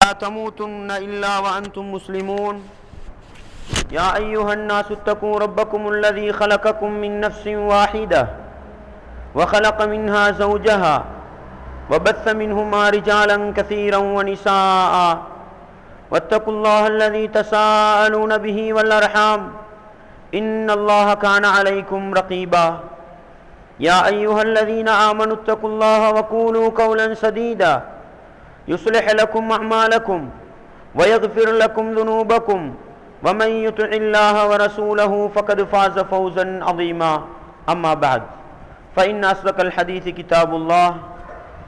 لا تموتن إلا وأنتم مسلمون يا أيها الناس اتقوا ربكم الذي خلقكم من نفس واحدة وخلق منها زوجها وبث منهما رجالا كثيرا ونساء واتقوا الله الذي تساءلون به والأرحام إن الله كان عليكم رقيبا يا أيها الذين آمنوا اتقوا الله وقولوا قولا سديدا يصلح لكم أعمالكم ويغفر لكم ذنوبكم ومن يطع الله ورسوله فقد فاز فوزا عظيما أما بعد فإن أصدق الحديث كتاب الله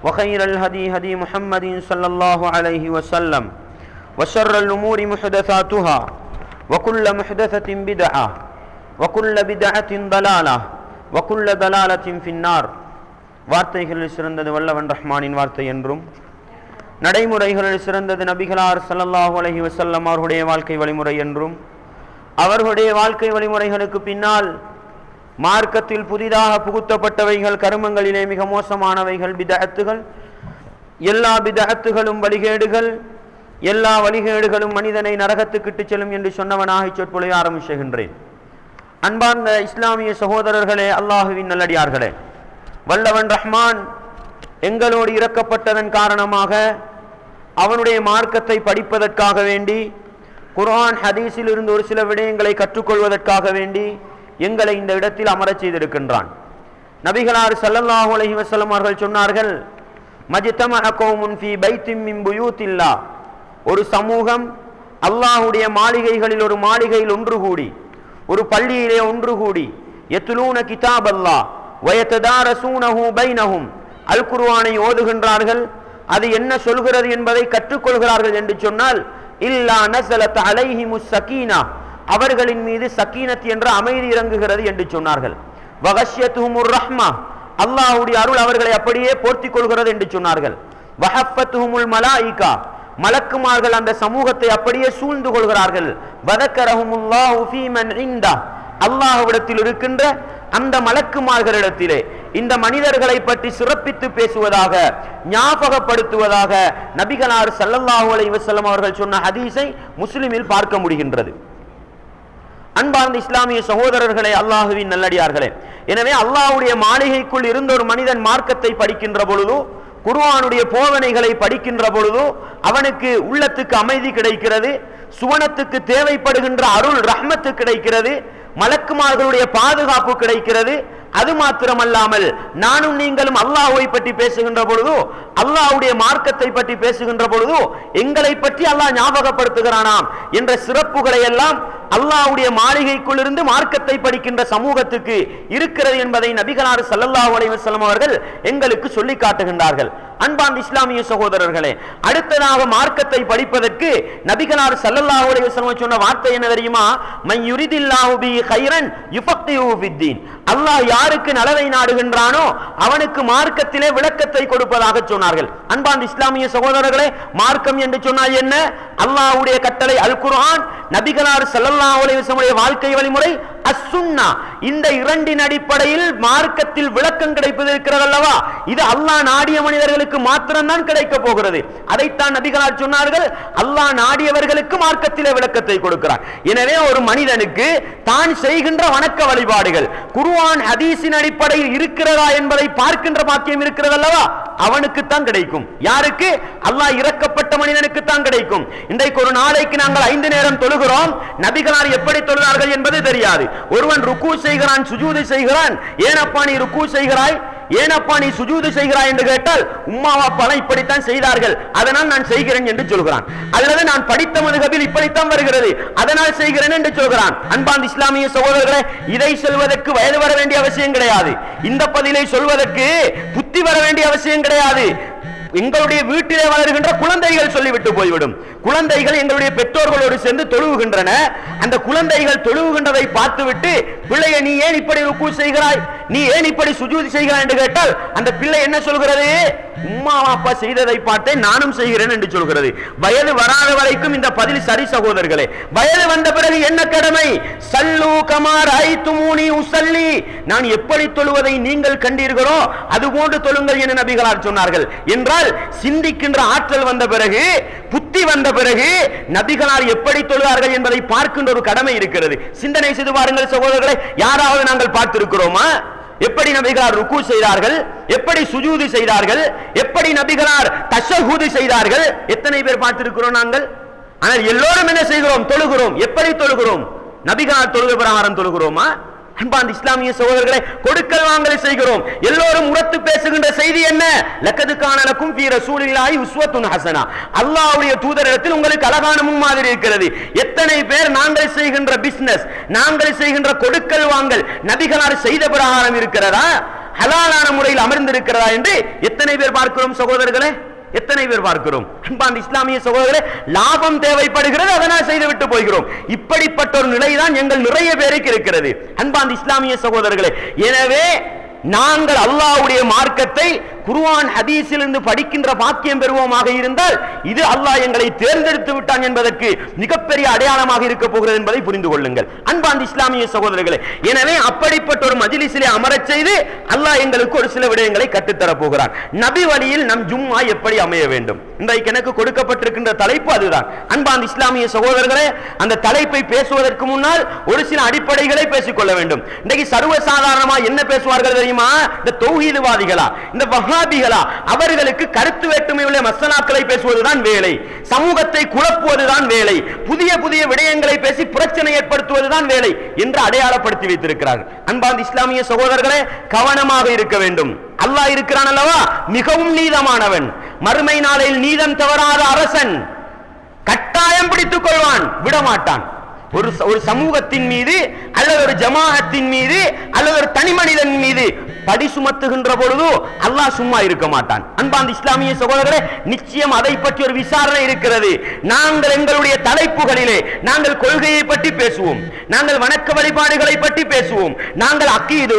وخير الهدي هدي محمد صلى الله عليه وسلم وشر الأمور محدثاتها وكل محدثة بدعة وكل بدعة ضلالة وكل ضلالة في النار. வார்த்தைகளில் சிறந்தது வல்லவன் ரஹ்மானின் வார்த்தை என்றும் நடைமுறைகளில் சிறந்தது நபிகளார் ஸல்லல்லாஹு அலைஹி வஸல்லம் அவர்களுடைய வாழ்க்கை வழிமுறை என்றும் அவர்களுடைய வாழ்க்கை வழிமுறைகளுக்கு பின்னால் மார்க்கத்தில் புதிதாக புகுத்தப்பட்டவைகள் கருமங்களிலே மிக மோசமானவைகள் பிதஅத்துகள். எல்லா பிதஅத்துகளும் வழிகேடுகள், எல்லா வழிகேடுகளும் மனிதனை நரகத்துக்கு செல்லும் என்று சொன்னவனாக சொற்பொழிவை ஆரம்பிக்கின்றேன். அன்பார்ந்த இஸ்லாமிய சகோதரர்களே, அல்லாஹுவின் நல்லடியார்களே, வல்லவன் ரஹ்மான் எங்களோடு இரக்கப்பட்டதன் காரணமாக அவனுடைய மார்க்கத்தை படிப்பதற்காக வேண்டி, குர்ஆன் ஹதீஸில் இருந்து ஒரு சில விடயங்களை கற்றுக்கொள்வதற்காக வேண்டி எங்களை இந்த இடத்தில் அமரச் செய்திருக்கின்றான். நபிகளார் ஸல்லல்லாஹு அலைஹி வஸல்லம் அவர்கள் சொன்னார்கள், மஜ்தமஅ கௌமுன் ஃபீ பைத்தின் மின் புயூத்தில்லாஹ், ஒரு சமூகம் அல்லாஹ்வுடைய மாளிகைகளில் ஒரு மாளிகையில் ஒன்று கூடி, ஒரு பள்ளியிலே ஒன்று கூடி, யத்லூன கிதாபல்லாஹ் வயததாரஸூனஹு பைனஹும், அல் குர்ஆனை ஓதுகின்றார்கள், அது என்ன சொல்கிறது என்பதை கற்றுக்கொள்கிறார்கள் என்று சொன்னால், இல்லா நஸலத் அலைஹிமுஸ் ஸகீனா, அவர்களின் மீது சக்கீனத் என்ற அமைதி இறங்குகிறது என்று சொன்னார்கள். வகஷ்யத்துஹுமுர் ரஹ்மா, அல்லாஹ்வுடைய அருள் அவர்களை அப்படியே போர்த்திக் கொள்கிறது என்று சொன்னார்கள். வஹஃபத்துஹுமுல் மலாயிகா, மலக்குமார்கள் அந்த சமூகத்தை அப்படியே சூழ்ந்து கொள்கிறார்கள். வதக்கரஹுமுல்லாஹு ஃபீமன் இன்தா, அல்லாஹ்விடத்தில் இருக்கின்ற அந்த மலக்குமார்களிடத்திலே இந்த மனிதர்களை பற்றி சிறப்பித்து பேசுவதாக, ஞாபகப்படுத்துவதாக நபிகளார் ஸல்லல்லாஹு அலைஹி வஸல்லம் அவர்கள் சொன்ன ஹதீஸை முஸ்லிமில் பார்க்க முடிகின்றது. அன்பார்ந்த இஸ்லாமிய சகோதரர்களே, அல்லாஹுவின் நல்லடியார்களே, எனவே அல்லாஹ்வுடைய மாளிகைக்குள் இருந்த ஒரு மனிதன் மார்க்கத்தை படிக்கின்ற பொழுது, குர்ஆனுடைய போதனைகளை படிக்கின்ற பொழுது அவனுக்கு உள்ளத்துக்கு அமைதி கிடைக்கிறது, சுவனத்துக்கு தேவைப்படுகின்ற அருள் ரஹ்மத்து கிடைக்கிறது, மலக்குமார்களுடைய பாதுகாப்பு கிடைக்கிறது. அது மாத்திரமல்லாமல் நானும் நீங்களும் அல்லாஹ்வை பற்றி பேசுகின்ற பொழுது, அல்லாஹ்வுடைய மார்க்கத்தை பற்றி பேசுகின்ற பொழுது எங்களை பற்றி அல்லாஹ் ஞாபகப்படுத்துகிறானாம் என்ற சிறப்புகளை எல்லாம் அல்லாஹ்வுடைய மாளிகைக்குள் இருந்து மார்க்கத்தை படிக்கின்ற சமூகத்துக்கு இருக்கிறது என்பதை நபிகளார் ஸல்லல்லாஹு அலைஹி வஸல்லம் அவர்கள் எங்களுக்கு சொல்லி காட்டுகின்றார்கள். அன்பார்ந்த இஸ்லாமிய சகோதரர்களே, அடுத்ததாக மார்க்கத்தை படிப்பதற்கு நபிகளார் ஸல்லல்லாஹு அலைஹி வஸல்லம் சொன்ன வார்த்தை என்ன தெரியுமா? மன் யுரிதில்லாஹு பிஹி கைரன் யுஃபக்ஹிஹு ஃபித்தீன், அல்லாஹ் யாருக்கு நலவை நாடுகின்றானோ அவனுக்கு மார்க்கத்திலே விளக்கத்தை கொடுப்பதாக சொன்னார்கள். அன்பார்ந்த இஸ்லாமிய சகோதரர்களே, மார்க்கம் என்று சொன்னால் என்ன? அல்லாஹ்வுடைய கட்டளை அல் குர்ஆன், நபிகளார் ஸல்லல்லாஹு அலைஹி வஸல்லம் வாழ்க்கை வழிமுறை அஸ்-சுன்னா, இந்த இரண்டின் அடிப்படையில் மார்க்கத்தில் விளக்கம் கிடைப்பது இருக்கிறது அல்லவா? இது அல்லாஹ் நாடிய மனிதர்களுக்கு மாத்திரம்தான் கிடைக்க போகிறது. அதைத்தான் நபிகளார் சொன்னார்கள், அல்லாஹ் நாடியவர்களுக்கு மார்க்கத்திலே விளக்கத்தை கொடுக்கிறார். எனவே ஒரு மனிதனுக்கு தான் செய்கின்ற வணக்க வழிபாடுகள் குர்ஆன் ஹதீஸின் அடிப்படையில் இருக்கிறதா என்பதை பார்க்கின்ற பாக்கியம் இருக்கிறது அல்லவா? அவனுக்கு தான் கிடைக்கும். யாருக்கு? அல்லாஹ் இரக்கப்பட்ட மனிதனுக்கு தான் கிடைக்கும். இன்றைக்கு ஒரு நாளைக்கு நாங்கள் 5 நேரம் தொழுகிறோம். நபிகளார் எப்படி தொழுகிறார்கள் என்பது தெரியாது. ஒருவன் ருக்கு செய்கிறான், சுஜூது செய்கிறான். ஏனப்பா நீ ருக்கு செய்கிறாய், ஏனப்பா நீ சுஜூது செய்கிறாய் என்று கேட்டால், உம்மா அப்பா இப்படித்தான் செய்தார்கள் அதனால் நான் செய்கிறேன் என்று சொல்கிறான். அல்லது நான் படித்த மதுஹபில் இப்படித்தான் வருகிறது அதனால் செய்கிறேன் என்று சொல்கிறான். அன்பார்ந்த இஸ்லாமிய சகோதரர்களே, இதை சொல்வதற்கு வயது வர வேண்டிய அவசியம் கிடையாது. இந்த பதிலை சொல்வதற்கு புத்தி வர வேண்டிய அவசியம் கிடையாது. எங்களுடைய வீட்டிலே வளர்கின்ற குழந்தைகள் சொல்லிவிட்டு போய்விடும். குழந்தைகள் எங்களுடைய பெற்றோர்களோடு சேர்ந்து தொழுவுகின்றன. அந்த குழந்தைகள் தொழுவுகின்றதை பார்த்துவிட்டு, பிள்ளையை நீ ஏன் இப்படி ருக்கு செய்கிறாய், நீ ஏன் இப்படி சுஜூது செய்கிறாய் என்று கேட்டால் அந்த பிள்ளை என்ன சொல்கிறது? உம்மா அப்பா செய்ததை பார்த்தே நானும் செய்கிறேன் என்று சொல்கிறது. வயது வராத வரைக்கும் இந்த பதில் சரி சகோதரர்களே. வயது வந்த பிறகு என்ன கடமை? சல்லு கமா ரஅய்துமூனி உஸல்லி, நான் எப்படி தொழுவதை நீங்கள் கண்டீர்களோ அதுபோன்று தொழுங்கள் என நபிகளார் சொன்னார்கள். என்றால் சிந்திக்கின்ற ஆற்றல் வந்த பிறகு, புத்தி வந்த பிறகு நபிகளார் எப்படி தொழுவார்கள் என்பதை பார்க்கின்ற ஒரு கடமை இருக்கிறது. சிந்தனை செய்து பாருங்கள் சகோதரர்களை. யாராவது நாங்கள் பார்த்திருக்கிறோமா? எப்படி நபிகளார் ருக்கு செய்தார்கள், எப்படி சுஜூது செய்தார்கள், எப்படி நபிகளார் தஷஹுது செய்தார்கள், எத்தனை பேர் பார்த்திருக்கிறோம் நாங்கள்? ஆனால் எல்லோரும் என்ன செய்கிறோம்? தொழுகிறோம். எப்படி தொழுகிறோம்? நபிகளார் தொழுகை பிரகாரம் தொழுகிறோமா? அன்பார்ந்த இஸ்லாமிய சகோதரர்களை, கொடுக்கல் வாங்கலை செய்கிறோம். எல்லோரும் உரத்து பேசுகின்ற செய்தி என்ன? லக்கது கான லக்கும் ஃபீ ரசூலில்லாஹி உஸ்வத்துன் ஹஸனா, அல்லாஹ்வுடைய தூதரிடத்தில் உங்களுக்கு அழகான முன்மாதிரி இருக்கிறது. எத்தனை பேர் நாங்கள் செய்கின்ற பிசினஸ், நாங்கள் செய்கின்ற கொடுக்கல் வாங்கல் நபிகளார் செய்த பிரகாரம் இருக்கிறதா, ஹலாலான முறையில் அமர்ந்திருக்கிறதா என்று எத்தனை பேர் பார்க்கிறோம் சகோதரர்களே? எத்தனை பேர் பார்க்கிறோம்? அன்பார்ந்த இஸ்லாமிய சகோதரர்களே, லாபம் தேவைப்படுகிறது, அதனால் செய்துவிட்டு போகிறோம். இப்படிப்பட்ட ஒரு நிலைதான் எங்கள் நிறைய பேருக்கு இருக்கிறது. அன்பார்ந்த இஸ்லாமிய சகோதரர்களே, எனவே நாங்கள் அல்லாஹ்வுடைய மார்க்கத்தை குர்ஆன் ஹதீஸிலிருந்து படிக்கின்ற பாக்கியம் பெறுவோமாக இருந்தால் இது அல்லாஹ் எங்களை தேர்ந்தெடுத்து விட்டான் என்பதற்கு மிகப்பெரிய அடையாளமாக இருக்க போகிறது என்பதை புரிந்து கொள்ளுங்கள் அன்பார்ந்த இஸ்லாமிய சகோதரர்களே. எனவே அப்படிப்பட்ட ஒரு மஜ்லிஸிலே அமரச் செய்து அல்லாஹ் எங்களுக்கு ஒரு சில விடயங்களை கற்றுத்தரப் போகிறான். நபி வழியில் நம் ஜும்மா எப்படி அமைய வேண்டும், இன்றைக்கு எனக்கு கொடுக்கப்பட்டிருக்கின்ற தலைப்பு அதுதான். அன்பார்ந்த இஸ்லாமிய சகோதரர்களே, அந்த தலைப்பை பேசுவதற்கு முன்னால் ஒரு சில அடிப்படைகளை பேசிக்கொள்ள வேண்டும். இன்றைக்கு சர்வசாதாரணமா என்ன பேசுவார்கள் தெரியுமா? இந்த தௌஹீத்வாதிகளா, இந்த வஹாபிகளா, அவர்களுக்கு கருத்து வேற்றுமை உள்ள மஸ்அலாக்களை பேசுவதுதான் வேலை, சமூகத்தை குழப்புவதுதான் வேலை, புதிய புதிய விடயங்களை பேசி பிரச்சனை ஏற்படுத்துவதுதான் வேலை என்று அடையாளப்படுத்தி வைத்திருக்கிறார்கள். அன்பார்ந்த இஸ்லாமிய சகோதரர்களே, கவனமாக இருக்க வேண்டும். அல்லாஹ் இருக்கிறான் அல்லவா, மிகவும் நீதமானவன், மறுமை நாளையில் நீதம் தவறாத அரசன், கட்டாயம் பிடித்துக் கொள்வான், விடமாட்டான். ஒரு சமூகத்தின் மீது அல்லது ஒரு ஜமாஅத்தின் மீது அல்லது ஒரு தனி மனிதன் மீது படி சுமத்துகின்ற பொழுது அல்லாஹ் சும்மா இருக்க மாட்டான். அன்பார்ந்த இஸ்லாமிய சகோதரர்களே, நிச்சயம் அதை பற்றி ஒரு விசாரணை இருக்கிறது. நாங்கள் எங்களுடைய தலைப்புகளிலே நாங்கள் கொள்கையை பற்றி பேசுவோம், நாங்கள் வணக்க வழிபாடுகளை பற்றி பேசுவோம், நாங்கள் அக்கீது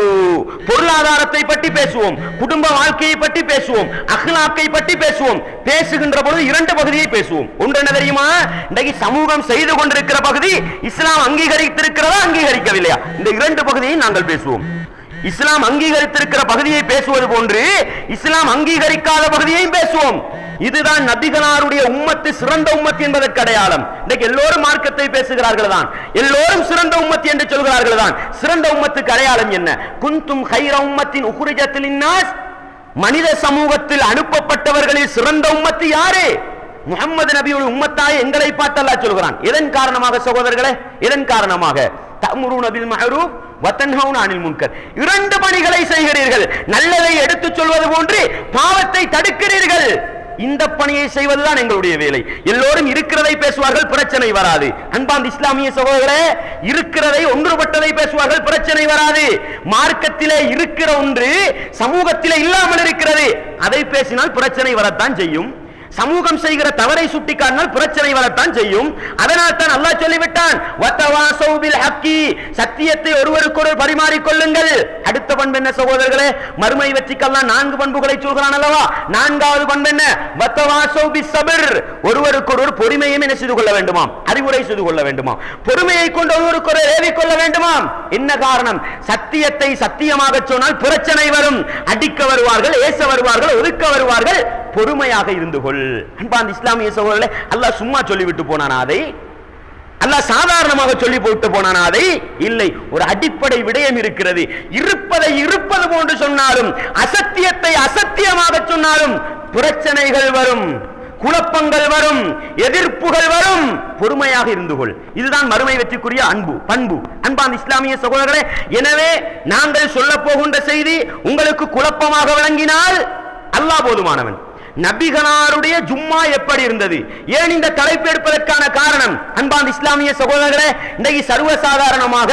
பொருளாதாரத்தை பற்றி பேசுவோம், குடும்ப வாழ்க்கையை பற்றி பேசுவோம், அஹ்லாக்கை பற்றி பேசுவோம். பேசுகின்ற பொழுது இரண்டு பகுதியை பேசுவோம். ஒன்று என்ன தெரியுமா? இன்றைக்கு சமூகம் செய்து கொண்டிருக்கிற பகுதி இஸ்லாம் அங்கீகரித்திருக்கிறதா அங்கீகரிக்கவில்லையா, இந்த இரண்டு பகுதியை நாங்கள் பேசுவோம். இஸ்லாம் அங்கீகரித்திருக்கிற பகுதியை பேசுவது போன்று இஸ்லாம் அங்கீகரிக்காத பகுதியையும் பேசுவோம். இதுதான் நபிகளாருடைய உம்மத்து சிறந்த உம்மத்து என்பதற்கு அடையாளம். இன்றைக்கு எல்லோரும் மார்க்கத்தை பேசுகிறார்கள் தான், எல்லோரும் சிறந்த உம்மத்து என்று சொல்கிறார்கள் தான். சிறந்த உம்மத்துக்கு அடையாளம் என்ன? குந்தும் கைர உம்மத்தின் உஹ்ரிஜத் லின்னாஸ், மனித சமூகத்தில் அனுப்பப்பட்டவர்களில் சிறந்த உம்மத்து யாரு? முஹம்மது நபியுடைய உம்மத்தாய் எங்களை பார்த்து அல்லாஹ் சொல்கிறான். எதன் காரணமாக சகோதரர்களே? எதன் காரணமாக? தஅமுருன பில் மஅரூஃப் வ தன்ஹவுன அனில் முன்கர், இரண்டு பணிகளை செய்கிறீர்கள், நல்லதை எடுத்துச் சொல்வது போன்று பாவத்தை தடுக்கிறீர்கள். இந்த பணியை செய்வதுதான் எங்களுடைய வேலை. எல்லோரும் இருக்கிறதை பேசுவார்கள், பிரச்சனை வராது. அன்பார்ந்த இஸ்லாமிய சகோதரர்களே, இருக்கிறதை ஒன்றுபட்டதை பேசுவார்கள், பிரச்சனை வராது. மார்க்கத்திலே இருக்கிற ஒன்று சமூகத்திலே இல்லாமல் இருக்கிறது, அதை பேசினால் பிரச்சனை வரத்தான் செய்யும். சமூகம் செய்கிற தவறை சுட்டிக்காட்டினால் பிரச்சனை வரத்தான் செய்யும். அதனால் தான் அல்லாஹ் சொல்லிவிட்டான், வதவாஸௌ பில் ஹக்கி, சத்தியத்தை ஒருவருக்கொருவர் பரிமாறிக்கொள்ளுங்கள். அடுத்த பண்பு என்ன சகோதரர்களே? மறுமை வெற்றிக்கு அல்லாஹ் 4 பண்புகளை சொல்கிறான் அல்லவா? 4வது பண்பு என்ன? வதவாஸௌ பிஸ் ஸப்ர், ஒருவருக்கொருவர் பொறுமையை என்ன செய்து கொள்ள வேண்டுமாம்? அறிவுரை செய்து கொள்ள வேண்டுமாம். பொறுமையை கொண்டு ஒருவருக்கொருவர் ஏவிக் கொள்ள வேண்டுமாம். என்ன காரணம்? சத்தியத்தை சத்தியமாக சொன்னால் பிரச்சனை வரும், அடிக்க வருவார்கள், ஏச வருவார்கள், ஒதுக்க வருவார்கள். பொறுமையாக இருந்து கொள். அன்பார்ந்த இஸ்லாமிய சகோதரர்களே, அல்லாஹ் சும்மா சொல்லிவிட்டு போனானா அதை? அல்லாஹ் சாதாரணமாக சொல்லி போட்டு போனானா அதை? இல்லை. ஒரு அடிப்படை விடயம் இருக்கிறது. இருப்பதை இருப்பது போன்று சொன்னாலும், அசத்தியத்தை அசத்தியமாக சொன்னாலும் பிரச்சனைகள் வரும், குழப்பங்கள் வரும், எதிர்ப்புகள் வரும். பொறுமையாக இருந்து கொள். இதுதான் மறுமை வெற்றிக்குரிய பண்பு. அன்பார்ந்த இஸ்லாமிய சகோதரர்களே, எனவே நாங்கள் சொல்ல போகின்ற செய்தி உங்களுக்கு குழப்பமாக விளங்கினால் அல்லாஹ் போதுமானவன். நபிகளாருடைய ஜும்மா எப்படி இருந்தது? ஏன் இந்த தலைப்பு எடுப்பதற்கான காரணம்? அன்பார்ந்த இஸ்லாமிய சகோதரர்களே, இன்றைக்கு சர்வசாதாரணமாக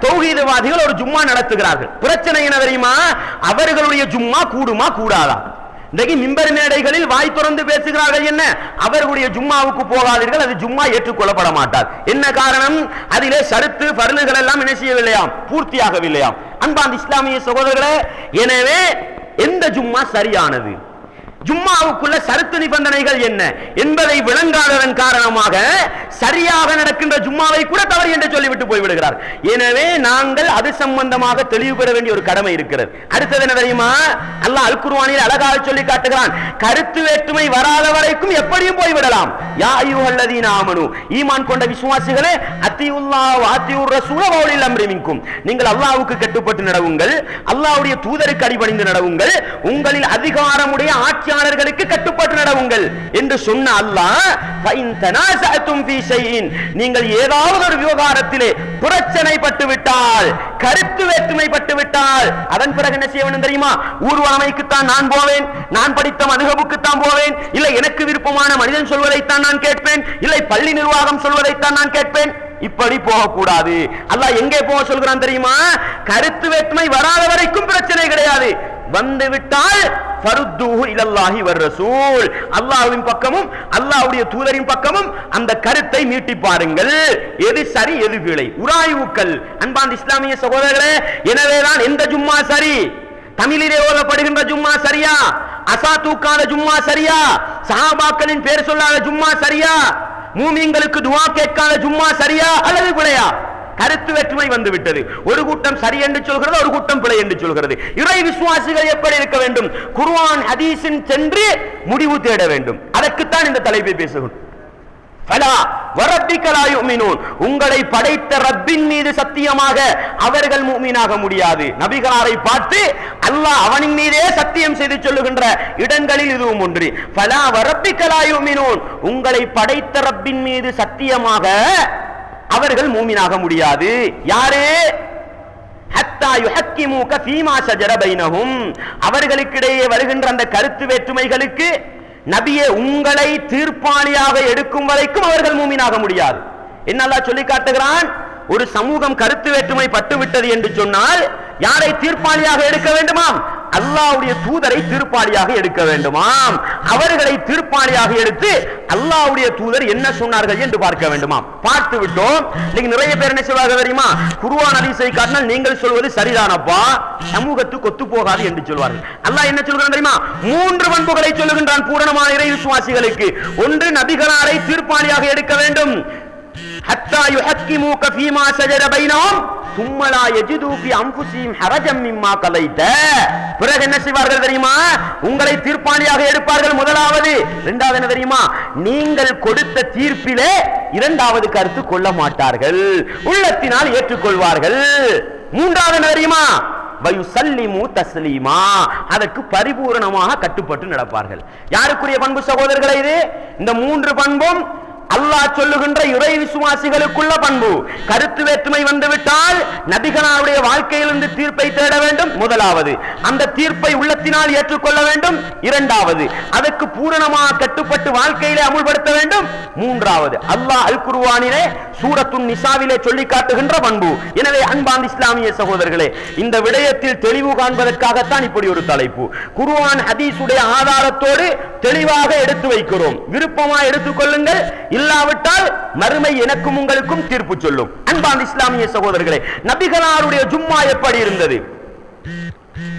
தௌஹீத்வாதிகள் ஒரு ஜும்மா நடத்துகிறார்கள். பிரச்சனை என்ன தெரியுமா? அவர்களுடைய ஜும்மா கூடுமா கூடாதா? இன்றைக்கு மிம்பர் மேடைகளில் வாய் திறந்து பேசுகிறார்கள். என்ன? அவர்களுடைய ஜும்மாவுக்கு போகாதீர்கள், அது ஜும்மா ஏற்றுக்கொள்ளப்பட மாட்டார். என்ன காரணம்? அதிலே ஷரத்து ஃபர்லுகள் எல்லாம் என்ன செய்யவில்லையாம், பூர்த்தியாகவில்லையாம். அன்பார்ந்த இஸ்லாமிய சகோதரர்களே, எனவே எந்த ஜும்மா சரியானது, ஜும்மாவுக்குள்ள சரத்து நிபந்தனைகள் என்ன என்பதை விளங்காததன் காரணமாக சரியாக நடக்கின்ற ஜும்மாவை கூட தவறு என்று சொல்லிவிட்டு போய்விடுகிறார். எனவே நாங்கள் அது சம்பந்தமாக தெளிவு பெற வேண்டிய ஒரு கடமை இருக்கிறது. அடுத்தது என்ன தெரியுமா? அல்லாஹ் அல் குர்ஆனில் அழகாக சொல்லி காட்டுகிறான், கருத்து வேற்றுமை வராத வரைக்கும் எப்படியும் போய்விடலாம். யா அய்யுஹல்லதீன ஆமனு, ஈமான் கொண்ட விசுவாசிகளே, அத்தியுல்லாஹ் வ அத்தியுர் ரசூல வ உலில் அம்ரி மின்கும், நீங்கள் அல்லாஹ்வுக்கு கட்டுப்பட்டு நடவுங்கள், அல்லாஹ்வுடைய தூதருக்கு அடிபணிந்து நடவுங்கள், உங்களில் அதிகாரமுடைய ஆட்சியாளர்களுக்கு கட்டுப்பட்டு நடவுங்கள் என்று சொன்ன அல்லாஹ், ஃபைன் தனாஸஅதும் ஃபீ ஷைஇன், நீங்கள் ஏதாவது ஒரு விவகாரத்திலே பிரச்சனை பட்டு விட்டால், கருத்து வேற்றுமை பட்டு விட்டால், அதன் பிறகு என்ன செய்ய வேண்டும் தெரியுமா? ஊர்வலமைக்கு தான் நான் போவேன், நான் படித்த மதுஹபுக்கு தான் போவேன், இல்லை எனக்கு விருப்பமான மனிதன் சொல்வதைத்தான் நான் கேட்பேன், இல்லை பள்ளி நிர்வாகம் சொல்வதைத்தான் நான் கேட்பேன், இப்படி போகக்கூடாது. அல்லாஹ் எங்கே போக சொல்கிறான் தெரியுமா? கருத்து வேற்றுமை வராத வரைக்கும் பிரச்சனை கிடையாது, வந்து விட்டால் ஃபருத்தூஹு இலல்லாஹி வர் ரசூல், அல்லாஹ்வின் பக்கமும் அல்லாஹ்வுடைய தூதரின் பக்கமும் அந்த கருத்தை மீட்டி பாருங்கள். எது சரி எது பிழை உராய்வுக்கள். அன்பார்ந்த இஸ்லாமிய சகோதரர்களே, எனவேதான் எந்த ஜும்மா சரி, தமிழிலே ஓதப்படுகின்ற ஜும்மா சரியா, அசா தூக்காத ஜும்மா சரியா, சஹாபாக்களின் பேர் சொல்லாத ஜும்மா சரியா, மூமின்களுக்கு துஆ கேட்காத ஜும்மா சரியா அல்லது பிழையா? கருத்து வேற்றுமை வந்து விட்டது. ஒரு கூட்டம் சரி என்று சொல்கிறது, ஒரு கூட்டம் பிழை என்று சொல்கிறது. இறை விசுவாசிகள் எப்படி இருக்க வேண்டும்? குர்ஆன் ஹதீஸின் சென்று முடிவு தேட வேண்டும். அதற்குத்தான் இந்த தலைப்பை பேசுகிறோம். ஃபலா வரப்பிக லா யுமினூன், உங்களை படைத்த ரப்பின் மீது சத்தியமாக அவர்கள் முஃமினாக முடியாது. நபிகளாரை பார்த்து அல்லாஹ் அவனின் மீதே சத்தியம் செய்து சொல்லுகின்ற இடங்களில் இதுவும் ஒன்று. ஃபலா வரப்பிக லா யுமினூன், உங்களை படைத்த ரப்பின் மீது சத்தியமாக அவர்கள் மூமினாக முடியாது. யாரு? ஹத்தா யுஹக்கிமுக ஃபீமா ஷஜர பைனஹும், அவர்களுக்கிடையே வருகின்ற அந்த கருத்து வேற்றுமைகளுக்கு நபியே உங்களை தீர்ப்பாளியாக எடுக்கும் வரைக்கும் அவர்கள் மூமினாக முடியாது. என்ன அல்லாஹ் சொல்லி காட்டுகிறான்? ஒரு சமூகம் கருத்து வேற்றுமை பட்டுவிட்டது என்று சொன்னால் யாரை தீர்ப்பாளியாக எடுக்க வேண்டுமாம்? அல்லாஹ்வுடைய தூதரை தீர்ப்பாளியாக எடுக்க வேண்டுமாம். அவர்களை தீர்ப்பாளியாக எடுத்து அல்லாஹ்வுடைய தூதர் என்ன சொன்னார்கள் என்று பார்க்க வேண்டுமாம். பார்த்து விட்டோம். இன்னைக்கு நிறைய பேர் என்ன செய்வாங்க தெரியுமா? குர்ஆன் ஹதீஸை காட்டினால் நீங்கள் சொல்வது சரிதானப்பா, சமூகத்துக்கு ஒத்து போகாது என்று சொல்வார்கள். அல்லாஹ் என்ன சொல்கிறான் தெரியுமா? 3 பண்புகளை சொல்லுகின்றான் பூரணமான இறை விசுவாசிகளுக்கு. ஒன்று, நபிகளாரை தீர்ப்பாளியாக எடுக்க வேண்டும். ஹத்தா யுஹக்கிமுக ஃபீமா ஷஜர பைனஹும் ثم لا يجدوا في انفسهم حرجا مما قضيت. பிறகு என்ன செய்வார்கள் தெரியுமா? உங்களை தீர்ப்பாளியாக எடுப்பார்கள். முதலாவது. இரண்டாவது என்ன தெரியுமா? நீங்கள் கொடுத்த தீர்ப்பிலே இரண்டாவது கருத்து கொள்ள மாட்டார்கள், உள்ளத்தினால் ஏற்றுக்கொள்வார்கள். மூன்றாவது என்ன தெரியுமா? வயுசல்லிமு தஸ்லீமா, அதற்கு பரிபூரணமாக கட்டுப்பட்டு நடப்பார்கள். யாருக்குரிய பண்பு சகோதரர்களே இது? இந்த 3 பண்பும் அல்லாஹ் சொல்லுகின்ற இறை விசுவாசிகளுக்குள்ள பண்பு. கருத்து வேற்றுமை வந்துவிட்டால் நபிகளாருடைய வாழ்க்கையிலிருந்து தீர்ப்பை தேட வேண்டும், முதலாவது. அந்த தீர்ப்பை உள்ளத்தினால் ஏற்றுக்கொள்ள வேண்டும், இரண்டாவது. அதற்கு பூரணமாக கட்டுப்பட்டு வாழ்க்கையிலே அமுல்படுத்த வேண்டும், மூன்றாவது. அல்லாஹ் அல் குர்ஆனிலே சூரத்துன் நிசாவிலே சொல்லி காட்டுகின்ற பண்பு. எனவே அன்பார்ந்த இஸ்லாமிய சகோதரர்களே, இந்த விடயத்தில் தெளிவு காண்பதற்காகத்தான் இப்படி ஒரு தலைப்பு. குர்ஆன் ஹதீஸுடைய ஆதாரத்தோடு தெளிவாக எடுத்து வைக்கிறோம். விருப்பமா எடுத்துக்கொள்ளுங்கள், இல்லாவிட்டால் மறுமை எனக்கும் உங்களுக்கும் தீர்ப்பு சொல்லும். அன்பார்ந்த இஸ்லாமிய சகோதரர்களே, நபிகளாருடைய ஜும்மா எப்படி இருந்தது?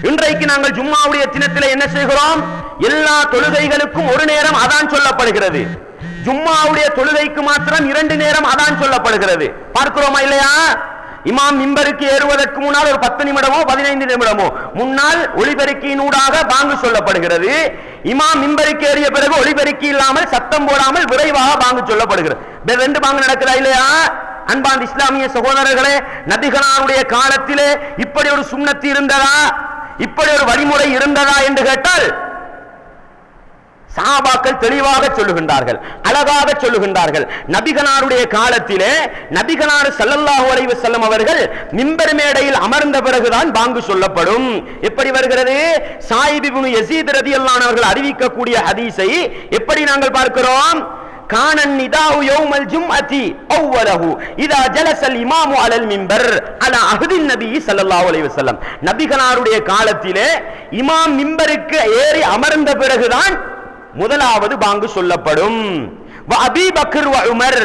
இன்றைக்கு நாங்கள் ஜும்மாவுடைய தினத்திலே என்ன செய்கிறோம்? எல்லா தொழுகைகளுக்கும் ஒரு நேரம் அதான் சொல்லப்படுகிறது. ஜும்மாவுடைய தொழுகைக்கு மாத்திரம் 2 நேரம் அதான் சொல்லப்படுகிறது. பார்க்கிறோமா இல்லையா? இமாம் மிம்பருக்கு ஏறுவதற்கு முன்னால் ஒரு 10 நிமிடமோ 15 நிமிடமோ முன்னால் ஒளிபெருக்கியினூடாக பாங்கு சொல்லப்படுகிறது. இமாம் மிம்பருக்கு ஏறிய பிறகு ஒளிபெருக்கி இல்லாமல் சத்தம் போடாமல் விரைவாக பாங்கு சொல்லப்படுகிறது. 2 பாங்கு நடக்குதா இல்லையா? அன்பார்ந்த இஸ்லாமிய சகோதரர்களே, நபிகளாருடைய காலத்திலே இப்படி ஒரு சுன்னத்து இருந்ததா, இப்படி ஒரு வழிமுறை இருந்ததா என்று கேட்டால் சஹாபாக்கள் தெளிவாக சொல்லுகின்றார்கள், அழகாக சொல்லுகின்றார்கள். நபிகளாருடைய காலத்திலே நபிகளார் ஸல்லல்லாஹு அலைஹி வஸல்லம் அவர்கள் மிம்பர் மேடையில் அமர்ந்த பிறகுதான் பாங்கு சொல்லப்படும். எப்படி வருகிறது? சாயிப் இப்னு யஸீத் ரலியல்லாஹு அன்ஹு அவர்கள் அறிவிக்கக்கூடிய ஹதீஸை எப்படி நாங்கள் பார்க்கிறோம்? கானன் நிதாஉ யௌமல் ஜும்அத்தி அவ்வலஹு இதா ஜலஸல் இமாமு அலல் மிம்பர் அலா அஹ்தின் நபி ஸல்லல்லாஹு அலைஹி வஸல்லம். நபிகளாருடைய காலத்திலே இமாம் மிம்பருக்கு ஏறி அமர்ந்த பிறகுதான் முதலாவது பாங்கு சொல்லப்படும். அபீ பக்கர் வ உமர்,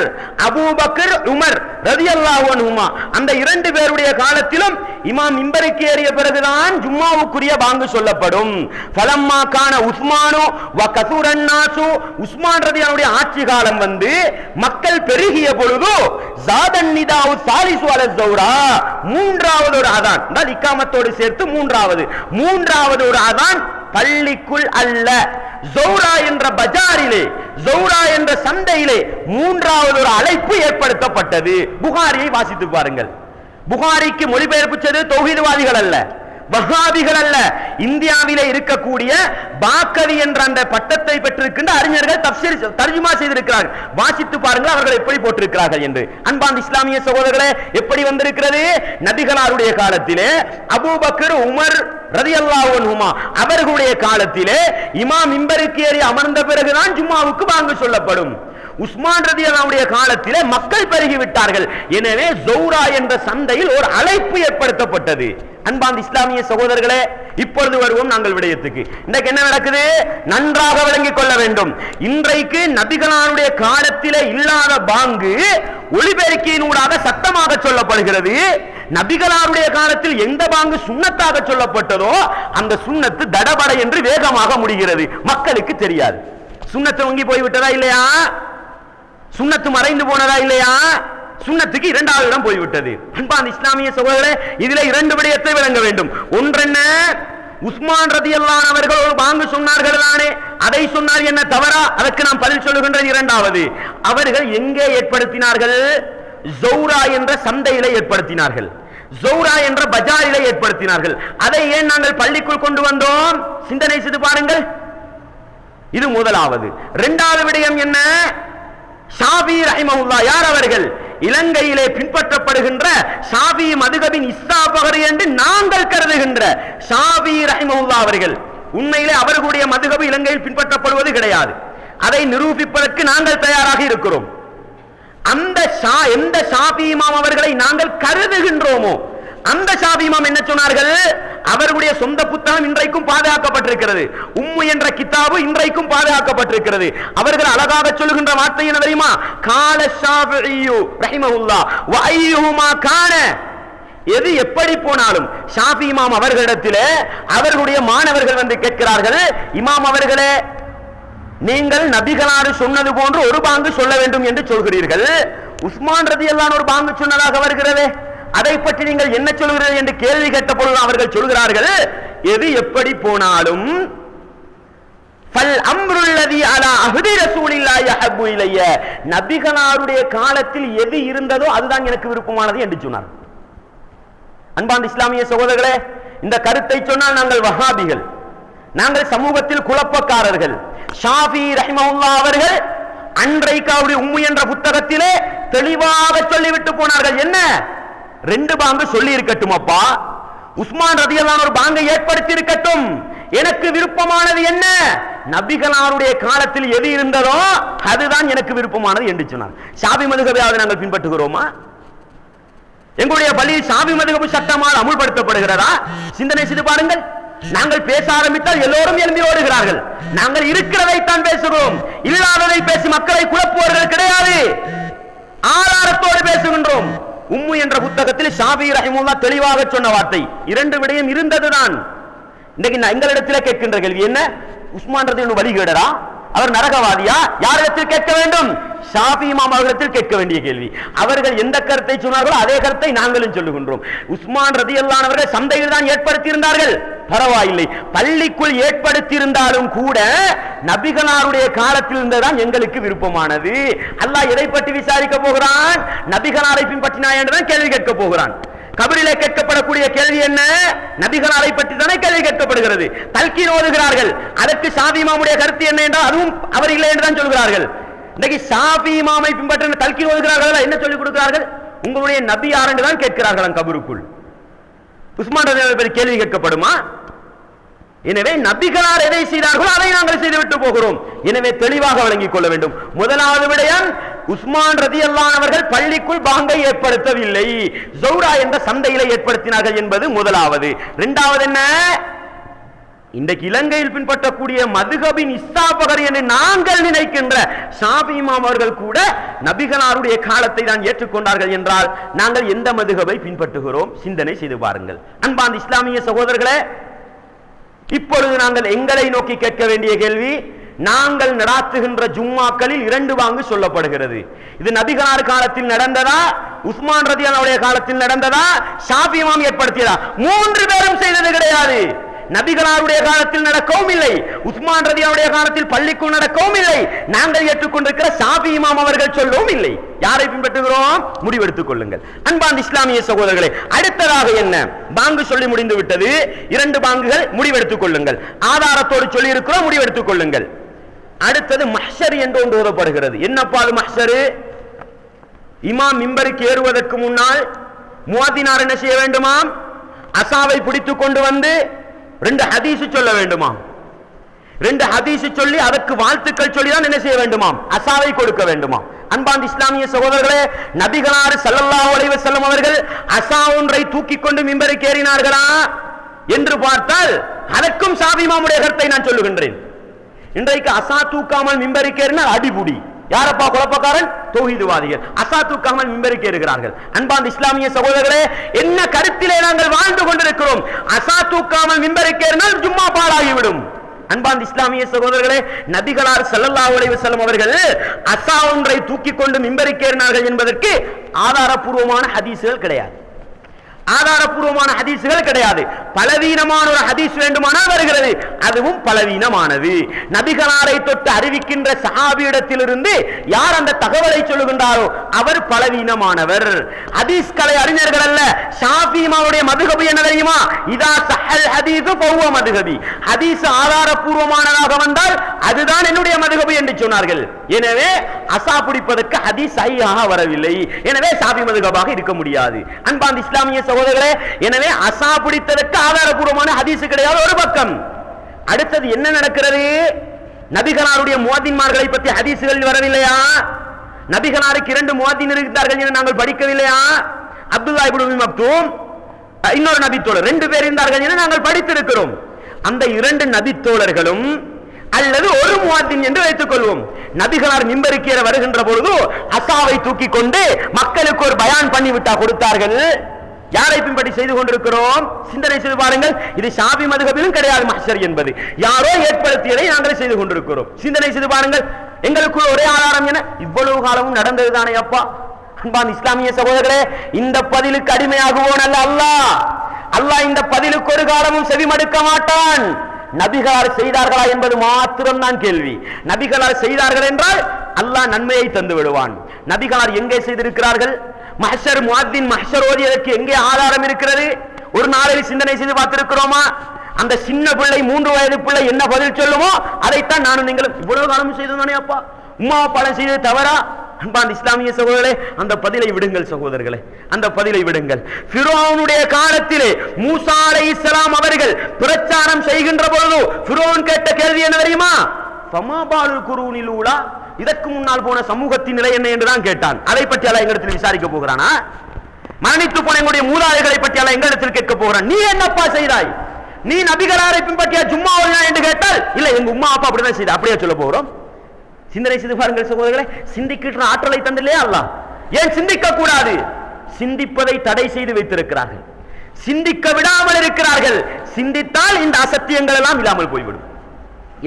அபூபக்கர் உமர் ரலியல்லாஹு அன்ஹுமா அந்த இரண்டு பேருடைய காலத்திலும் இமாம் மிம்பருக்கு ஏறிய பிறகுதான் ஜும்மாவுக்குரிய பாங்கு சொல்லப்படும். ஃபலம்மா கான உஸ்மானு வ கஸூரன் நாசு, உஸ்மான் ரலியல்லாஹுடைய ஆட்சி காலம் வந்து மக்கள் பெருகிய பொழுது ஜாதன் நிதாவு சாலிசு அல ஸௌரா, மூன்றாவது ஒரு அதான், இந்த இக்காமத்தோடு சேர்த்து மூன்றாவது ஒரு அதான் பள்ளிக்குள் அல்ல, ஜௌரா என்ற பஜாரிலே, ஜௌரா என்ற சந்தையிலே மூன்றாவது ஒரு அழைப்பு ஏற்படுத்தப்பட்டது. புகாரியை வாசித்து பாருங்கள். புகாரிக்கு மொழிபெயர்ப்பு செய்தது தௌஹீத்வாதிகள் அல்ல, வஹாபிகள் அல்ல, இந்தியாவிலே இருக்கக்கூடிய பாக்கவி என்ற அந்த பட்டத்தை பெற்றிருக்கின்ற அறிஞர்கள் தஃப்சீர் தர்ஜுமா செய்திருக்கிறார்கள். வாசித்து பாருங்கள் அவர்கள் எப்படி போட்டிருக்கிறார்கள் என்று. அன்பார்ந்த இஸ்லாமிய சகோதரர்களே, எப்படி வந்திருக்கிறது? நபிகளாருடைய காலத்திலே அபூபக்கர் உமர் ரலியல்லாஹு அன்ஹுமா அவர்களுடைய காலத்திலே இமாம் மிம்பருக்கு ஏறி அமர்ந்த பிறகுதான் ஜும்மாவுக்கு பாங்கு சொல்லப்படும். உஸ்மான் ரலியல்லாஹுடைய காலத்திலே மக்கள் பெருகிவிட்டார்கள். எனவே ஜௌரா என்ற சந்தையில் ஒரு அழைப்பு ஏற்படுத்தப்பட்டது. அன்பார்ந்த இஸ்லாமிய சகோதரர்களே, இப்பொழுது வருவோம் நாங்கள் விடயத்துக்கு. இன்றைக்கு என்ன நடக்குது? நன்றாக விளங்கிக் கொள்ள வேண்டும். இன்றைக்கு நபிகளாருடைய காலத்திலே இல்லாத பாங்கு ஒளிபெருக்கியினூடாக சத்தமாக சொல்லப்படுகிறது. நபிகளாருடைய காலத்தில் எந்த பாங்கு சுன்னத்தாக சொல்லப்பட்டதோ அந்த சுன்னத்து தடபட என்று வேகமாக முடிகிறது. மக்களுக்கு தெரியாது. சுன்னத்து வங்கி போய்விட்டதா இல்லையா? சுன்னத்து மறைந்து போனதா இல்லையா? சுன்னத்துக்கு இரண்டாவது இடம் போய்விட்டது. அன்பார்ந்த இஸ்லாமிய சகோதரர்களே, இதிலே இரண்டு விடயத்தை விளங்க வேண்டும். ஒன்றென்ன, உஸ்மான் ரலியல்லாஹு அவர்கள் ஒரு பாங்கு சொன்னார்கள் தானே, அதை சொன்னார் என்ன தவறா? அதற்கு நாம் பதில் சொல்லுகின்றது. இரண்டாவது, அவர்கள் எங்கே ஏற்படுத்தினார்கள்? ஜௌரா என்ற சந்தையிலே ஏற்படுத்தினார்கள், ஜௌரா என்ற பஜாரிலே ஏற்படுத்தினார்கள். அதை ஏன் நாங்கள் பள்ளிக்குள் கொண்டு வந்தோம்? சிந்தனை செய்து பாருங்கள். இது முதலாவது. இரண்டாவது விடயம் என்ன? ஷாஃபி ரஹிமஹுல்லாஹ் யார் அவர்கள்? இலங்கையிலே பின்பற்றப்படுகின்ற ஷாஃபி மதுஹபின் இஸ்தாபகர் என்று நாங்கள் கருதுகின்ற ஷாஃபி ரஹிமஹுல்லாஹ் அவர்கள். உண்மையிலே அவர்களுடைய மதுஹப் இலங்கையில் பின்பற்றப்படுவது கிடையாது. அதை நிரூபிப்பதற்கு நாங்கள் தயாராக இருக்கிறோம். அந்த எந்த ஷாஃபி இமாம் அவர்களை நாங்கள் கருதுகின்றோமோ அந்த ஷாஃபி இமாம் என்ன சொன்னார்கள்? அவர்களுடைய சொந்த புத்தகம் இன்றைக்கும் பாதுகாக்கப்பட்டிருக்கிறது. உம்மு என்ற கிதாபு இன்றைக்கும் பாதுகாக்கப்பட்டிருக்கிறது. அவர்கள் அழகாக சொல்லுகின்ற வார்த்தை என்ன தெரியுமா? கால ஷாஃபிஈ ரஹிமஹுல்லாஹ் வ அய்யுமா கான, எது எப்படி போனாலும் ஷாஃபி இமாம் அவர்களிடத்திலே அவர்களுடைய மாணவர்கள் வந்து கேட்கிறார்கள், இமாம் அவர்களே, நீங்கள் நபிகளார் சொன்னது போன்று ஒரு பாங்கு சொல்ல வேண்டும் என்று சொல்கிறீர்கள். உஸ்மான் ரலியல்லாஹு ஒரு பாங்கு சொன்னதாக வருகிறது, அதை பற்றி நீங்கள் என்ன சொல்கிறீர்கள் என்று கேள்வி கேட்ட பொழுது அவர்கள் சொல்கிறார்கள், எது எப்படி போனாலும் ஃபல் அம்ருல்லதி அலா அஹ்தி ரசூலில்லாஹி அஹப்பு இலைய, நபிகளாருடைய காலத்தில் எது இருந்ததோ அதுதான் எனக்கு விருப்பமானது என்று சொன்னார். அன்பார்ந்த இஸ்லாமிய சகோதரர்களே, இந்த கருத்தை சொன்னால் நாங்கள் வஹாபிகள், நாங்கள் சமூகத்தில் குழப்பக்காரர்கள். ஷாஃபி ரஹிமஹுல்லாஹ் அவர்கள் அன்றைக்கு அவருடைய உம்மு என்ற புத்தகத்திலே தெளிவாக சொல்லிவிட்டு போனார்கள். என்ன? ரெண்டு பாங்கு சொல்லி இருக்கட்டும் அப்பா, உஸ்மான் ரலியல்லாஹு ஒரு பாங்கை ஏற்படுத்தி இருக்கட்டும், எனக்கு விருப்பமானது என்ன? நபிகளாருடைய காலத்தில் எது இருந்ததோ அதுதான் எனக்கு விருப்பமானது என்று சொன்னார். ஷாஃபி மதுஹபை நாங்கள் பின்பற்றுகிறோமா? எங்களுடைய பள்ளியில் ஷாஃபி மதுஹப் சட்டமால் அமுல்படுத்தப்படுகிறதா? சிந்தனை செய்து பாருங்கள். நாங்கள் பேச ஆரம்பித்தால் எல்லோரும் எழும்பி ஓடுகிறார்கள். நாங்கள் இருக்கிறதைத்தான் பேசுகிறோம், இல்லாததை பேசி மக்களை குழப்புவர்கள் கிடையாது. ஆதாரத்தோடு பேசுகின்றோம். உம்மு என்ற புத்தகத்தில் ஷாஃபி ரஹிமஹுல்லாஹ் தெளிவாக சொன்ன வார்த்தை, இரண்டு விடயம் இருந்ததுதான். இன்னைக்கு எங்களிடத்தில் கேட்கின்ற கேள்வி என்ன? உஸ்மான் ரலியல்லாஹு வழிகேடரா? அவர் நரகவாதியா? யாரிடத்தில் கேட்க வேண்டும்? ஷாஃபி இமாம் அவர்களிடத்தில் கேட்க வேண்டிய கேள்வி. அவர்கள் எந்த கருத்தை சொன்னார்களோ அதே கருத்தை நாங்களும் சொல்லுகின்றோம். உஸ்மான் ரலியல்லாஹு அவர்கள் சந்தையில் தான் ஏற்படுத்தி இருந்தார்கள், பரவாயில்லை. பள்ளிக்குள் ஏற்படுத்தி இருந்தாலும் கூட நபிகளாருடைய காலத்தில் இருந்ததான் எங்களுக்கு விருப்பமானது. அல்லாஹ் எதை பற்றி விசாரிக்க போகிறான்? நபிகளாரை பின்பற்றினா என்றுதான் கேள்வி கேட்க போகிறான். கபரிலே கேட்கப்படக்கூடிய கேள்வி என்ன? நபிகளாரை பற்றி தானே கேள்வி கேட்கப்படுகிறது. தல்கீன் ஓதுகிறார்கள், அதற்கு ஷாஃபி இமாமுடைய கருத்து என்ன என்றால் அதுவும் அவர் இல்லை என்று தான் சொல்கிறார்கள். இன்னைக்கு ஷாஃபி இமாமை பின்பற்ற தல்கீன் ஓதுகிறார்கள், என்ன சொல்லிக் கொடுக்கிறார்கள்? உங்களுடைய நபி யார் என்று தான் கேட்கிறார்கள் கபருக்குள். உஸ்மான் ரலியல்லாஹு பற்றி கேள்வி கேட்கப்படுமா? எனவே நபிகளார் எதை செய்தார்களோ அதை நாங்கள் செய்துவிட்டு போகிறோம். எனவே தெளிவாக விளங்கிக் கொள்ள வேண்டும். முதலாவது விடயம், உஸ்மான் ரலியல்லாஹு அவர்கள் பள்ளிக்குள் பாங்கை ஏற்படுத்தவில்லை, ஜௌரா என்ற சந்தையிலே ஏற்படுத்தினார்கள் என்பது முதலாவது. இரண்டாவது என்ன? இன்றைக்கு இலங்கையில் பின்பற்றக்கூடிய மதுஹபின் இஸ்தாபகர் என்று நாங்கள் நினைக்கின்ற ஷாஃபி இமாம் அவர்கள் கூட நபிகளாருடைய காலத்தை தான் ஏற்றுக்கொண்டார்கள் என்றால் நாங்கள் எந்த மதுஹபை பின்பற்றுகிறோம்? சிந்தனை செய்து பாருங்கள். அன்பார்ந்த இஸ்லாமிய சகோதரர்களே, இப்பொழுது நாங்கள் எங்களை நோக்கி கேட்க வேண்டிய கேள்வி, நாங்கள் நடாத்துகின்ற ஜும்மாக்களில் 2 பாங்கு சொல்லப்படுகிறது. இது நபிகளார் காலத்தில் நடந்ததா, உஸ்மான் ரலியல்லாஹு காலத்தில் நடந்ததா, ஷாஃபி இமாம் ஏற்படுத்தியதா? 3 பேரும் செய்தது கிடையாது. நபிகளாருடைய காலத்தில் நடக்கவும் இல்லை, உஸ்மான் ரலியல்லாஹு காலத்தில் பள்ளிக்குள் நடக்கவும் இல்லை, நாங்கள் ஏற்றுக்கொண்டிருக்கிற ஷாஃபி இமாம் அவர்கள் சொல்லவும் இல்லை. யாரை பின்பற்றுகிறோம்? முடிவெடுத்துக் கொள்ளுங்கள். அன்பார்ந்த இஸ்லாமிய சகோதரர்களே, அடுத்ததாக என்ன? பாங்கு சொல்லி முடிந்து விட்டது. 2 பாங்குகள், முடிவெடுத்துக் கொள்ளுங்கள். ஆதாரத்தோடு சொல்லி இருக்கிறோம், முடிவெடுத்துக் கொள்ளுங்கள். அடுத்தது மஹ்ஷர் என்று ஒன்று கூறப்படுகிறது. என்னப்பா அது மஹ்ஷர்? இமாம் மிம்பருக்கு ஏறுவதற்கு முன்னால் முஅத்தினார் என்ன செய்ய வேண்டுமாம்? அசாவை பிடித்துக் கொண்டு வந்து 2 ஹதீஸ் சொல்ல வேண்டுமாம். 2 ஹதீஸ் சொல்லி அதற்கு வாழ்த்துக்கள் சொல்லி தான் என்ன செய்ய வேண்டுமாம்? அசாவை கொடுக்க வேண்டுமாம். அன்பார்ந்த இஸ்லாமிய சகோதரர்களே, நபிகளார் ஸல்லல்லாஹு அலைஹி வஸல்லம் அவர்கள் அசா ஒன்றை தூக்கி கொண்டு மிம்பருக்கு ஏறினார்களா என்று பார்த்தால் அதற்கும் ஷாஃபி இமாமுடைய கருத்தை நான் சொல்லுகின்றேன். இன்றைக்கு அசா தூக்காமல் மிம்பருக்கு ஏறினால் அடிபுடி. யாரப்பா குழப்பக்காரன்? தௌஹீதுவாதிகள். அசா தூக்காமல் மிம்பருக்கு ஏறுகிறார்கள். அன்பார்ந்த இஸ்லாமிய சகோதரர்களே, என்ன கருத்திலே நாங்கள் வாழ்ந்து கொண்டிருக்கிறோம்? அசா தூக்காமல் மிம்பருக்கு ஏறினால் ஜும்மா பாழாகிவிடும். அன்பார்ந்த இஸ்லாமிய சகோதரர்களே, நபிகளார் ஸல்லல்லாஹு அலைஹி வஸல்லம் அவர்கள் அசா ஒன்றை தூக்கி கொண்டு மிம்பருக்கு ஏறினார்கள் என்பதற்கு ஆதாரபூர்வமான ஹதீஸ்கள் கிடையாது. ஆதாரபூர்வமான ஹதீஸ்கள் கிடையாது. பலவீனமான ஒரு ஹதீஸ் வேண்டுமானால் வருகிறது, அதுவும் பலவீனமானது. நபிகளாரை தொட்டு அறிவிக்கின்ற சஹாபியிடத்திலிருந்து யார் அந்த தகவலை சொல்லுகின்றாரோ அவர் பலவீனமானவர். ஹதீஸ் கலை அறிஞர்கள் அல்ல. ஷாஃபி இமாமுடைய மதுஹப் என்ன தெரியுமா? இதா ஸஹல் ஹதீஸு ஃபஹுவ மதுஹபி. ஹதீஸ் ஆதாரபூர்வமானதாக வந்தால் அதுதான் என்னுடைய மதுஹப் என்று சொன்னார்கள். எனவே அசா பிடிப்பதற்கு ஹதீஸ் சஹீஹாக வரவில்லை. எனவே ஷாஃபி மதுஹபாக இருக்க முடியாது. அன்பார்ந்த இஸ்லாமிய சகோதரர்களே, எனவே அசா பிடித்ததற்கு ஆதாரபூர்வமான ஹதீஸ் கிடையாது ஒரு பக்கம். அடுத்தது என்ன நடக்கிறது? நபிகளாருடைய முஅத்தின்மார்களை பற்றி ஹதீஸ்கள் வரவில்லையா? நபிகளாருக்கு 2 முஅத்தின் இருந்தார்கள் என்று நாங்கள் படிக்கவில்லையா? அப்துல்லா இப்னு உம்மி மக்தூம், இன்னொரு நபித்தோழர் 2 பேர் இருந்தார்கள் என்று நாங்கள் படித்திருக்கிறோம். அந்த 2 நபித்தோழர்களும் அல்லது ஒரு முஅத்தின் என்று வைத்துக் கொள்வோம். நபிகளார் மிம்பருக்கு ஏற வருகின்ற பொழுது அசாவை தூக்கி கொண்டு மக்களுக்கு ஒரு பயான் பண்ணிவிட்டா கொடுத்தார்கள். யாரை பின்பற்றி செய்து கொண்டிருக்கிறோம்? சிந்தனை செய்து பாருங்கள். இது ஷாஃபி மதுஹபிலும் கிடையாது மஹ்ஷர் என்பது. யாரோ ஏற்படுத்தியதை நாங்கள் செய்து கொண்டிருக்கிறோம். சிந்தனை செய்து பாருங்கள். எங்களுக்குள்ள ஒரே ஆதாரம் என இவ்வளவு காலமும் நடந்ததுதானே அப்பா. அன்பார்ந்த இஸ்லாமிய சகோதரர்களே, இந்த பதிலுக்கு அடிமையாகுவோன் அல்ல அல்லாஹ். அல்லாஹ் இந்த பதிலுக்கு ஒரு காலமும் செவிமடுக்க மாட்டான். நபிகளார் செய்தார்களா என்பது மாத்திரம் தான் கேள்வி. நபிகளார் செய்தார்கள் என்றால் அல்லாஹ் நன்மையை தந்து விடுவான். நபிகளார் எங்கே செய்திருக்கிறார்கள்? மஹ்ஷர் முஅத்தின் மஹ்ஷர் ஓதியதற்கு எங்கே ஆதாரம் இருக்கிறது? ஒரு நாளில் சிந்தனை செய்து பார்த்திருக்கிறோமா? அந்த சின்ன பிள்ளை 3 வயது பிள்ளை என்ன பதில் சொல்லுமோ அதைத்தான் நானும் நீங்களும் இவ்வளவு காலம் செய்ததானே அப்பா. உம்மா அப்பாலாம் செய்தது தவறா? அன்பார்ந்த இஸ்லாமிய சகோதரர்களே, அந்த பதிலை விடுங்கள் சகோதரர்களே, அந்த பதிலை விடுங்கள். ஃபிரௌனுடைய காலத்திலே மூசா அலைஹிஸ்ஸலாம் அவர்கள் பிரச்சாரம் செய்கின்ற பொழுது ஃபிரௌன் கேட்ட கேள்வி என்ன தெரியுமா? ஃபமா பாலுல் குரூனில் ஊலா, இதற்கு முன்னால் போன சமூகத்தின் நிலை என்ன என்று தான் கேட்டான். அதை பற்றி அல்லாஹ் எங்களிடத்தில் விசாரிக்க போகிறானா? மரணித்து போன எங்களுடைய மூதாதைகளை பற்றி அல்லாஹ் எங்களிடத்தில் கேட்க போகிறான். நீ என்னப்பா செய்தாய்? நீ நபிகளாரை பின்பற்றிய ஜும்மா ஓதினா என்று கேட்டால் இல்ல எங்க உம்மா அப்பா அப்படிதான் செய்த, அப்படியே சொல்ல போகிறோம். சிந்தனை செய்து பாருங்கள் சகோதரர்களே. சிந்திக்கின்ற ஆற்றலை தந்திலே அல்லாஹ். ஏன் சிந்திக்க கூடாது? சிந்திப்பதை தடை செய்து வைத்திருக்கிறார்கள். சிந்திக்க விடாமல் இருக்கிறார்கள். சிந்தித்தால் இந்த அசத்தியங்கள் எல்லாம் இல்லாமல் போய்விடும்.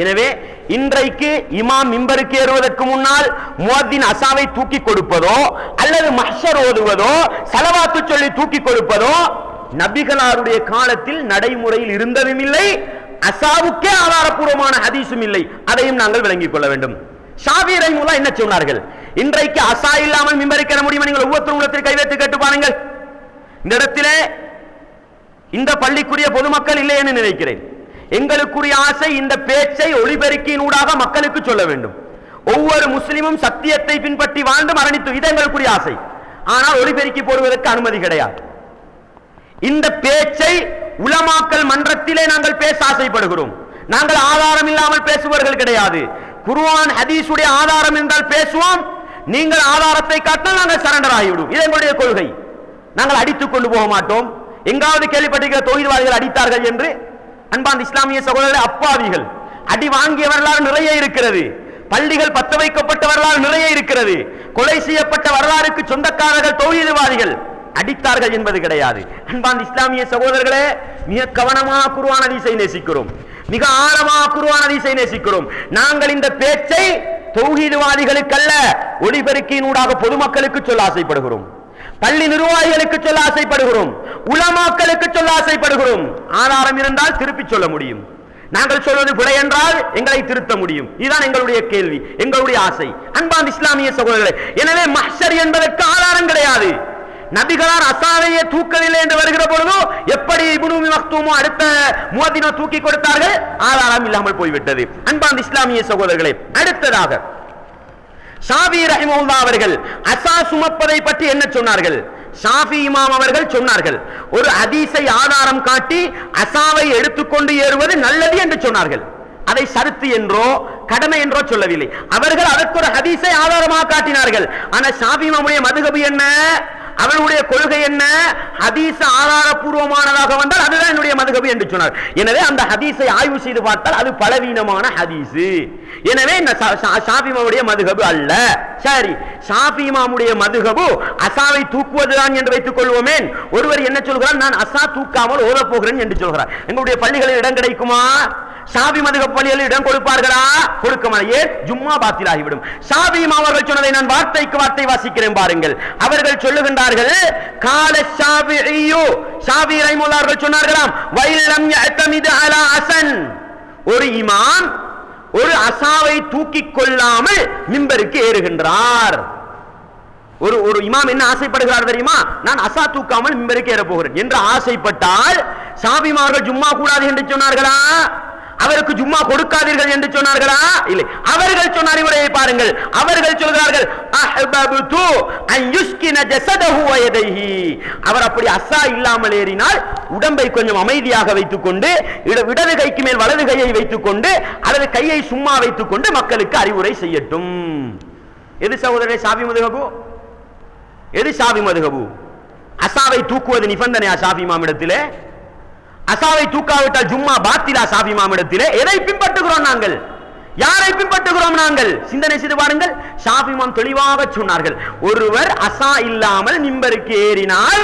எனவே இன்றைக்கு இமாம் மிம்பருக்கு ஏறுவதற்கு முன்னால் முஅத்தின் அசாவை தூக்கி கொடுப்பதோ அல்லது மஹ்ஷர் ஓதுவதோ ஸலவாத்து சொல்லி தூக்கி கொடுப்பதோ நபிகளாருடைய காலத்தில் நடைமுறையில் இருந்ததும் இல்லை, அசாவுக்கே ஆதாரபூர்வமான ஹதீஸும் இல்லை. அதையும் நாங்கள் விளங்கிக் கொள்ள வேண்டும். ஷாஃபி ரஹிமஹுல்லாஹ் என்ன சொன்னார்கள்? இன்றைக்கு அசா இல்லாமல் மிம்பருக்கு ஏற முடியுமா? நீங்கள் ஒவ்வொருத்தரும் உள்ளத்தில் கை வைத்து கேட்டு பாருங்கள். இந்த இடத்திலே இந்த பள்ளிக்குரிய பொதுமக்கள் இல்லை என்று நினைக்கிறேன். எங்களுக்குரிய ஆசை இந்த பேச்சை ஒளிபெருக்கினூடாக மக்களுக்கு சொல்ல வேண்டும். ஒவ்வொரு முஸ்லிமும் சத்தியத்தை பின்பற்றி வாழ்ந்து மரணித்து, இது எங்களுக்குரிய ஆசை. ஆனால் ஒளிபெருக்கி போடுவதற்கு அனுமதி கிடையாது. இந்த பேச்சை உலமாக்கல் மன்றத்திலே நாங்கள் பேச ஆசைப்படுகிறோம். நாங்கள் ஆதாரம் இல்லாமல் பேசுபவர்கள் கிடையாது. குர்ஆன் ஹதீஸுடைய ஆதாரம் என்றால் பேசுவோம். நீங்கள் ஆதாரத்தை காட்டினால் நாங்கள் சரண்டர் ஆகிவிடும். இது எங்களுடைய கொள்கை. நாங்கள் அடித்துக் கொண்டு போக மாட்டோம். எங்காவது கேள்விப்பட்டிருக்கிற தௌஹீத்வாதிகள் அடித்தார்கள் என்று அன்பார்ந்த இஸ்லாமிய சகோதரர்களே, அப்பாவிகள் அடி வாங்கிய வரலாறு நிறைய இருக்கிறது. பள்ளிகள் பத்த வைக்கப்பட்ட வரலாறு நிறைய இருக்கிறது. கொலை செய்யப்பட்ட வரலாறுக்கு சொந்தக்காரர்கள் தௌஹீத்வாதிகள். அடித்தார்கள் என்பது கிடையாது. அன்பார்ந்த இஸ்லாமிய சகோதரர்களே, மிக கவனமாக குர்ஆன் ஹதீஸை நேசிக்கிறோம், மிக ஆழமாக குர்ஆன் ஹதீஸை நேசிக்கிறோம். நாங்கள் இந்த பேச்சை தௌஹீத்வாதிகளுக்கல்ல, ஒளிபெருக்கியினூடாக பொதுமக்களுக்கு சொல்ல ஆசைப்படுகிறோம், பள்ளி நிர்வாகிகளுக்கு சொல்ல ஆசைப்படுகிறோம், உலமாக்களுக்கு சொல்ல ஆசைப்படுகிறோம். ஆதாரம் இருந்தால் திருப்பி சொல்ல முடியும். நாங்கள் சொல்வது பிழை என்றால் எங்களை திருத்த முடியும். இதுதான் எங்களுடைய கேள்வி, எங்களுடைய ஆசை. அன்பார்ந்த இஸ்லாமிய சகோதரர்களே, எனவே மஹ்ஷர் என்பதற்கு ஆதாரம் கிடையாது. நபிகளார் அசாவையே தூக்கவில்லை என்று வருகிற பொழுது எப்படி இப்னு உம்மி மக்தூமோ அடுத்த முஅத்தினோ தூக்கி கொடுத்தார்கள்? ஆதாரம் இல்லாமல் போய்விட்டது. அன்பார்ந்த இஸ்லாமிய சகோதரர்களே, அடுத்ததாக ஷாஃபி ரஹிமஹுல்லாஹ் அவர்கள் அஸா சுமப்பதை பற்றி என்ன சொன்னார்கள்? ஷாஃபி இமாம் அவர்கள் சொன்னார்கள், ஒரு ஹதீஸை ஆதாரம் காட்டி அஸாவை எடுத்துக்கொண்டு ஏறுவது நல்லது என்று சொன்னார்கள். அதை சருத்து என்றோ கடமை என்றோ சொல்லவில்லை. அவர்கள் அதற்கு ஒரு ஹதீஸை ஆதாரமாக காட்டினார்கள். ஆனால் ஷாஃபி இமாமுடைய மதுஹப் என்ன, அவருடைய கொள்கை என்ன? ஹதீஸ் ஆதாரபூர்வமானதாக வந்தால் அதுதான் என்னுடைய மதுஹப் என்று சொன்னார். எனவே அந்த ஹதீஸை ஆய்வு செய்து பார்த்தால் அது பலவீனமான ஹதீஸ். எனவே ஷாஃபி இமாமுடைய மதுஹப் அல்ல. சரி, ஷாஃபி இமாமுடைய மதுஹப் அஸாவை தூக்குவதுதான் என்று வைத்துக் கொள்வோமே. ஒருவர் என்ன சொல்கிறார்? நான் அஸா தூக்காமல் ஓதப் போகிறேன் என்று சொல்கிறார். எங்களுடைய பள்ளிகளில் இடம் கிடைக்குமா? ஷாஃபி மதுஹப் பள்ளிகளில் இடம் கொடுப்பார்களா? கொடுக்க மாட்டார்கள். ஏன்? ஜும்மா பாத்திலாகிவிடும். ஷாஃபி இமாம் அவர்கள் சொன்னதை நான் வார்த்தைக்கு வார்த்தை வாசிக்கிறேன் பாருங்கள். அவர்கள் சொல்லுகின்றார்கள், கால ஷாஃபிஈயு, ஷாஃபி ரஹிமஹுல்லாஹ் அவர்கள் சொன்னார்களாம், வைலம் யஅ்தமிது அலா அஸன், ஒரு இமாம் ஒரு அஸாவை தூக்கிக் கொள்ளாமல் மிம்பருக்கு ஏறுகின்றார். ஒரு இமாம் என்ன ஆசைப்படுகிறார் தெரியுமா? நான் அஸா தூக்காமல் மிம்பருக்கு ஏற போகிறேன் என்று ஆசைப்பட்டால் ஷாஃபி இமாம் அவர்கள் ஜும்மா கூடாது என்று சொன்னார்களா? அவருக்கு ஜும்மா கொடுக்காதீர்கள் என்று சொன்னார்களா? இல்லை. அவர்கள் சொன்னார் இவரை பாருங்கள். அவர்கள் சொல்கிறார்கள், அஹ்பப்து அன் யுஸ்கின ஜஸதஹு வ யதைஹி, அவர் அப்படி அஸா இல்லாமல் ஏறினால் உடம்பை கொஞ்சம் அமைதியாக வைத்துக் கொண்டு இடது கைக்கு மேல் வலது கையை வைத்துக் கொண்டு அல்லது கையை சும்மா வைத்துக் கொண்டு மக்களுக்கு அறிவுரை செய்யட்டும். எது சகோதரரே ஷாஃபி மதுஹப்? எது ஷாஃபி மதுஹப்? அஸாவை தூக்குவது நிபந்தனையா ஷாஃபி இமாமிடத்திலே? அஸாவை தூக்காவிட்டால் ஜும்மா பாத்திலா ஷாஃபி இமாமிடத்திலே? எதை பின்பற்றுகிறோம் நாங்கள்? யாரை பின்பற்றுகிறோம் நாங்கள்? சிந்தனை செய்து பாருங்கள். ஷாஃபி இமாம் தெளிவாக சொன்னார்கள், ஒருவர் அஸா இல்லாமல் மிம்பருக்கு ஏறினால்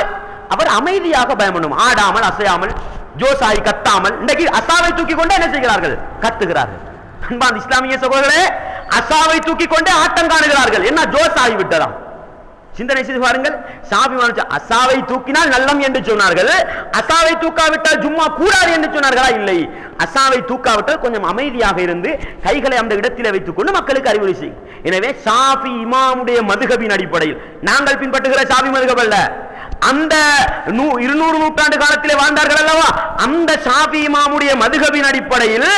அவர் அமைதியாக பயமணும், ஆடாமல் அசையாமல் ஜோசாய் கத்தாமல். இன்றைக்கு அஸாவை தூக்கி கொண்டு என்ன செய்கிறார்கள்? கத்துகிறார்கள். அன்பார்ந்த இஸ்லாமிய சகோதரர்களே, அஸாவை தூக்கி கொண்டு ஆட்டம் காணுகிறார்கள். என்ன? ஜோஸ் ஆகிவிட்டதாம். சிந்தனை செய்து பாருங்கள். ஷாஃபி இமாம் அஸாவை தூக்கினால் நல்லம் என்று சொன்னார்கள். அஸாவை தூக்காவிட்டால் ஜும்மா கூடாது என்று சொன்னார்களா? இல்லை. அஸாவை தூக்காவிட்டால் கொஞ்சம் அமைதியாக இருந்து கைகளை அந்த இடத்தில் வைத்துக் கொண்டு மக்களுக்கு அறிவுரை செய்யும். எனவே ஷாஃபி இமாமுடைய மதுஹபின் அடிப்படையில் நாங்கள் பின்பற்றுகிற ஷாஃபி மதுஹப் அல்ல, அந்த 200 நூற்றாண்டு காலத்திலே வாழ்ந்தார்கள் அல்லவா, அந்த ஷாஃபி இமாமுடைய மதுஹபின் அடிப்படையில்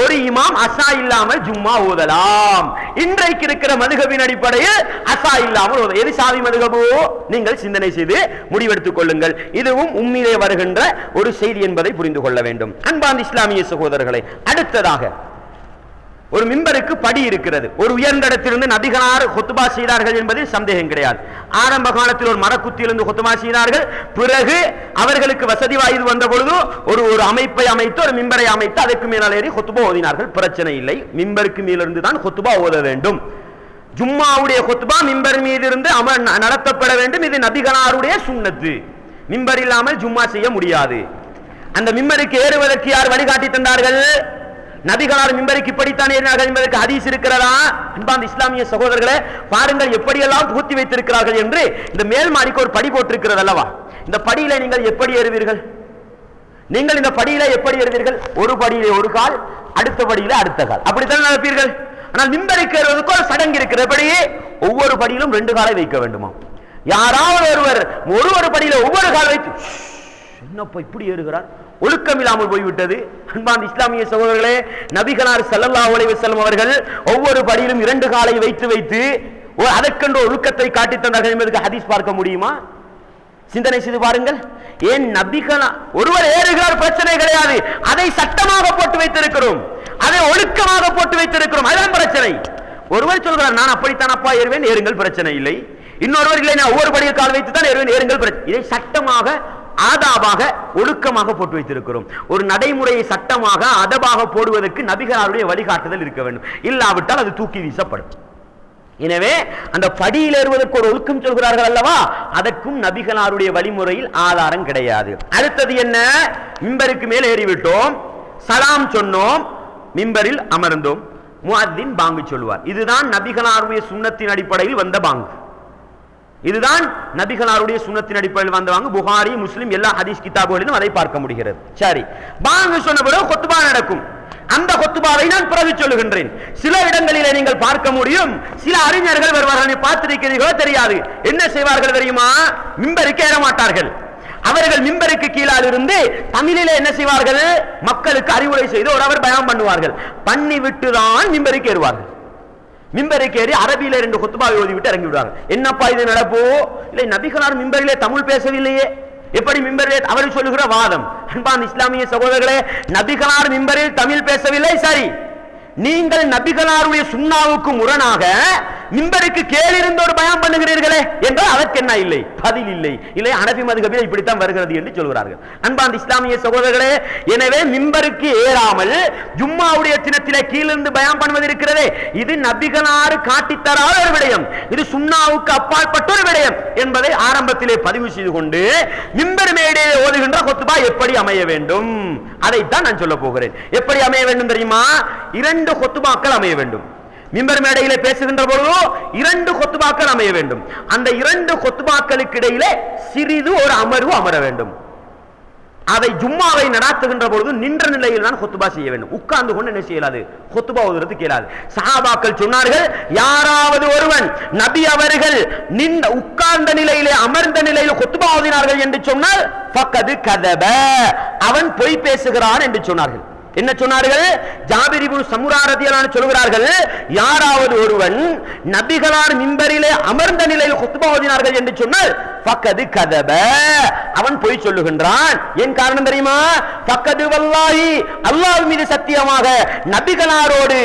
ஒரு இமாம் அஸா இல்லாமல் ஜும்மா ஓதலாம். இன்றைக்கு இருக்கிற மதுஹபின் அடிப்படையில் அஸா இல்லாமல் ஓத. எது ஷாஃபி மதுஹப்? நீங்கள் சிந்தனை செய்து முடிவெடுத்துக் கொள்ளுங்கள். இதுவும் உம்மிலே வருகின்ற ஒரு செய்தி என்பதை புரிந்து கொள்ள வேண்டும். அன்பார்ந்த இஸ்லாமிய சகோதரர்களை, அடுத்ததாக ஒரு மிம்பருக்கு படி இருக்கிறது. ஒரு உயர்ந்த இடத்திலிருந்து நபிகளார் ஹுத்பா செய்தார்கள் என்பதில் சந்தேகம் கிடையாது. ஆரம்ப காலத்தில் ஒரு மரக்குத்தியிலிருந்து ஹுத்பா செய்தார்கள். பிறகு அவர்களுக்கு வசதி வாய்ப்பு வந்த பொழுது ஒரு அமைப்பை அமைத்து, ஒரு மிம்பரை அமைத்து அதற்கு மேல் ஏறி ஹுத்பா ஓதினார்கள். பிரச்சனை இல்லை, மிம்பருக்கு மேலிருந்து தான் ஹுத்பா ஓத வேண்டும். ஜும்மாவுடைய ஹுத்பா மிம்பர் மீது இருந்து நடத்தப்பட வேண்டும். இது நபிகளாருடைய சுன்னத்து. மிம்பர் இல்லாமல் ஜும்மா செய்ய முடியாது. அந்த மிம்பருக்கு ஏறுவதற்கு யார் வழிகாட்டி தந்தார்கள்? நபிகளார் மிம்பருக்கு இப்படித்தான் ஏறினார்கள் என்பதற்கு ஹதீஸ் இருக்கிறதா? அன்பார்ந்த இஸ்லாமிய சகோதரர்களே, பாருங்கள் எப்படியெல்லாம் புகுத்தி வைத்திருக்கிறார்கள் என்று. இந்த மேல் மாடிக்கு ஒரு படி போட்டிருக்கிறது அல்லவா, இந்த படியில நீங்கள் எப்படி ஏறுவீர்கள்? நீங்கள் இந்த படியில எப்படி ஏறுவீர்கள்? ஒரு படியிலே ஒரு கால், அடுத்த படியில அடுத்த கால், அப்படித்தான் நடப்பீர்கள். ஆனால் மிம்பருக்கு ஏறுவதற்கு ஒரு சடங்கு இருக்கிற படி ஒவ்வொரு படியிலும் 2 காலை வைக்க வேண்டுமா? யாராவது ஒரு படியில ஒவ்வொரு கால் வைத்து என்னப்பா இப்படி ஏறுகிறார், ஒழுக்கம் இல்லாமல் போய்விட்டது. அன்பார்ந்த இஸ்லாமிய சகோதரர்களே, நபிகளார் ஸல்லல்லாஹு அலைஹி வஸல்லம் அவர்கள் ஒவ்வொரு படியிலும் 2 காலை வைத்து வைத்து அதற்கென்று ஒழுக்கத்தை காட்டி தந்தார்கள் என்பதற்கு ஹதீஸ் பார்க்க முடியுமா? சிந்தனை செய்து பாருங்கள். ஏன் நபிகளா ஒருவர் ஏறுகிறார், பிரச்சனை கிடையாது, அதை சட்டமாக போட்டு வைத்திருக்கிறோம், அதை ஒழுக்கமாக போட்டு வைத்திருக்கிறோம், அதுதான் பிரச்சனை. ஒருவர் சொல்கிறார் நான் அப்படித்தான் அப்பா ஏறுவேன், ஏறுங்கள் பிரச்சனை இல்லை. இன்னொருவர் இல்லை நான் ஒவ்வொரு படியில் கால் வைத்து தான் ஏறுவேன், ஏறுங்கள் பிரச்சனை. இதை சட்டமாக ஆதாபாக ஒழுக்கமாக போட்டு வைத்திருக்கிறோம். ஒரு நடைமுறையை சட்டமாக அதபாக போடுவதற்கு நபிகளாருடைய வழிகாட்டுதல் இருக்க வேண்டும். இல்லாவிட்டால் அது தூக்கி வீசப்படும். எனவே அந்த படியில் ஏறுவதற்கு ஒரு ஒழுக்கம் சொல்கிறார்கள் அல்லவா, அதற்கும் நபிகளாருடைய வழிமுறையில் ஆதாரம் கிடையாது. அடுத்தது என்ன? மிம்பருக்கு மேல் ஏறிவிட்டோம், சலாம் சொன்னோம், மிம்பரில் அமர்ந்தோம், முஅத்தின் பாங்கு சொல்வார். இதுதான் நபிகளாருடைய சுன்னத்தின் அடிப்படையில் வந்த பாங்கு. இதுதான் நபிகளாருடைய சுன்னத்தின் அடிப்படையில் வந்த பாங்கு. புகாரி, முஸ்லிம் எல்லா ஹதீஸ் கிதாபுகளிலும் அதை பார்க்க முடிகிறது. சரி, பாங்கு சொன்ன பிறகு குத்பா நடக்கும். அந்த குத்பாவை நான் பிறகு சொல்லுகின்றேன். சில இடங்களிலே நீங்கள் பார்க்க முடியும், சில அறிஞர்கள் வருவார்கள், பார்த்திருக்கிறீர்களோ தெரியாது, என்ன செய்வார்கள் தெரியுமா? மிம்பருக்கு ஏற மாட்டார்கள். அவர்கள் மிம்பருக்கு கீழால் இருந்து தமிழிலே என்ன செய்வார்கள்? மக்களுக்கு அறிவுரை செய்து ஒரு அவர் பயான் பண்ணுவார்கள். பண்ணி விட்டுதான் மிம்பருக்கு ஏறுவார்கள். மிம்பருக்கு ஏறி அரபியில 2 குத்பாவை ஓதி விட்டு இறங்கி விடுவாங்க. என்னப்பா இது நடப்போ? இல்லை, நபிகளார் மிம்பரிலே தமிழ் பேசவில்லையே, எப்படி மிம்பரிலே? அவர் சொல்லுகிற வாதம், அன்பான இஸ்லாமிய சகோதரர்களே, நபிகளார் மிம்பரில் தமிழ் பேசவில்லை, சரி. நீங்கள் நபிகளாருடைய சுன்னாவுக்கு முரணாக மிம்பருக்கு கேளிருந்து ஒரு பயான் பண்ணுகிறீர்களே என்றால் அதற்கு என்ன இல்லை? பதில் இல்லை. இல்லை, ஹனஃபி மதுஹபில் இப்படித்தான் வருகிறது என்று சொல்கிறார்கள். அன்பான இஸ்லாமிய சகோதரர்களே, எனவே மிம்பருக்கு ஏறாமல் ஜும்மாவுடைய தினத்திலே கீழிருந்து பயான் பண்ணுவது இருக்கிறதே, இது நபிகளார் காட்டித்தராத ஒரு விடயம், இது சுன்னாவுக்கு அப்பாற்பட்ட ஒரு விடயம் என்பதை ஆரம்பத்திலே பதிவு செய்து கொண்டு மிம்பர் மேடையிலே ஓதுகின்ற குத்பா எப்படி அமைய வேண்டும் அதைத்தான் நான் சொல்ல போகிறேன். எப்படி அமைய வேண்டும் தெரியுமா? 2 குத்பாக்கள் அமைய வேண்டும். மிம்பர் மேடையிலே பேசுகின்ற பொழுது 2 குத்பாக்கள் அமைய வேண்டும். அந்த 2 குத்பாக்களுக்கு இடையிலே சிறிது ஒரு அமர்வு அமர வேண்டும். அதை ஜும்மாவை நடாத்துகின்ற பொழுது நின்ற நிலையில் தான் குத்பா செய்ய வேண்டும். உட்கார்ந்து கொண்டு என்ன செய்யலாது? குத்பா ஓதுறது கேளாது. சஹாபாக்கள் சொன்னார்கள், யாராவது ஒருவன் நபி அவர்கள் நின்ற உட்கார்ந்த நிலையிலே அமர்ந்த நிலையில் குத்பா ஓதினார்கள் என்று சொன்னால் ஃபக்கது கதப, அவன் பொய் பேசுகிறான் என்று சொன்னார்கள். என்ன சொன்னார்கள்? ஜாபிர் இப்னு சமுரா ரலியல்லாஹு அன்ஹு சொல்கிறார்கள், யாராவது ஒருவன் நபிகளார் மிம்பரிலே அமர்ந்த நிலையில் குத்பா ஓதினார்கள் என்று சொன்னால் ஃபக்கது கதப, அவன் பொய் சொல்லுகின்றான். ஏன் காரணம் தெரியுமா? ஃபக்கது வல்லாஹி, அல்லாஹ் மீது சத்தியமாக நபிகளாரோடு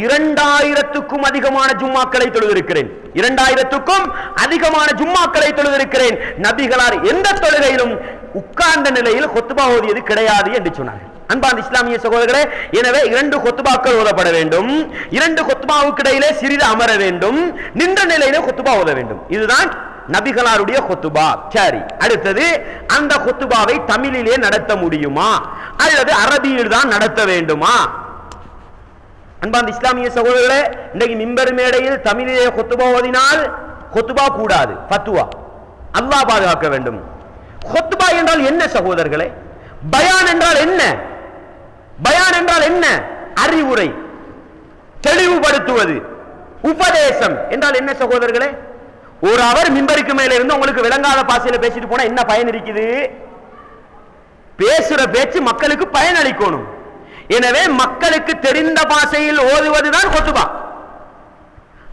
2000க்கும் அதிகமான ஜும்மாக்களை தொழுதிருக்கிறேன், 2000க்கும் அதிகமான ஜும்மாக்களை தொழுதிருக்கிறேன், நபிகளார் எந்த தொழுகையிலும் உட்கார்ந்த நிலையில் குத்பா ஓதியது கிடையாது என்று சொன்னார்கள். அன்பான இஸ்லாமிய சகோதரர்களே, எனவே 2 குத்பாக்கள் ஓதப்பட வேண்டும். 2 குத்பாவுக்கு இடையிலே சிறிது அமர வேண்டும், நின்ற நிலையிலே குத்பா ஓத வேண்டும். இதுதான் நபிகளாருடைய குத்பா. சரி, அடுத்தது அந்த குத்பாவை தமிழிலே நடத்த முடியுமா அல்லது அரபியில் தான் நடத்த வேண்டுமா? அன்பான இஸ்லாமிய சகோதரர்களே, இன்றைக்கு மிம்பர் மேடையில் தமிழிலே குத்பா ஓதினால் குத்பா கூடாது, ஃபத்வா. அல்லாஹ் பாதுகாக்க வேண்டும். குத்பா என்றால் என்ன சகோதரர்களே? பயான் என்றால் என்ன? பயான் என்றால் என்ன? அறிவுரை, தெளிவுபடுத்துவது, உபதேசம் என்றால் என்ன சகோதரர்களே? ஒரு அவர் மிம்பருக்கு மேல இருந்து உங்களுக்கு விளங்காத பாசையில பேசிட்டு போனா என்ன பயன் இருக்குது? பேசுற பேச்சு மக்களுக்கு பயன் அளிக்கணும். எனவே மக்களுக்கு தெரிந்த பாசையில் ஓதுவதுதான் குத்பா.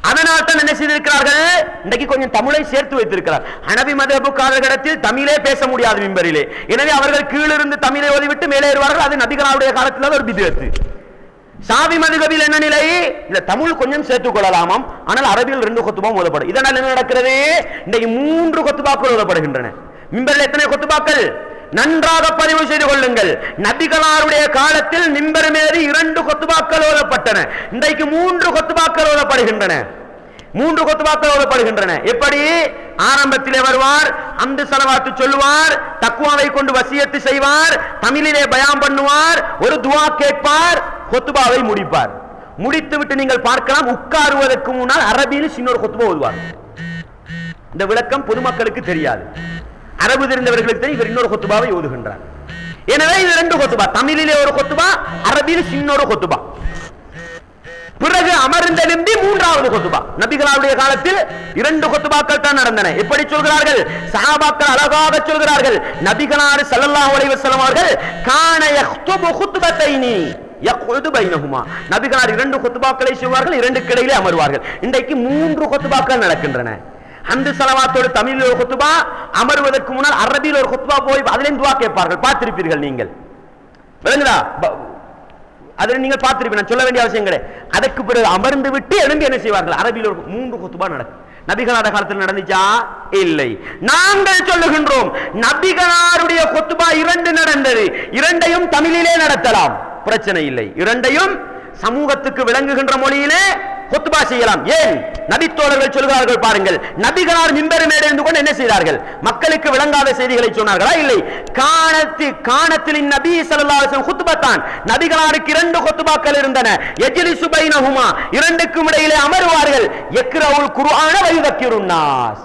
அதனால் தான் என்ன செய்திருக்கிறார்கள்? இன்றைக்கு கொஞ்சம் தமிழை சேர்த்து வைத்திருக்கிறார். ஹனபி மதஹபுக்காரர்களிடத்தில் தமிழே பேச முடியாது மிம்பரிலே. எனவே அவர்கள் கீழிருந்து தமிழை ஓதிவிட்டு மேலே ஏறுவார்கள். அது நபிகளாருடைய காலத்தில் ஒரு பித்அத். ஷாஃபி மதுஹபில் என்ன நிலை? இல்ல, தமிழ் கொஞ்சம் சேர்த்துக் கொள்ளலாமாம், ஆனால் அரபியில் 2 குத்பா ஓதப்படும். இதனால் என்ன நடக்கிறது? இன்றைக்கு 3 குத்பாக்கள் ஓதப்படுகின்றன. மிம்பரில் எத்தனை குத்பாக்கள்? நன்றாக பதிவு செய்து கொள்ளுங்கள். நபிகளாருடைய காலத்தில் மிம்பர் மீது 2 குத்பாக்கள் ஓதப்பட்டன. இன்றைக்கு 3 குத்பாக்கள் ஓதப்படுகின்றன. 3 குத்பாக்கள் ஓதப்படுகின்றன. எப்படி? ஆரம்பத்திலே வருவார், அம்து ஸலவாத்து சொல்லுவார், தக்வாவை கொண்டு வசியத்து செய்வார், தமிழிலே பயான் பண்ணுவார், ஒரு துஆ கேட்பார், குத்பாவை முடிப்பார். முடித்துவிட்டு நீங்கள் பார்க்கலாம், உட்காருவதற்கு முன்னால் அரபியில் சின்னொரு குத்பா ஓதுவார். இந்த விளக்கம் பொதுமக்களுக்கு தெரியாது. அரபு தெரிந்தவர்களுக்கு தெரியும், இவர் இன்னொரு குத்பாவை ஓதுகின்றார். எனவே இது 2 குத்பா, தமிழிலே ஒரு குத்பா, அரபியில் சின்னொரு குத்பா. பிறகு அமர்ந்தெழும்பி 3வது குத்பா. நபிகளாருடைய காலத்தில் 2 குத்பாக்கள் தான் நடந்தன. எப்படி சொல்கிறார்கள்? சஹாபாக்கள் அழகாக சொல்கிறார்கள், நபிகளார் ஸல்லல்லாஹு அலைஹி வஸல்லம் அவர்கள் கான யக்துபு குத்பத்தைனி யக்உது பைனஹுமா, நபிகளார் 2 குத்பாக்களை செய்வார்கள், 2க்கு இடையிலே அமர்வார்கள். இன்றைக்கு 3 குத்பாக்கள் நடக்கின்றன. அந்து ஸலவாத்தோடு தமிழில் ஒரு குத்பா, அமர்வதற்கு முன்னால் அரபியில் ஒரு குத்பா போய் அதிலும் துஆ கேட்பார்கள். பார்த்திருப்பீர்கள் நீங்கள், விளங்குதா? அதில் நீங்கள் பார்த்திருப்பீங்க, நான் சொல்ல வேண்டிய அவசியம் கிடையாது. அதற்கு பிறகு அமர்ந்து விட்டு எழுந்து என்ன செய்வார்கள்? அரபியில் ஒரு 3 குத்பா நடக்கும். நபிகளாருடைய காலத்தில் நடந்துச்சா? இல்லை. நாங்கள் சொல்லுகின்றோம் நபிகளாருடைய குத்பா 2 நடந்தது, 2ஐயும் தமிழிலே நடத்தலாம், பிரச்சனை இல்லை. 2ஐயும் சமூகத்துக்கு விளங்குகின்ற மொழியிலே குத்பா செய்யலாம். ஏன்? நபித்தோழர்கள் சொல்கிறார்கள் பாருங்கள், நபிகளார் மிம்பர் மேடை இருந்து கொண்டு என்ன செய்தார்கள்? மக்களுக்கு விளங்காத செய்திகளை சொன்னார்களா? இல்லை. காணத்தில் நபி ஸல்லல்லாஹு அலைஹி வஸல்லம் குத்பத்தான், நபிகளாருக்கு 2 குத்பாக்கள் இருந்தன. யஜ்லிசு பைனஹுமா, 2க்கும் இடையிலே அமர்வார்கள். யக்ரவுல் குர்ஆன வ யுதக்கிருன் நாஸ்,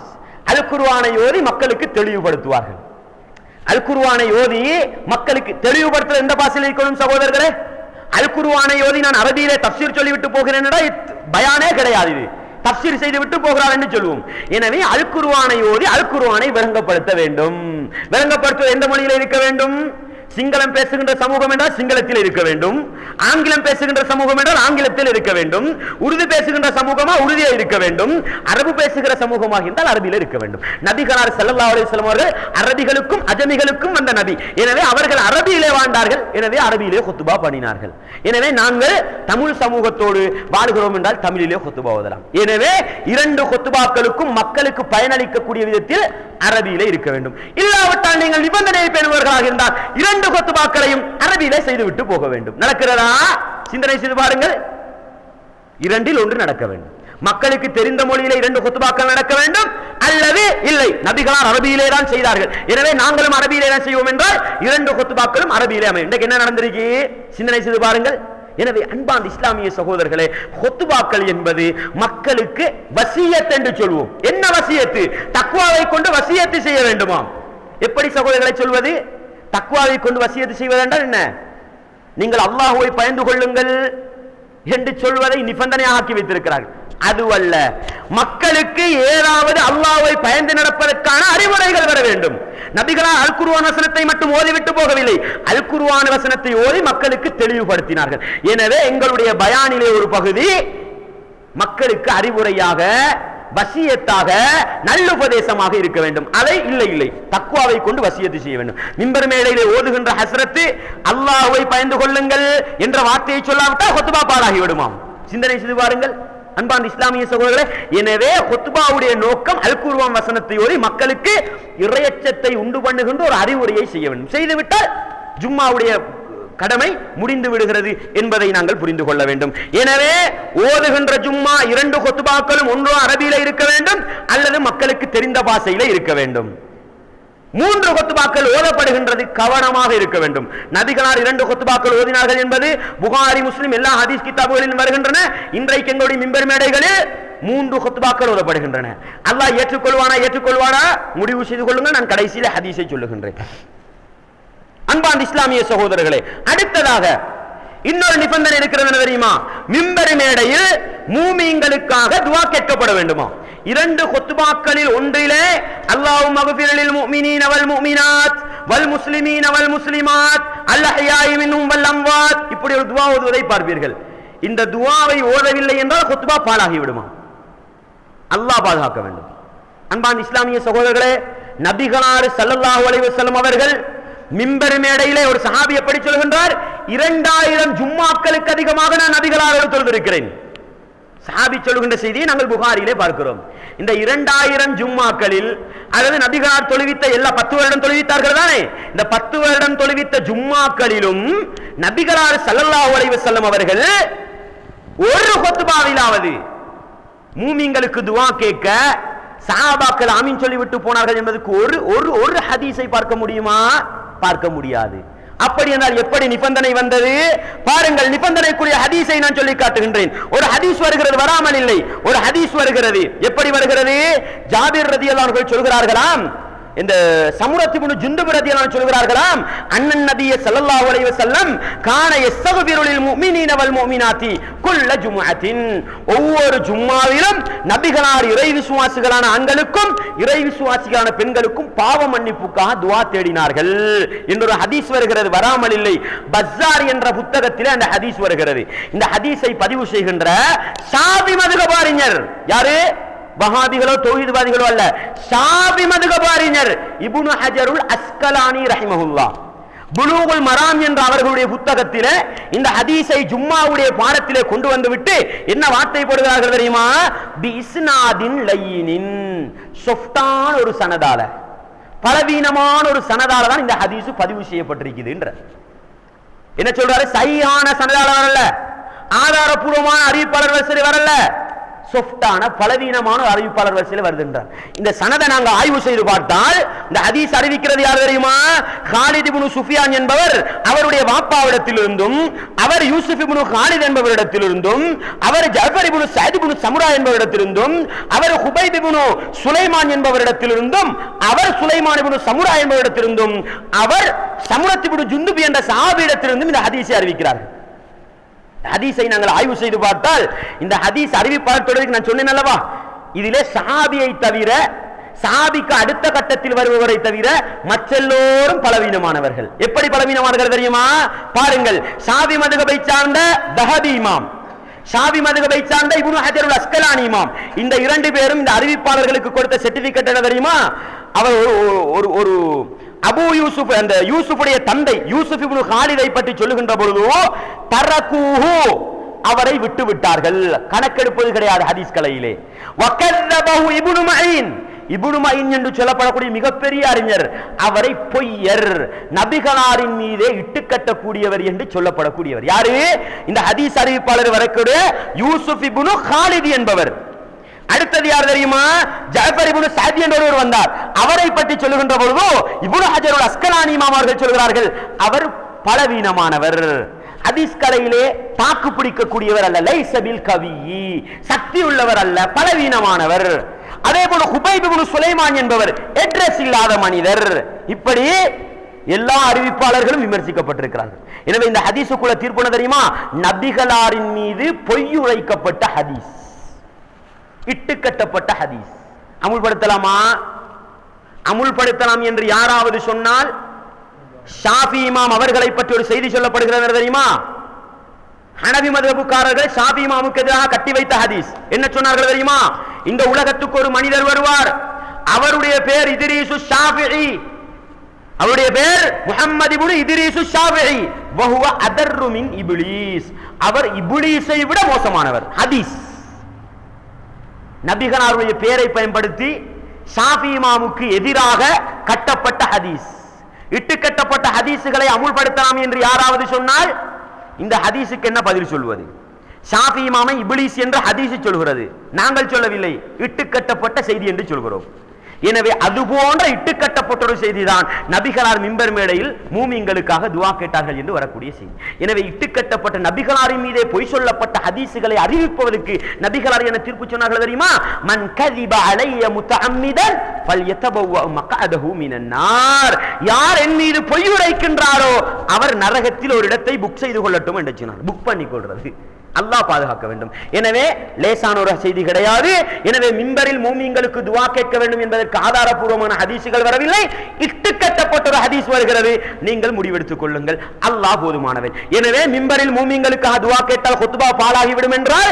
அல் குர்ஆனை ஓதி மக்களுக்கு தெளிவுபடுத்துவார்கள். அல் குர்ஆனை ஓதி மக்களுக்கு தெளிவுபடுத்த எந்த பாஷையில் இருக்கணும் சகோதரர்களே? அல் குர்ஆனை ஓதி நான் அரபியிலே தஃப்சீர் சொல்லிவிட்டு போகிறேன், பயானே கிடையாது, இது தஃப்சீர் செய்து விட்டு போகிறார் என்று சொல்லுவோம். எனவே அல் குர்ஆனை ஓதி அல் குர்ஆனை விளங்கப்படுத்த வேண்டும். விளங்கப்படுத்துவது எந்த மொழியில் இருக்க வேண்டும்? சிங்களம் பேசுகின்ற சமூகம் என்றால் சிங்களத்தில் இருக்க வேண்டும், ஆங்கிலம் பேசுகின்ற சமூகம் என்றால் ஆங்கிலத்தில் இருக்க வேண்டும், உருது பேசுகின்ற சமூகமா உருதியில் இருக்க வேண்டும், அரபு பேசுகிற சமூகமாக இருந்தால் அரபியில் இருக்க வேண்டும். நபிகளார் ஸல்லல்லாஹு அலைஹி வஸல்லம் அவர்கள் அரபிகளுக்கும் அஜமிகளுக்கும் வந்த நபி. எனவே அவர்கள் அரபியிலே வாழ்ந்தார்கள், எனவே அரபியிலே குத்பா பண்ணினார்கள். எனவே நாங்கள் தமிழ் சமூகத்தோடு வாழ்கிறோம் என்றால் தமிழிலே குத்பா ஓதலாம். எனவே 2 குத்பாக்களுக்கும் மக்களுக்கு பயனளிக்கக்கூடிய விதத்தில் அரபியிலே இருக்க வேண்டும். இல்லாவிட்டால் நீங்கள் நிபந்தனை பேணுவர்களாக இருந்தால் 2 குத்பாக்களையும் அரபியிலே செய்துவிட்டு போக வேண்டும். நடக்கிறதா? சிந்தனை செய்து பாருங்கள். 2இல் 1 நடக்க வேண்டும். மக்களுக்கு தெரிந்த மொழியிலே 2 குத்பாக்கள் நடக்க வேண்டும், அல்லது இல்லை நபிகளார் அரபியிலே தான் செய்தார்கள், எனவே நாங்களும் அரபியிலே தான் செய்வோம் என்றால் 2 குத்பாக்களும் அரபியிலே அமையும். இன்றைக்கு என்ன நடந்திருக்கு? சிந்தனை செய்து பாருங்கள். எனவே அன்பார்ந்த இஸ்லாமிய சகோதரர்களே, குத்பாக்கள் என்பது மக்களுக்கு வசியத் என்று சொல்வோம். என்ன வசியத்து? தக்வாவை கொண்டு வசியத்து செய்ய வேண்டுமா? எப்படி சகோதரர்களை சொல்வது? தக்வாவை கொண்டு வசியத்து செய்வதென்றால் என்ன? நீங்கள் அல்லாஹ்வை பயந்து கொள்ளுங்கள் என்று சொல்வதை நிபந்தனையாக ஆக்கி வைத்திருக்கிறார்கள். அதுவல்ல, மக்களுக்கு ஏதாவது அல்லாஹ்வை பயந்து நடப்பதற்கான அறிவுரைகள் வர வேண்டும். நபிகளார் அல் குர்ஆன் வசனத்தை மட்டும் ஓதிவிட்டு போகவில்லை, அல் குர்ஆன் வசனத்தை ஓதி மக்களுக்கு தெளிவுபடுத்தினார்கள். எனவே எங்களுடைய பயானிலே ஒரு பகுதி மக்களுக்கு அறிவுரையாக, வசியத்தாக, நல்லுபதேசமாக இருக்க வேண்டும். அதை இல்லை தக்வாவை கொண்டு வசியத்து செய்ய வேண்டும். மிம்பர் மேடையிலே ஓதுகின்ற ஹஸ்ரத் அல்லாஹ்வை பயந்து கொள்ளுங்கள் என்ற வார்த்தையை சொல்லாவிட்டால் குத்பா பாழாகி விடுமாம். சிந்தனை செய்து பாருங்கள் அன்பார்ந்த இஸ்லாமிய சகோதரர்களே. எனவே குத்பாவுடைய நோக்கம் அல் குர்ஆன் வசனத்தை ஓதி மக்களுக்கு இறையச்சத்தை உண்டு பண்ணுகின்ற ஒரு அறிவுரையை செய்ய வேண்டும். செய்துவிட்டால் ஜும்மாவுடைய கடமை முடிந்து விடுகிறது என்பதை நாங்கள் புரிந்து கொள்ள வேண்டும். எனவே ஓதுகின்ற ஜும்மா 2 குத்பாக்களும் ஒன்று அரபியில இருக்க வேண்டும், அல்லது மக்களுக்கு தெரிந்த பாஷையில இருக்க வேண்டும். 3 குத்பாக்கள் ஓதப்படுகின்றது, கவனமாக இருக்க வேண்டும். நபிகளார் 2 குத்பாக்கள் ஓதினார்கள் என்பது புகாரி, முஸ்லிம் எல்லா ஹதீஸ் கிதாபுகளிலும் வருகின்றன. இன்றைக்கு எங்களுடைய மிம்பர் மேடைகளில் 3 குத்பாக்கள் ஓதப்படுகின்றன. அல்லாஹ் ஏற்றுக்கொள்வானா முடிவு செய்து கொள்ளுங்கள். நான் கடைசியில ஹதீஸை சொல்லுகின்றேன். அன்பார்ந்த இஸ்லாமிய சகோதரர்களே, அடுத்ததாக இன்னொரு நிபந்தனை இருக்கிறது, என்ன தெரியுமா? மிம்பர் மேடையில் மூமின்களுக்காக துஆ கேட்கப்பட வேண்டுமா? 2 குத்பாக்களில் ஒன்றிலே அல்லாஹும்ம அக்ஃபிர் லில் முஃமினீன வல் முஃமினாத் வல் முஸ்லிமீன வல் முஸ்லிமாத் அல் அஹ்யாஇ மின்ஹும் வல் அம்வாத், இப்படி ஒரு துஆ ஓதுவதை பார்ப்பீர்கள். இந்த துஆவை ஓதவில்லை என்றால் குத்பா பாழாகி விடுமா? அல்லாஹ் பாதுகாக்க வேண்டும். அன்பார்ந்த இஸ்லாமிய சகோதரர்களே, நபிகளார் ஸல்லல்லாஹு அலைஹி வஸல்லம் அவர்கள் மிம்பர் மேடையிலே ஒரு சஹாபி எப்படி சொல்கின்றார்? 2000 ஜும்மாக்களுக்கு அதிகமாக நான் நபிகளாரோடு தொழுதிருக்கிறேன். சஹாபி சொல்கின்ற செய்தியை நாங்கள் புகாரியிலே பார்க்கிறோம். இந்த 2000 ஜும்மாக்களில், அதாவது நபிகளார் தொழுவித்த எல்லா 10 வருடம் தொழுவித்தார்கள் தானே, இந்த 10 வருடம் தொழுவித்த ஜும்மாக்களிலும் நபிகளார் ஸல்லல்லாஹு அலைஹி வஸல்லம் அவர்கள் ஒரு குத்பாவிலாவது மூமின்களுக்கு துஆ கேட்க சஹாபாக்கள் ஆமீன் சொல்லிவிட்டு போனார்கள் என்பதற்கு ஒரு ஹதீஸை பார்க்க முடியுமா? பார்க்க முடியாது. அப்படி என்றால் எப்படி நிபந்தனை வந்தது? பாருங்கள், நிபந்தனைக்குரிய ஹதீஸை நான் சொல்லி காட்டுகின்றேன். ஒரு ஹதீஸ் வருகிறது, வராமல் இல்லை. ஒரு ஹதீஸ் வருகிறது. எப்படி வருகிறது? ஜாபிர் ரலியல்லாஹு அன்ஹு சொல்கிறார்களாம், இந்த சமுரத் இப்னு ஜுந்துப் ரலியல்லாஹு அன்ஹு சொல்கிறார்களாம், அன்னன் நபிய ஸல்லல்லாஹு அலைஹி வஸல்லம் கான யஸ்தக்ஃபிரு லில் முஃமினீன வல் முஃமினாத்தி குல்ல ஜும்அத்தின், ஒவ்வொரு ஜும்மாவிலும் நபிகளார் இறை விசுவாசிகளான ஆண்களுக்கும் இறை விசுவாசிகளான பெண்களுக்கும் பாவ மன்னிப்புக்காக துஆ தேடினார்கள் என்றொரு ஹதீஸ் வருகிறது, வராமல் இல்லை. பஸார் என்ற புத்தகத்திலே அந்த ஹதீஸ் வருகிறது. இந்த ஹதீஸை பதிவு செய்கின்ற ஷாஃபி மதுஹப் அறிஞர் யாரு? வஹாபிகளோ தௌஹீத்வாதிகளோ அல்ல, ஷாஃபி மதுஹப் அறிஞர் இப்னு ஹஜருல் அஸ்கலானி ரஹிமஹுல்லாஹ் புலூகுல் மராம் என்ற அவர்களுடைய புத்தகத்திலே இந்த ஹதீஸை ஜும்மாவுடைய பாடத்திலே கொண்டு வந்து விட்டு என்ன வார்த்தை போடுகிறார்கள் தெரியுமா? பி இஸ்னாதின் லையினின், சொஃப்டான ஒரு சனதால, பலவீனமான ஒரு சனதால தான் இந்த ஹதீஸ் பதிவு செய்யப்பட்டிருக்குதுன்ற. என்ன சொல்றாரு? சஹீஹான சனதால வரல, ஆதாரபூர்வமான அறிவிப்பாளர் வரிசையில் வரல, சொஃப்டான பலவீனமான அறிவிப்பாளர் வரிசையில் வருகின்றார். இந்த சனதை நாங்க ஆய்வு செய்து பார்த்தால் இந்த ஹதீஸ் அறிவிக்கிறது யார் தெரியுமா? காலித் இப்னு சுஃபியான் என்பவர் அவருடைய வாப்பாவிடத்திலிருந்தும், அவர் யூசுப் இப்னு காலித் என்பவரிடத்திலிருந்தும், அவர் ஜஃபர் இப்னு சஅத் இப்னு சமுரா என்பவரிடத்திலிருந்தும், அவர் ஹுபைப் இப்னு சுலைமான் என்பவரிடத்திலிருந்தும், அவர் சுலைமான் இப்னு சமுரா என்பவரிடத்திலிருந்தும், அவர் சமுரத் இப்னு ஜுந்துப் என்ற சஹாபியிடத்திலிருந்தும் இந்த ஹதீஸை அறிவிக்கிறார்கள். ஹதீஸை நாங்கள் ஆய்வு செய்து பார்த்தால் இந்த ஹதீஸ் அறிவிப்பாளர் தொடருக்கு நான் சொன்னேன் அல்லவா, இதிலே சஹாபியை தவிர, சஹாபிக்கு அடுத்த கட்டத்தில் வருபவரை தவிர மற்றெல்லோரும் பலவீனமானவர்கள். எப்படி பலவீனமானவர்கள் தெரியுமா? பாருங்கள், ஷாஃபி மதுஹபை சார்ந்த தஹபி இமாம், ஷாஃபி மதுஹபை சார்ந்த இப்னு ஹஜருல் அஸ்கலானி இமாம், இந்த இரண்டு பேரும் இந்த அறிவிப்பாளர்களுக்கு கொடுத்த சர்டிபிகேட் என்ன தெரியுமா? அவர் ஒரு அபு யூசுப், அந்த யூசுஃபுடைய தந்தை யூசுப் இப்னு காலிதை பற்றி சொல்லுகின்ற பொழுது தரகூஹு, அவரை விட்டு விட்டார்கள், கணக்கெடுப்பது கிடையாது ஹதீஸ் கலையிலே. வகல்லபஹு இப்னு மஈன், இப்னு மஈன் என்று சொல்லப்படக்கூடிய மிகப்பெரிய அறிஞர், அவரை பொய்யர், நபிகளாரின் மீதே இட்டுக்கட்டக்கூடியவர் என்று சொல்லப்படக்கூடியவர். யாரு? இந்த ஹதீஸ் அறிவிப்பாளர் வரக்கூடிய யூசுப் இப்னு காலித் என்பவர். அடுத்தது யார் தெரியுமா? ஜஃபர் இப்னு சஅத் என்பவர் வந்தார். அவரை பற்றி சொல்லுகின்ற பொழுது இப்னு ஹஜருல் அஸ்கலானி இமாம் அவர்கள் சொல்கிறார்கள், அவர் பலவீனமானவர், ஹதீஸ் கலையிலே தாக்கு பிடிக்கக்கூடியவர் அல்ல, லைஸ பில் கவி, சக்தி உள்ளவர் அல்ல, பலவீனமானவர். அதே போல ஹுபைப் இப்னு சுலைமான் என்பவர் அட்ரஸ் இல்லாத மனிதர். இப்படி எல்லா அறிவிப்பாளர்களும் விமர்சிக்கப்பட்டிருக்கிறார்கள். எனவே இந்த ஹதீஸுக்குள்ள தீர்ப்பு தெரியுமா? நபிகளாரின் மீது பொய் உரைக்கப்பட்ட ஹதீஸ், இட்டுக்கட்டப்பட்ட ஹதீஸ். அமுல்படுத்தலாமா? அமுல்படுத்தலாம் என்று யாராவது சொன்னால் ஷாஃபி இமாம் அவர்களை பற்றி ஒரு செய்தி சொல்லப்படுகிறது தெரியுமா? ஹனபி மதுஹபுக்காரர்கள் ஷாஃபி இமாமுக்கு எதிராக கட்டி வைத்த ஹதீஸ் என்ன சொன்னார்கள் தெரியுமா? இந்த உலகத்துக்கு ஒரு மனிதர் வருவார், அவருடைய பேர் இத்ரீசு ஷாஃபிஈ, அவருடைய பேர் முஹம்மது இப்னு இத்ரீசு ஷாஃபிஈ, வஹுவ அதர்ரு மின் இப்லீஸ், அவர் இப்லீஸை விட மோசமானவர். ஹதீஸ் நபிகளாருடைய பெயரை பயன்படுத்தி ஷாஃபி இமாமுக்கு எதிராக கட்டப்பட்ட ஹதீஸ். இட்டுக்கட்டப்பட்ட ஹதீஸுகளை அமுல்படுத்தலாம் என்று யாராவது சொன்னால் இந்த ஹதீஸுக்கு என்ன பதில் சொல்வது? ஷாஃபி இமாமை இப்லீஸ் என்று ஹதீஸ் சொல்கிறது, நாங்கள் சொல்லவில்லை, இட்டுக்கட்டப்பட்ட செய்தி என்று சொல்கிறோம். எனவே அது போன்ற இட்டுக்கட்டப்பட்ட ஒரு செய்திதான் நபிகளார் மிம்பர் மேடையில் மூமின்களுக்காக துஆ கேட்டார்கள் என்று வரக்கூடிய செய்தி. எனவே இட்டுக்கட்டப்பட்ட நபிகளாரின் மீதே பொய் சொல்லப்பட்ட ஹதீஸுகளை அறிவிப்பதற்கு நபிகளார் என்ன தீர்ப்பு சொன்னார்கள் தெரியுமா? மன் கதிப அலைய முத்தஅம்மிதன் ஃபல்யதபவ மக்அதஹு மினன் நார், யார் என் மீது பொய் உரைக்கின்றாரோ அவர் நரகத்தில் ஒரு இடத்தை புக் செய்து கொள்ளட்டும் என்று சொன்னார். புக் பண்ணி கொள்றது அல்லாஹ் பாதுகாக்க வேண்டும். எனவே லேசான ஒரு செய்தி கிடையாது. எனவே மிம்பரில் மூமின்களுக்கு துஆ கேட்க வேண்டும் என்பதற்கு ஆதாரபூர்வமான ஹதீஸுகள் வரவில்லை, இட்டுக்கட்டப்பட்ட ஒரு ஹதீஸ் வருகிறது, நீங்கள் முடிவெடுத்துக் கொள்ளுங்கள், அல்லாஹ் போதுமானவன். எனவே மிம்பரில் மூமின்களுக்காக துஆ கேட்டால் குத்பா பாழாகிவிடும் என்றால்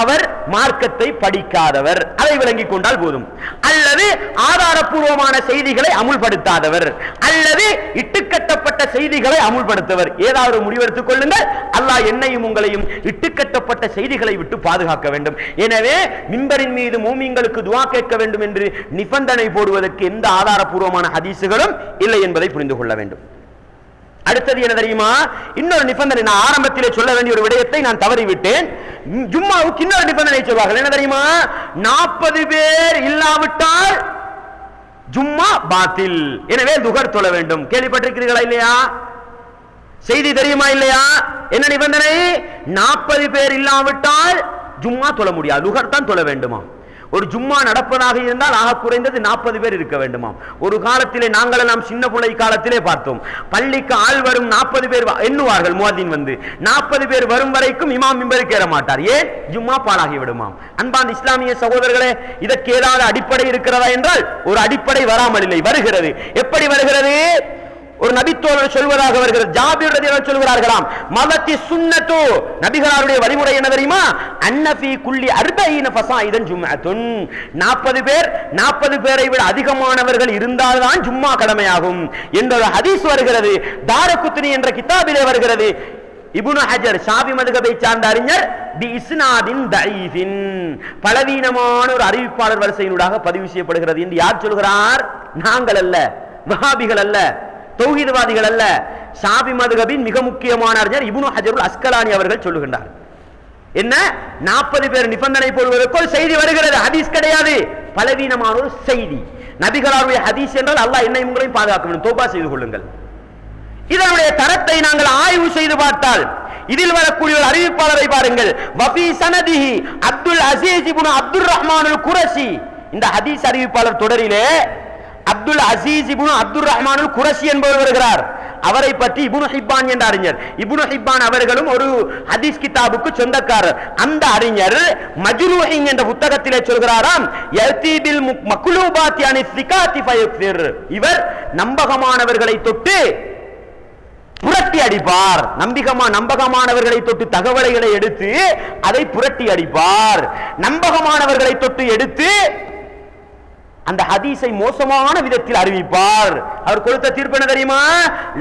அவர் மார்க்கத்தை படிக்காதவர், அதை விளங்கிக் கொண்டால் போதும். அல்லது ஆதாரபூர்வமான செய்திகளை அமுல்படுத்தாதவர், அல்லது இட்டுக்கட்டப்பட்ட செய்திகளை அமுல்படுத்தவர், ஏதாவது முடிவெடுத்துக் கொள்ளுங்கள். அல்லாஹ் என்னையும் உங்களையும் இட்டுக்கட்டப்பட்ட செய்திகளை விட்டு பாதுகாக்க வேண்டும். எனவே மிம்பரின் மீது மூமின்களுக்கு துஆ கேட்க வேண்டும் என்று நிபந்தனை போடுவதற்கு எந்த ஆதாரபூர்வமான ஹதீஸுகளும் இல்லை என்பதை புரிந்து கொள்ள வேண்டும். அடுத்தது என்ன தெரியுமா? இன்னொரு நிபந்தனை, நான் ஆரம்பத்திலே சொல்ல வேண்டிய ஒரு விடயத்தை நான் தவறிவிட்டேன். ஜும்மாவுக்கு இன்னொரு நிபந்தனை சொல்வார்கள், என்ன தெரியுமா? 40 பேர் இல்லாவிட்டால் ஜும்மா பாத்தில், எனவே துஹர் தொழ வேண்டும். கேள்விப்பட்டிருக்கிறீர்களா இல்லையா? செய்தி தெரியுமா இல்லையா? என்ன நிபந்தனை? 40 பேர் இல்லாவிட்டால் ஜும்மா தொழ முடியாது, துஹர் தான் தொழ வேண்டுமா. ஒரு ஜும்மா நடப்பதாக இருந்தால் ஆக குறைந்தது 40 பேர் இருக்க வேண்டுமாம். ஒரு காலத்திலே நாங்கள் எல்லாம் சின்ன பிள்ளை காலத்திலே பார்த்தோம், பள்ளிக்கு ஆள் வரும் 40 பேர் எண்ணுவார்கள், முஅத்தின் வந்து 40 பேர் வரும் வரைக்கும் இமாம் மிம்பருக்கு ஏற மாட்டார். ஏன்? ஜும்மா பாழாகி விடுமாம். அன்பான இஸ்லாமிய சகோதரர்களே, இதற்கு ஏதாவது அடிப்படை இருக்கிறதா என்றால் ஒரு அடிப்படை வராமல் இல்லை, வருகிறது. எப்படி வருகிறது? ஒரு நபித்தோழர் சொல்வதாக வருகிறது. ஜாபிர் ரலியல்லாஹு சொல்கிறார்களாம், மலத்தி சுன்னத்து, நபிகளாருடைய வழிமுறை என்ன தெரியுமா? அன்னஃபி குல்லி 40 ஃபஸாயிதன் ஜும்அத்துன், 40 பேரை விட அதிகமானவர்கள் இருந்தால்தான் ஜும்மா கடமையாகும் என்ற ஒரு ஹதீஸ் வருகிறது. தாரகுத்னி என்ற கிதாபிலே வருகிறது. இப்னு ஹஜர் ஷாஃபி மதுஹபை சார்ந்த அறிஞர் பி இஸ்னாதின் தஈஃபின் பலவீனமான ஒரு அறிவிப்பாளர் வரிசையினூடாக பதிவு செய்யப்படுகிறது என்று யார் சொல்கிறார்? நாங்கள் அல்ல, வஹாபிகள் அல்ல, தௌஹீத்வாதிகள் அல்ல, ஷாஃபி மதுஹபின் மிக முக்கியமான அறிஞர் இப்னு ஹஜருல் அஸ்கலானி அவர்கள் சொல்லுகின்றார். என்ன 40 பேர் நிபந்தனை போடுவதற்கு ஒரு செய்தி வருகிறது, ஹதீஸ் கிடையாது, பலவீனமான ஒரு செய்தி. நபிகளாருடைய ஹதீஸ் என்றால் அல்லாஹ் என்னை உங்களையும் பாதுகாக்க வேண்டும், தௌபா செய்து கொள்ளுங்கள். இதனுடைய தரத்தை நாங்கள் ஆய்வு செய்து பார்த்தால் இதில் வரக்கூடிய ஒரு அறிவிப்பாளரை பாருங்கள். வஃபி சனதிஹி அப்துல் அசீஸ் இப்னு அப்துர் ரஹ்மானுல் குரஷி. இந்த ஹதீஸ் அறிவிப்பாளர் தொடரிலே அப்துல் அசீஸ் இப்னு அப்துர் ரஹ்மானுல் குரஷி என்பவர் வருகிறார். அவரை பற்றி இப்னு ஹிப்பான் என்ற அறிஞர், இப்னு ஹிப்பான் அவர்களும் ஒரு ஹதீஸ் கிதாபுக்கு சொந்தக்காரர். அந்த அறிஞர் மஜ்ரூஹின் என்ற புத்தகத்திலே சொல்கிறாராம், யதீபில் மக்லூபாத்தி அனி ஸிகாத்தி ஃபயக்ஃபிர். இவர் நம்பகமானவர்களை தொட்டு புரட்டி அடிப்பார். நம்பகமானவர்களை தொட்டு தகவல்களை எடுத்து அதை புரட்டி அடிப்பார். நம்பகமானவர்களை தொட்டு எடுத்து அந்த ஹதீஸை மோசமான விதத்தில் அறிவிப்பார். அவர் கொடுத்த தீர்ப்பு என்ன தெரியுமா?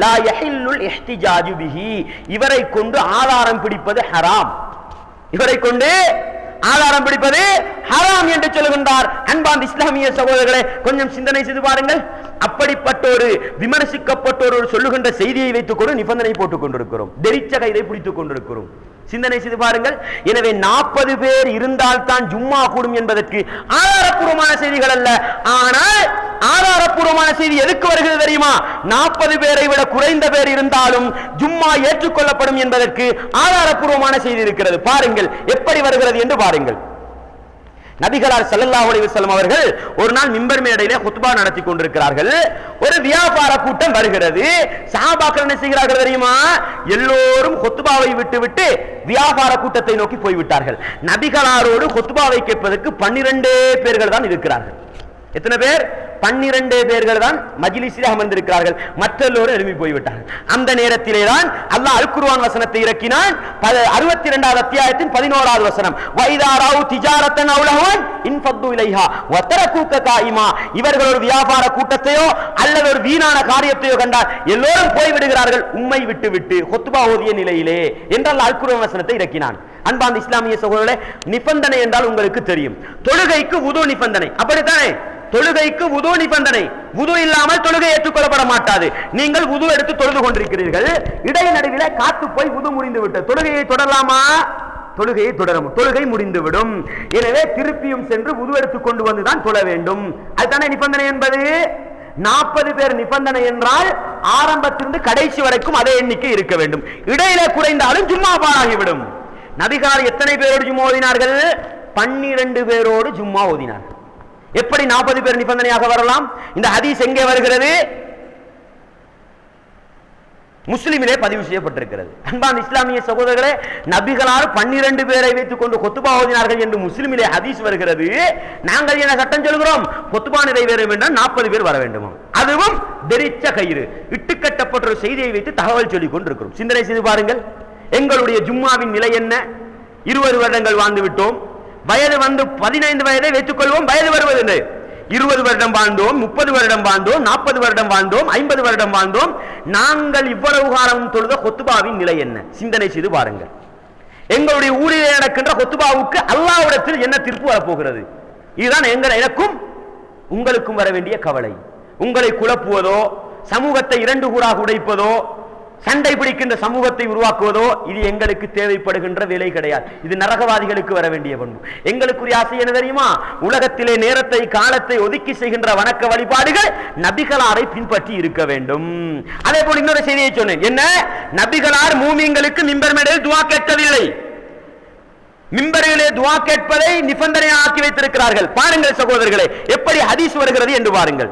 லா யஹில்லுல் இஹ்திஜாஜு பிஹி. இவரை கொண்டு ஆதாரம் பிடிப்பது ஹராம், இவரை கொண்டு ஆதாரம் பிடிப்பது ஹராம் என்று சொல்லுகின்றார். அன்பார்ந்த இஸ்லாமிய சகோதரர்களே, கொஞ்சம் சிந்தனை செய்து பாருங்கள். அப்படிப்பட்ட ஒரு விமர்சிக்கப்பட்ட ஒரு சொல்லுகின்ற செய்தியை வைத்துக் கொண்டு நிபந்தனை போட்டுக் கொண்டிருக்கிறோம், தெரிச்ச கைதை பிடித்துக் கொண்டிருக்கிறோம். சிந்தனை செய்து பாருங்கள். எனவே 40 பேர் இருந்தால் தான் ஜும்மா கூடும் என்பதற்கு ஆதாரப்பூர்வமான செய்திகள் அல்ல. ஆனால் ஆதாரப்பூர்வமான செய்தி எதுக்கு வருகிறது தெரியுமா? 40 பேரை விட குறைந்த பேர் இருந்தாலும் ஜும்மா ஏற்றுக்கொள்ளப்படும் என்பதற்கு ஆதாரப்பூர்வமான செய்தி இருக்கிறது. பாருங்கள் எப்படி வருகிறது என்று பாருங்கள். நபிகளார் ஸல்லல்லாஹு அலைஹி வஸல்லம் அவர்கள் ஒரு நாள் மிம்பர் மேடையிலே குத்பா நடத்தி கொண்டிருக்கிறார்கள். ஒரு வியாபார கூட்டம் வருகிறது. சஹாபாக்கள் என்ன செய்கிறார்கள் தெரியுமா? எல்லோரும் குத்பாவை விட்டுவிட்டு வியாபார கூட்டத்தை நோக்கி போய்விட்டார்கள். நபிகளாரோடு குத்பாவை கேட்பதற்கு 12 பேர்கள் தான் இருக்கிறார்கள். எத்தனை பேர்? 12 பேர்கள் தான் மஜ்லிஸில் அமர்ந்திருக்கிறார்கள். மற்றெல்லோரும் எழுப்பி போய்விட்டார்கள். அந்த நேரத்திலே தான் அல்லாஹ் அல் குர்ஆன் வசனத்தை இறக்கினான். 62வது அத்தியாயத்தின் 11வது வசனம், வைதா ராவு திஜாரத்தன் அவு லஹவன் இன்ஃபது இலைஹா வதரகுக காயிமா. இவர்கள் ஒரு வியாபார கூட்டத்தையோ அல்லது ஒரு வீணான காரியத்தையோ கண்டால் எல்லோரும் போய்விடுகிறார்கள், உம்மை விட்டு குத்பா ஓதிய நிலையிலே என்றால் அல் குர்ஆன் வசனத்தை இறக்கினான். அன்பார்ந்த இஸ்லாமிய சகோதரர்களே, நிபந்தனை என்றால் உங்களுக்கு தெரியும். தொழுகைக்கு வுது நிபந்தனை, அப்படித்தானே? தொழுகைக்கு வுது நிபந்தனை. வுது இல்லாமல் தொழுகை ஏற்றுக்கொள்ளப்பட மாட்டாது. நீங்கள் வுது எடுத்து தொழுது கொண்டிருக்கிறீர்கள், இடைநடுவிலே காத்து போய் வுது முறிந்து விட்டது, தொழுகையை தொடரலாமா? தொழுகையை தொடரும், தொழுகை முடிந்துவிடும். எனவே திருப்பியும் சென்று வுது எடுத்துக் கொண்டு வந்துதான் தொழ வேண்டும். அதுதானே நிபந்தனை என்பது. 40 பேர் நிபந்தனை என்றால் ஆரம்பத்திலிருந்து கடைசி வரைக்கும் அதே எண்ணிக்கை இருக்க வேண்டும். இடையிலே குறைந்தாலும் ஜும்மா பாழாகிவிடும். நபிகள் எத்தனை பேரோடு ஜும்மா ஓதினார்கள்? 12 பேரோடு ஜும்மா ஓதினார்கள். எப்படி 40 பேர் நிபந்தனையாக வரலாம்? இந்த ஹதீஸ் எங்கே வருகிறது? முஸ்லிமிலே பதிவு செய்யப்பட்டிருக்கிறது. அன்பான இஸ்லாமிய சகோதரர்களே, நபிகளால் 12 பேரை வைத்துக் கொண்டு கொத்துபா ஓதினார்கள் என்று முஸ்லிமிலே ஹதீஸ் வருகிறது. நாங்கள் என்ன சட்டம் சொல்கிறோம்? கொத்துபா நிறைவேற வேண்டும், 40 பேர் வர வேண்டும். அதுவும் தெரிச்ச கயிறு இட்டுக்கட்டப்பட்ட ஒரு செய்தியை வைத்து தகவல் சொல்லிக் கொண்டிருக்கிறோம். சிந்தனை செய்து பாருங்கள். எங்களுடைய ஜும்மாவின் நிலை என்ன? 20 வருடங்கள் வாழ்ந்து விட்டோம். வயது வந்து 15 வயதை வைத்துக் கொள்வோம். வயது வருவது 20 வருடம் வாழ்ந்தோம், 30 வருடம் வாழ்ந்தோம், 40 வருடம் வாழ்ந்தோம், 50 வருடம் வாழ்ந்தோம். நாங்கள் இவ்வளவு காலம் தொழுத கொத்துபாவின் நிலை என்ன? சிந்தனை செய்து பாருங்கள். எங்களுடைய ஊரிலே நடக்கின்ற கொத்துபாவுக்கு அல்லாஹ்விடத்தில் என்ன தீர்ப்பு வரப்போகிறது? இதுதான் எனக்கும் உங்களுக்கும் வர வேண்டிய கவலை. உங்களை குழப்புவதோ, சமூகத்தை 2 கூறாக உடைப்பதோ, சண்டை பிடிக்கின்ற சமூகத்தை உருவாக்குவதோ இது எங்களுக்கு தேவைப்படுகின்ற வேலை கிடையாது. இது நரகவாதிகளுக்கு வர வேண்டிய பண்பு. எங்களுக்குரிய ஆசை என்ன தெரியுமா? உலகத்திலே நேரத்தை காலத்தை ஒதுக்கி செய்கின்ற வணக்க வழிபாடுகள் நபிகளாரை பின்பற்றி இருக்க வேண்டும். அதே போல இன்னொரு செய்தியை சொன்னேன். என்ன? நபிகளார் மூமின்களுக்கு மிம்பர் மேடையில் துஆ கேட்கவில்லை. மிம்பரிலே துஆ கேட்பதை நிபந்தனையாக ஆக்கி வைத்திருக்கிறார்கள். பாருங்கள் சகோதரர்களே, எப்படி ஹதீஸ் வருகிறது என்று பாருங்கள்.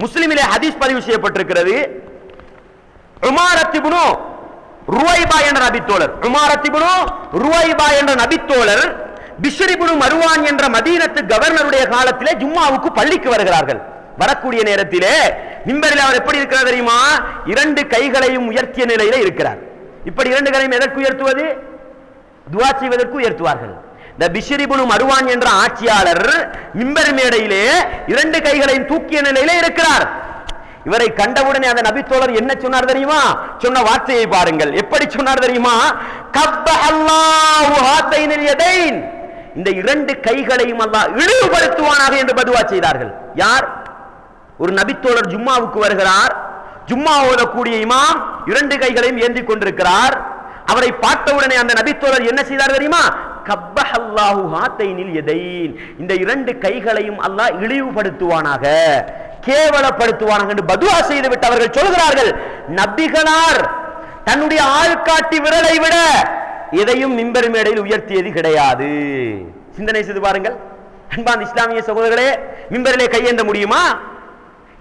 முஸ்லிமிலே ஹதீஸ் பதிவு செய்யப்பட்டிருக்கிறது. உமாரத் இப்னு ருவைபா என்ற நபித்தோழர், உமாரத் இப்னு ருவைபா என்ற நபித்தோழர் பிஷ்ர் இப்னு மர்வான் என்ற மதீனத்து கவர்னருடைய காலத்திலே ஜும்மாவுக்கு பள்ளிக்கு வருகிறார்கள். வரக்கூடிய நேரத்திலே மிம்பரில் அவர் எப்படி இருக்கிறார் தெரியுமா? 2 கைகளையும் உயர்த்திய நிலையிலே இருக்கிறார். இப்படி 2 கைகளையும் எதற்கு உயர்த்துவது? துஆ செய்வதற்கு உயர்த்துவார்கள். இந்த பிஷ்ர் இப்னு மர்வான் என்ற ஆட்சியாளர் மிம்பர் மேடையிலே 2 கைகளையும் தூக்கிய நிலையிலே இருக்கிறார். இவரை கண்டவுடனே அந்த நபித்தோழர் என்ன சொன்னார் தெரியுமா? சொன்ன வார்த்தையை பாருங்கள், எப்படி சொன்னார் தெரியுமா? கப்பஹல்லாஹு ஹாத்தைனில் யதைன், இந்த இரண்டு கைகளையும் அல்லாஹ் இழிவுபடுத்துவானாக என்று பதுவா செய்தார்கள். யார்? ஒரு நபித்தோழர் ஜும்மாவுக்கு வருகிறார். ஜும்மா ஓதக்கூடிய இமாம் இரண்டு கைகளையும் ஏந்தி கொண்டிருக்கிறார். அவரை பார்த்தவுடனே அந்த நபித்தோழர் என்ன செய்தார் தெரியுமா? கப்பஹல்லாஹு ஹாத்தைனில் யதைன், இந்த இரண்டு கைகளையும் அல்லாஹ் இழிவுபடுத்துவானாக, கேவலப்படுத்துவானாக என்று பதுவா செய்து விட்டு அவர்கள் சொல்கிறார்கள், நபிகளார் தன்னுடைய ஆள்காட்டி விரலை விட எதையும் மிம்பர் மேடையில் உயர்த்தியது கிடையாது. சிந்தனை செய்து பாருங்கள் அன்பார்ந்த இஸ்லாமிய சகோதரர்களே, மிம்பரிலே கையேந்த முடியுமா?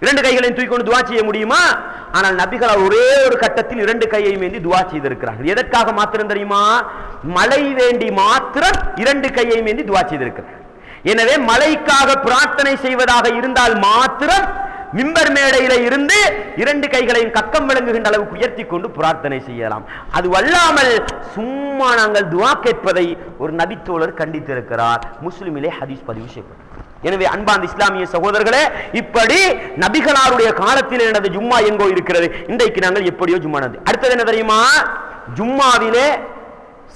இரண்டு கைகளையும் தூக்கி கொண்டு துவா செய்ய முடியுமா? ஆனால் நபிகளார் ஒரே ஒரு கட்டத்தில் இரண்டு கையையும் ஏந்தி துவா செய்திருக்கிறார்கள். எதற்காக மாத்திரம் தெரியுமா? மழை வேண்டி மாத்திரம் இரண்டு கையையும் ஏந்தி துவா செய்திருக்கிறார்கள். எனவே மழைக்காக பிரார்த்தனை செய்வதாக இருந்தால் மாத்திரம் மிம்பர் மேடையில இருந்து இரண்டு கைகளையும் கக்கம் விளங்குகின்ற அளவுக்கு உயர்த்தி கொண்டு பிரார்த்தனை செய்யலாம். அது அல்லாமல் சும்மா நாங்கள் துவா கேட்பதை ஒரு நபித்தோழர் கண்டித்திருக்கிறார். முஸ்லிமிலே ஹதீஸ் பதிவு செய்யப்படும். எனவே அன்பார்ந்த இஸ்லாமிய சகோதரர்களே, இப்படி நபிகளாருடைய காலத்தில் நடந்த ஜும்மா எங்கோ இருக்கிறது, இன்றைக்கு நாங்கள் எப்படியோ ஜும்மா நடந்தது. அடுத்தது என்ன தெரியுமா? ஜும்மாவிலே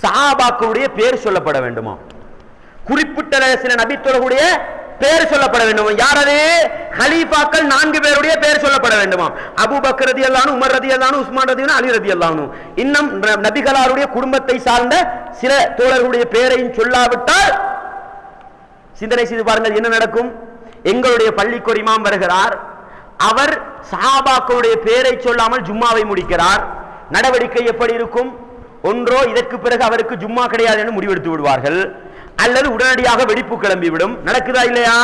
சஹாபாக்களுடைய பேர் சொல்லப்பட வேண்டுமா? குறிப்பிட்ட சில நபித்தோழர்களுடைய பேர் சொல்லப்பட வேண்டும். யார் அது? கலீஃபாக்கள் 4 பேருடைய பேர் சொல்லப்பட வேண்டுமா? அபூபக்கர் ரலியல்லாஹு அன்ஹு, உமர் ரலியல்லாஹு அன்ஹு, உஸ்மான் ரலியல்லாஹு அன்ஹு, அலி ரலியல்லாஹு அன்ஹு. இன்னும் நபிகளாருடைய குடும்பத்தை சார்ந்த சில தோழர்களுடைய பேரையும் சொல்லாவிட்டால் சிந்தனை செய்து பாருங்கள் என்ன நடக்கும். எங்களுடைய பள்ளிக்கு ஒரு இமாம் வருகிறார், அவர் சஹாபாக்களுடைய பேரை சொல்லாமல் ஜும்மாவை முடிக்கிறார். நடவடிக்கை எப்படி இருக்கும்? ஒன்றோ இதற்கு பிறகு அவருக்கு ஜும்மா கிடையாது என்று முடிவெடுத்து விடுவார்கள், அல்லது உடனடியாக வெடிப்பு கிளம்பிவிடும். நடக்குதா இல்லையா?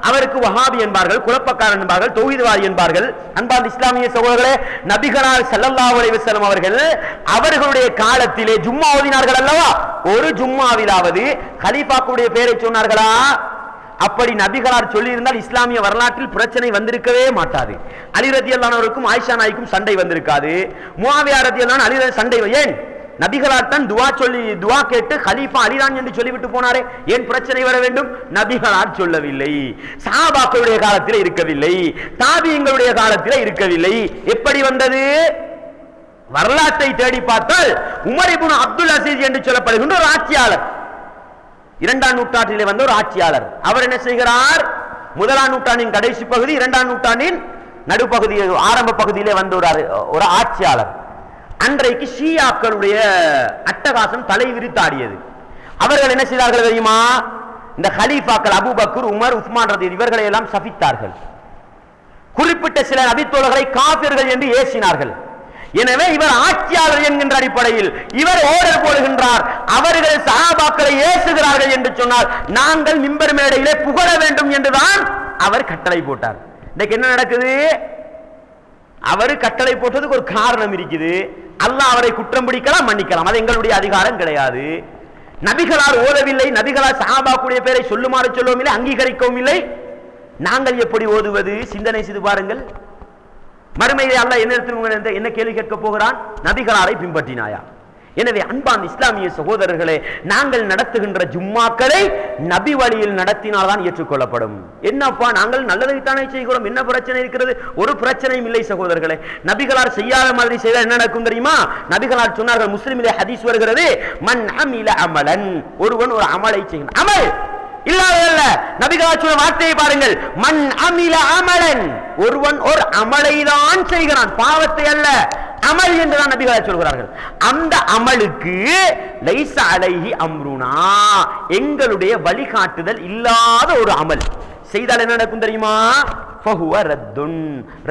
அவருக்கு வஹாபி என்பார்கள், குழப்பக்காரன் என்பார்கள், தௌஹீத்வாதி என்பார்கள். அன்பார்ந்த இஸ்லாமிய சகோதரர்களே, நபிகளார் ஸல்லல்லாஹு அலைஹி வஸல்லம் அவர்களுடைய காலத்திலே ஜும்மா ஓதினார்கள் அல்லவா? ஒரு ஜும்மாவிலாவது கலீஃபாக்களுடைய பெயரை சொன்னார்களா? அப்படி நபிகளார் சொல்லி இருந்தால் இஸ்லாமிய வரலாற்றில் பிரச்சனை வந்திருக்கவே மாட்டாது. அலி ரலியல்லாஹு அன்ஹுக்கும் ஆயிஷா நாய்க்கும் சண்டை வந்திருக்காது. முஆவியா ரலியல்லாஹு அன்ஹு அலி சண்டை ஏன்? நபிகளார் தான் துவா கேட்டு கலீஃபா அலிதான் என்று சொல்லிவிட்டு போனாரே, ஏன் பிரச்சனை வர வேண்டும்? நபிகளார் சொல்லவில்லை, சஹாபாக்களுடைய காலத்தில் இருக்கவில்லை, தாபியங்களுடைய காலத்தில் இருக்கவில்லை. எப்படி வந்தது? வரலாற்றை தேடி பார்த்தால் உமர் இப்னு அப்துல் அசீஸ் என்று சொல்லப்படுகின்ற ஒரு ஆட்சியாளர், 2ஆம் நூற்றாண்டிலே வந்த ஒரு ஆட்சியாளர். அவர் என்ன செய்கிறார்? 1ஆம் நூற்றாண்டின் கடைசி பகுதி, 2ஆம் நூற்றாண்டின் நடுப்பகுதி, ஆரம்ப பகுதியிலே வந்த ஒரு ஆட்சியாளர். அன்றைக்கு ஷியாக்களுடைய அட்டகாசம் தலை விரித்தாடியது. அவர்கள் என்ன செய்தார்கள் தெரியுமா? இந்த கலீஃபாக்கள் அபூபக்கர், உமர், உஸ்மான் ரலியல்லாஹு இவர்களை எல்லாம் சபித்தார்கள். குறிப்பிட்ட சில நபித்தோழர்களை காபிர்கள் என்று ஏசினார்கள். எனவே இவர் ஆட்சியாளர் என்கின்ற அடிப்படையில் இவர் ஓடர் போடுகின்றார், அவர்கள் சஹாபாக்களை ஏசுகிறார்கள் என்று சொன்னால் நாங்கள் மிம்பர் மேடையிலே புகழ வேண்டும் என்றுதான் அவர் கட்டளை போட்டார். இன்னைக்கு என்ன நடக்குது? அவர் கட்டளை போட்டதுக்கு ஒரு காரணம் இருக்குது. அல்லாஹ் அவரை குற்றம் பிடிக்கலாம், மன்னிக்கலாம், அது எங்களுடைய அதிகாரம் கிடையாது. நபிகளார் ஓதவில்லை, நபிகளார் சஹாபாக்குடைய பேரை சொல்லுமாறு சொல்லவும் இல்லை, அங்கீகரிக்கவும் இல்லை. நாங்கள் எப்படி ஓதுவது? சிந்தனை செய்து பாருங்கள். மறுமையிலே அல்லாஹ் என்ன கேள்வி கேட்க போகிறான்? நபிகளாரை பின்பற்றினாயா? எனவே அன்பான் இஸ்லாமிய சகோதரர்களே, நாங்கள் நடத்துகின்ற ஜும்மாக்களை நபி வழியில் நடத்தினால்தான் ஏற்றுக்கொள்ளப்படும். என்னப்பா நாங்கள் நல்லதைத்தானே செய்கிறோம், என்ன பிரச்சனை இருக்கிறது? ஒரு பிரச்சனையும் இல்லை சகோதரர்களே. நபிகளார் செய்யாத மாதிரி செய்தால் என்ன நடக்கும் தெரியுமா? நபிகளார் சொன்னார்கள், முஸ்லிமிலே ஹதீஸ் வருகிறது, மன் அமில அமலன், ஒருவன் ஒரு அமலை செய்கிறான், அமல் இல்லாதல்ல. நபிகளார் சொன்ன வார்த்தையை பாருங்கள், மன் அமில அமலன், ஒருவன் ஒரு அமலை தான் செய்கிறான், பாவத்தை அல்ல, அமல் என்றுதான் நபிகளார் சொல்கிறார்கள். அந்த அமலுக்கு லைஸ அலைஹி அம்ருனா, எங்களுடைய வழிகாட்டுதல் இல்லாத ஒரு அமல் செய்தால் என்ன நடக்கும் தெரியுமா? ஃபஹுவ ரத்துன்,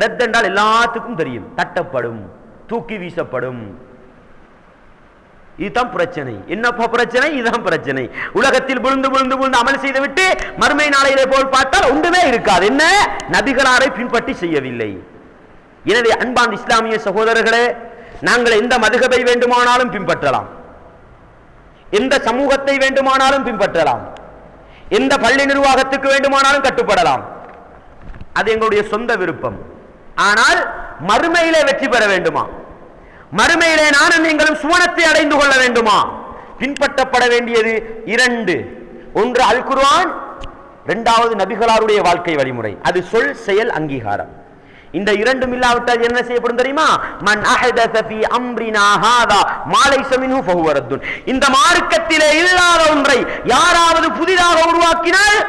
ரத் என்றால் எல்லாத்துக்கும் தெரியும், தட்டப்படும், தூக்கி வீசப்படும். இதுதான் பிரச்சனை. என்னப்பா பிரச்சனை? இதுதான் பிரச்சனை. உலகத்தில் விழுந்து விழுந்து விழுந்து அமல் செய்துவிட்டு மறுமை நாளையிலே போல் பார்த்தால் ஒன்றுமே இருக்காது. என்ன? நபிகளாரை பின்பற்றி செய்யவில்லை. எனவே அன்பான் இஸ்லாமிய சகோதரர்களே, நாங்கள் எந்த மதுகபை வேண்டுமானாலும் பின்பற்றலாம், எந்த சமூகத்தை வேண்டுமானாலும் பின்பற்றலாம், எந்த பள்ளி நிர்வாகத்துக்கு வேண்டுமானாலும் கட்டுப்படலாம், அது எங்களுடைய சொந்த விருப்பம். ஆனால் மறுமையிலே வெற்றி பெற வேண்டுமா? மறுமையிலே நானும் நீங்களும் சுவனத்தை அடைந்து கொள்ள வேண்டுமா? பின்பற்றப்பட வேண்டியது 2. ஒன்று அல் குர்ஆன், 2வது நபிகளாருடைய வாழ்க்கை வழிமுறை, அது சொல் செயல் அங்கீகாரம். இந்த இரண்டும் இல்லாவிட்டால் என்ன செய்யப்படும் தெரியுமா? மன் அஹதஸ ஃபீ அம்ரினா ஹாதா மா லைஸ மின்ஹு ஃபஹுவ ரத்துன். இந்த மார்க்கத்திலே இல்லாத ஒன்றை யாராவது புதிதாக உருவாக்கினால்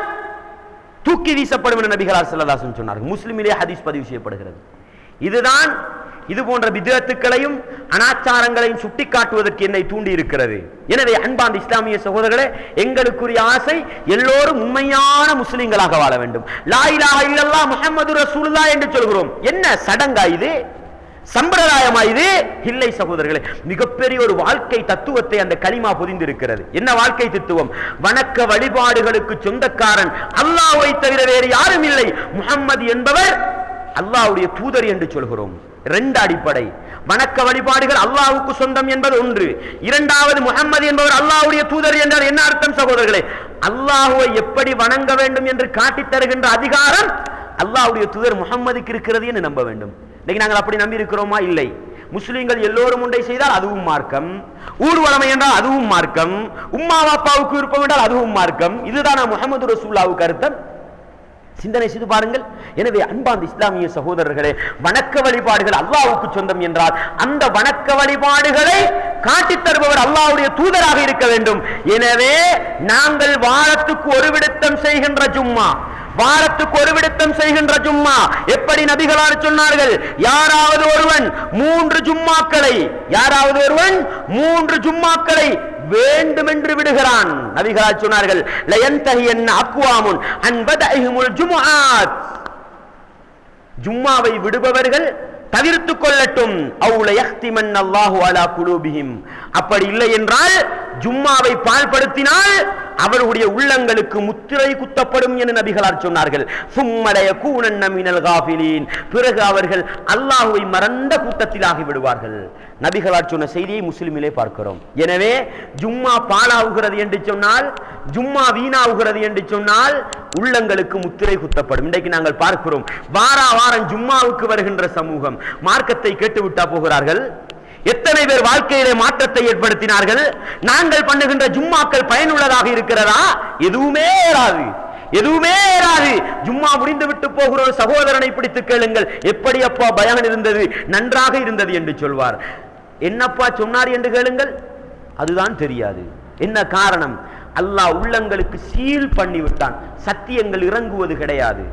தூக்கி வீசப்படும் என்று நபிகளார் ஸல்லல்லாஹு அலைஹி வஸல்லம் சொன்னார்கள். முஸ்லிமிலே ஹதீஸ் பதிவு செய்யப்படுகிறது. இதுதான் இது போன்ற பித்அத்துக்களையும் அனாச்சாரங்களையும் சுட்டிக்காட்டுவதற்கு என்னை தூண்டி இருக்கிறது. எனவே அன்பார்ந்த இஸ்லாமிய சகோதரர்களே, எங்களுக்குரிய ஆசை எல்லோரும் உண்மையான முஸ்லிம்களாக வாழ வேண்டும். லா இலாஹ இல்லல்லாஹ் முஹம்மது ரசூலுல்லாஹ் என்று சொல்கிறோம். என்ன சடங்கா இது? சம்பிரதாயமா இது? இல்லை சகோதரர்களே, மிகப்பெரிய ஒரு வாழ்க்கை தத்துவத்தை அந்த கலிமா பொதிந்திருக்கிறது. என்ன வாழ்க்கை தத்துவம்? வணக்க வழிபாடுகளுக்கு சொந்தக்காரன் அல்லாஹ்வை தவிர வேறு யாரும் இல்லை. முஹம்மது என்பவர் அல்லாஹ்வுடைய தூதர் என்று சொல்கிறோம். இரண்டு அடிப்படை. வணக்க வழிபாடுகள் அல்லாஹ்வுக்கு சொந்தம் என்பது ஒன்று. இரண்டாவது, முஹம்மது என்பவர் அல்லாஹ்வுடைய தூதர் என்றால் என்ன அர்த்தம் சகோதரர்களே? அல்லாஹ்வை எப்படி வணங்க வேண்டும் என்று காட்டித் தருகின்ற அதிகாரம் அல்லாஹ்வுடைய தூதர் முஹம்மதுக்கு இருக்கிறது என்று நம்ப வேண்டும். இன்னைக்கு நாங்கள் அப்படி நம்பி இருக்கிறோமா? இல்லை. முஸ்லிம்கள் எல்லோரும் ஒன்றை செய்தால் அதுவும் மார்க்கம், ஊர்வலமை என்றால் அதுவும் மார்க்கம், உம்மா அப்பாவுக்கு விருப்பம் என்றால் அதுவும் மார்க்கம். இதுதான் முஹம்மது ரசூலுல்லாஹ்வுக்கு அர்த்தம். சிந்தனை செய்து பாருங்கள். எனவே அன்பார்ந்த இஸ்லாமிய சகோதரர்களே, வணக்க வழிபாடுகள் அல்லாஹ்வுக்கு சொந்தம் என்றால் அந்த வணக்க வழிபாடுகளை காட்டித் தருபவர் அல்லாஹ்வுடைய தூதராக இருக்க வேண்டும். எனவே நாங்கள் வாரத்துக்கு ஒரு விடுத்தம் செய்கின்ற ஜும்மா, வாரத்துக்கு ஒரு விடுத்தம் செய்கின்ற ஜும்மா எப்படி நபிகளார் சொன்னார்கள்? யாராவது ஒருவன் மூன்று ஜும்மாக்களை வேண்டுமென்று விடுகிறான், நபிகளார் சொன்னார்கள் லயன்தஹியன் அக்வாமுன் அன் பதஇஹுல் ஜும்ஆத், ஜும்மாவை விடுபவர்கள் தவிர்த்துக் கொள்ளட்டும். அவுல யஹ்திமன் அல்லாஹு அலா குலூபிஹிம், அப்படி இல்லை என்றால் ஜும்மாவை பால்படுத்தினால் அவர்களுடைய உள்ளங்களுக்கு முத்திரை குத்தப்படும் என்று நபிகளார் சொன்னார்கள். பிறகு அவர்கள் அல்லாஹ்வை மறந்த கூட்டத்தில் ஆகிவிடுவார்கள். நபிகளார் சொன்ன செய்தியை முஸ்லிமிலே பார்க்கிறோம். எனவே ஜும்மா பாலாகுகிறது என்று சொன்னால், ஜும்மா வீணாகுகிறது என்று சொன்னால் உள்ளங்களுக்கு முத்திரை குத்தப்படும். இன்றைக்கு நாங்கள் பார்க்கிறோம், வாரம் ஜும்மாவுக்கு வருகின்ற சமூகம் மார்க்கத்தை கேட்டுவிட்டா போகிறார்கள். எத்தனை பேர் வாழ்க்கையிலே மாற்றத்தை ஏற்படுத்தினார்கள்? நாங்கள் பண்ணுகின்ற ஜும்மாக்கள் பயனுள்ளதாக இருக்கிறதா? எதுவுமே ஏறாது. ஜும்மா முடிந்து விட்டு போகிற ஒரு சகோதரனை பிடித்து கேளுங்கள், எப்படி அப்பா பயான் இருந்தது? நன்றாக இருந்தது என்று சொல்வார். என்னப்பா சொன்னார் என்று கேளுங்கள், அதுதான் தெரியாது. என்ன காரணம்? அல்லாஹ் உள்ளங்களுக்கு சீல் பண்ணிவிட்டான். சத்தியங்கள் இறங்குவது கிடையாது.